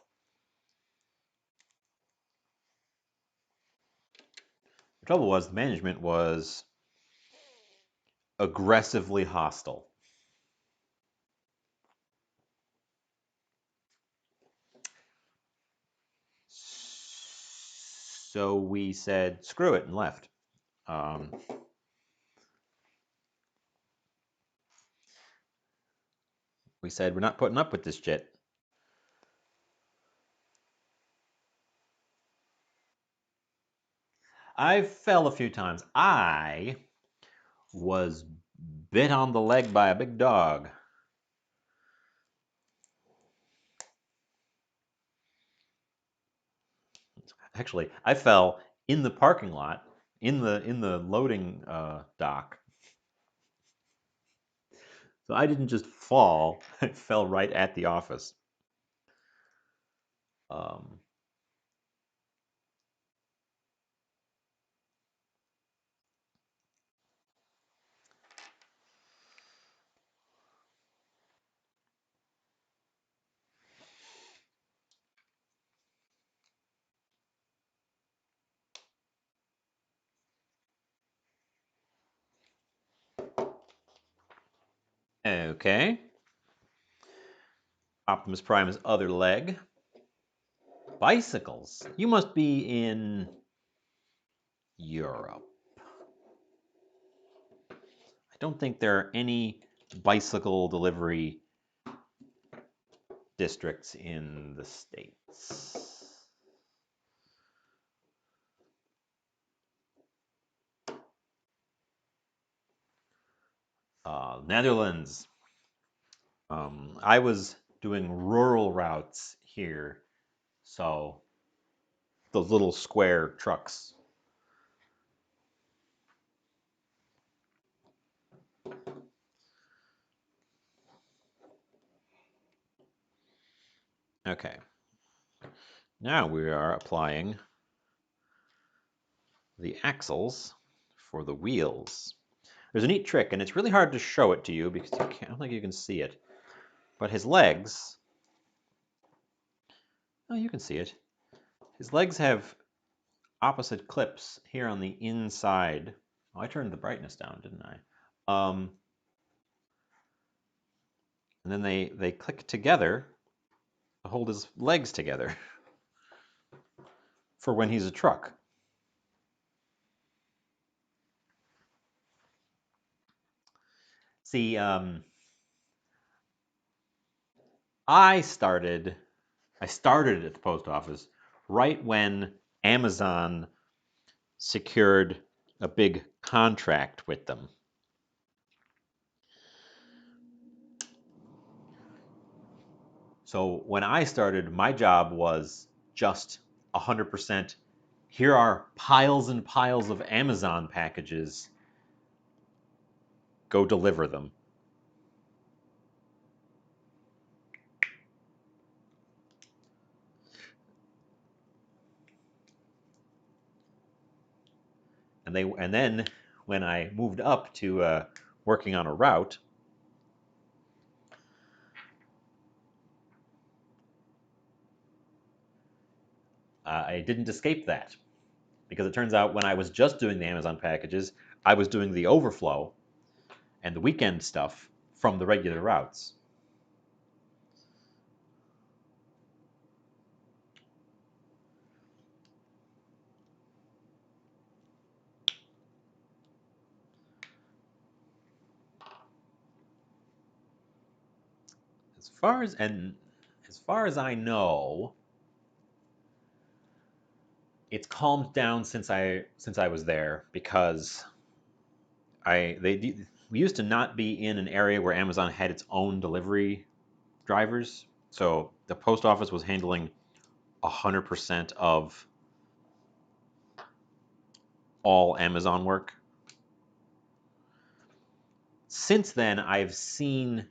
The trouble was, the management was aggressively hostile. So we said, screw it, and left. Um, we said, we're not putting up with this shit. I fell a few times. I was bit on the leg by a big dog. Actually, I fell in the parking lot, in the loading dock. So I didn't just fall; I fell right at the office. Um, okay. Optimus Prime's other leg. Bicycles. You must be in Europe. I don't think there are any bicycle delivery districts in the States. Netherlands. I was doing rural routes here, so those little square trucks. Okay, now we are applying the axles for the wheels. There's a neat trick, and it's really hard to show it to you because I don't think you can see it. But his legs, oh, you can see it. His legs have opposite clips here on the inside. Oh, I turned the brightness down, didn't I? And then they click together to hold his legs together for when he's a truck. See, I started at the post office right when Amazon secured a big contract with them. So when I started, my job was just 100%. Here are piles and piles of Amazon packages. Go deliver them. And then when I moved up to working on a route, I didn't escape that, because it turns out when I was just doing the Amazon packages, I was doing the overflow and the weekend stuff from the regular routes. As far as I know, it's calmed down since I was there, because we used to not be in an area where Amazon had its own delivery drivers, so the post office was handling 100% of all Amazon work. Since then, I've seen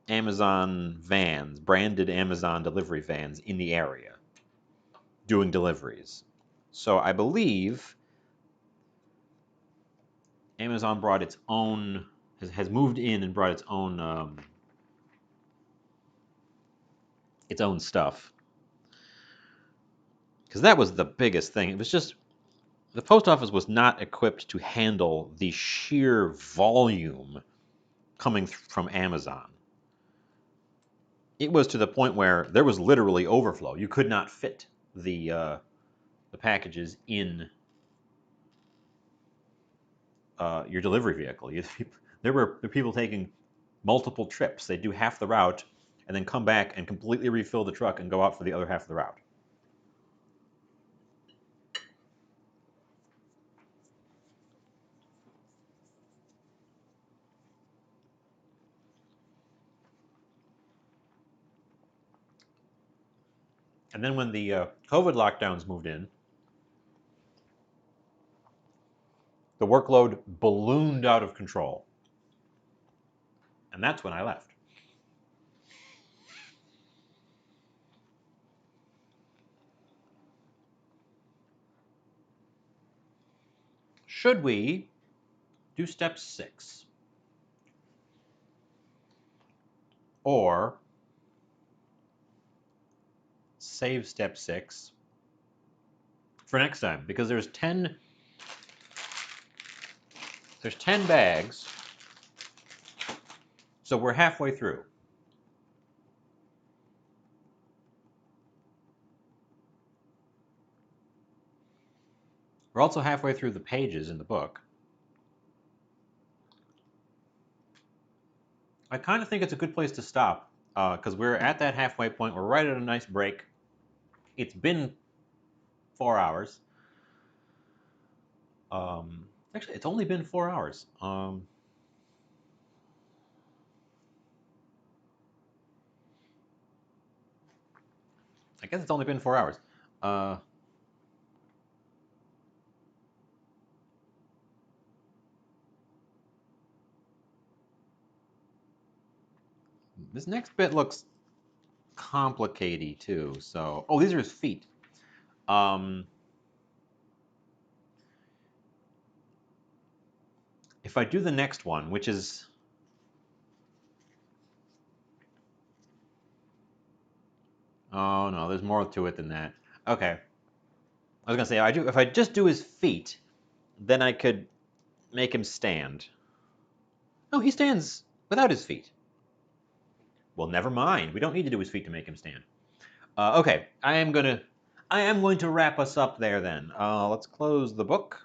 Amazon vans, branded Amazon delivery vans in the area doing deliveries. So I believe Amazon brought its own, has moved in and brought its own stuff. Because that was the biggest thing. It was just, the post office was not equipped to handle the sheer volume coming from Amazon. It was to the point where there was literally overflow. You could not fit the packages in your delivery vehicle. There were people taking multiple trips. They'd do half the route and then come back and completely refill the truck and go out for the other half of the route. And then when the COVID lockdowns moved in, the workload ballooned out of control. And that's when I left. Should we do step 6? Or save step 6 for next time? Because there's 10 bags, so we're halfway through. We're also halfway through the pages in the book. I kind of think it's a good place to stop, because we're at that halfway point. We're right at a nice break. It's been 4 hours. Actually, it's only been 4 hours. I guess it's only been 4 hours. This next bit looks complicated too. So, oh, these are his feet. If I do the next one, which is, oh no, there's more to it than that. Okay. I was gonna say, if I just do his feet, then I could make him stand. No, he stands without his feet. Well, never mind. We don't need to do his feet to make him stand. Okay, I am going to wrap us up there then. Let's close the book.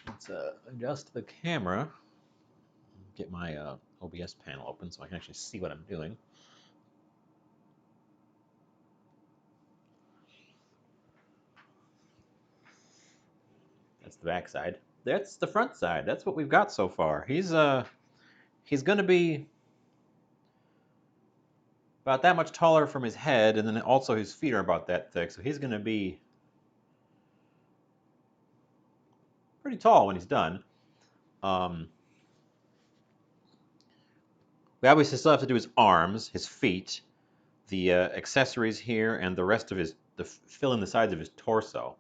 Let's adjust the camera. Get my OBS panel open so I can actually see what I'm doing. That's the back side. That's the front side. That's what we've got so far. He's going to be about that much taller from his head, and then also his feet are about that thick, so he's going to be pretty tall when he's done. We obviously still have to do his arms, his feet, the accessories here, and the rest of fill in the sides of his torso.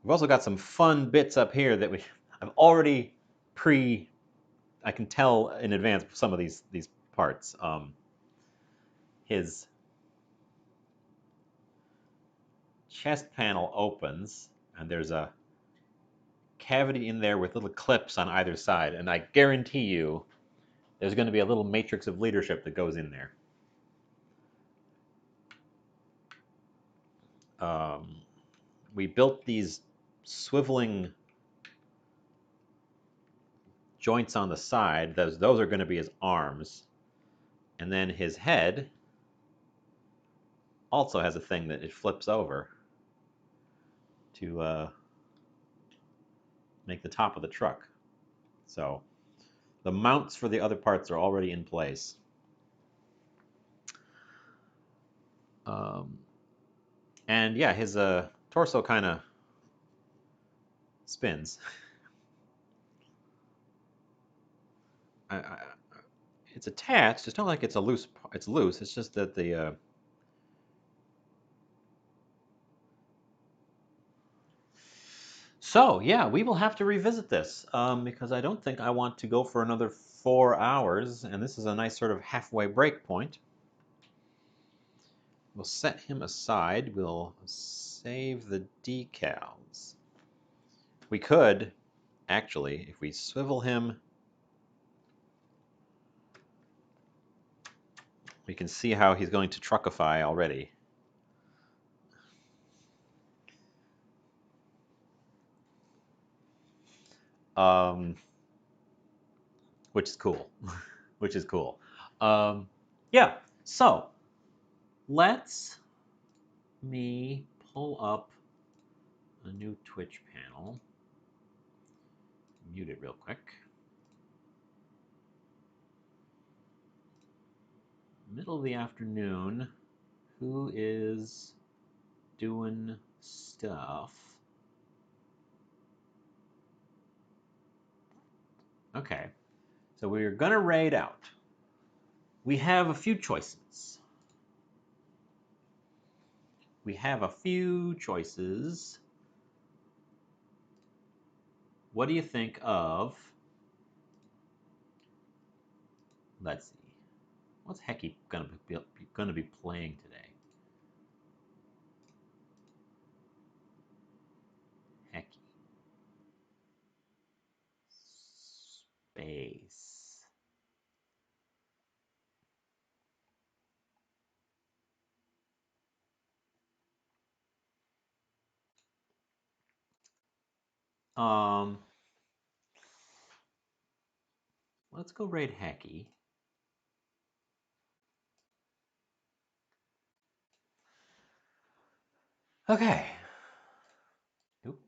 We've also got some fun bits up here that I've already I can tell in advance some of these parts. His chest panel opens, and there's a cavity in there with little clips on either side, and I guarantee you there's going to be a little matrix of leadership that goes in there. We built these swiveling joints on the side. Those are going to be his arms. And then his head also has a thing that it flips over to make the top of the truck. So the mounts for the other parts are already in place. And yeah, his torso kind of spins. It's attached. It's not like it's loose. It's loose. It's just that the So yeah, we will have to revisit this because I don't think I want to go for another 4 hours, and this is a nice sort of halfway break point. We'll set him aside. We'll save the decals. We could, actually, if we swivel him, we can see how he's going to truckify already. Which is cool. Which is cool. Yeah, so let's me pull up a new Twitch panel. Mute it real quick. Middle of the afternoon. Who is doing stuff? Okay, so we're gonna raid out. We have a few choices. What do you think of? Let's see. What's Hecky gonna be playing today? Hecky. Space. Let's go raid Hecky. Okay. Oop.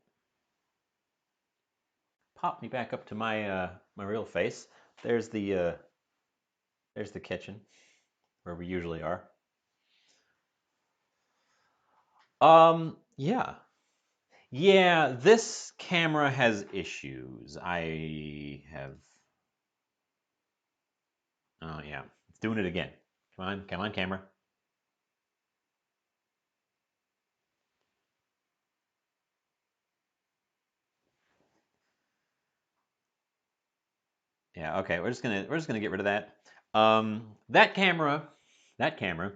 Pop me back up to my my real face. There's the kitchen where we usually are. Yeah. Yeah, this camera has issues. I have. Oh yeah, it's doing it again. Come on, camera. Yeah, okay. We're just gonna get rid of that. That camera,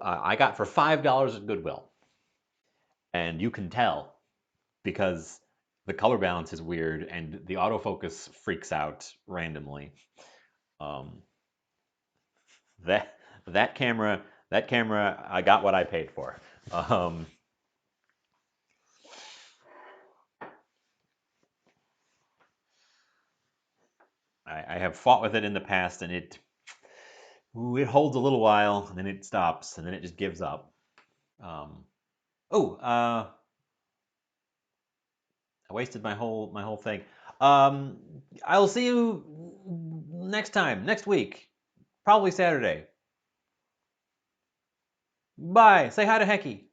I got for $5 at Goodwill, and you can tell because the color balance is weird and the autofocus freaks out randomly. Um, that that camera, I got what I paid for. Um, I have fought with it in the past, and it holds a little while, and then it stops, and then it just gives up. Um, oh, I wasted my whole thing. Um, I'll see you next time, next week, probably Saturday. Bye. Say hi to Hecky.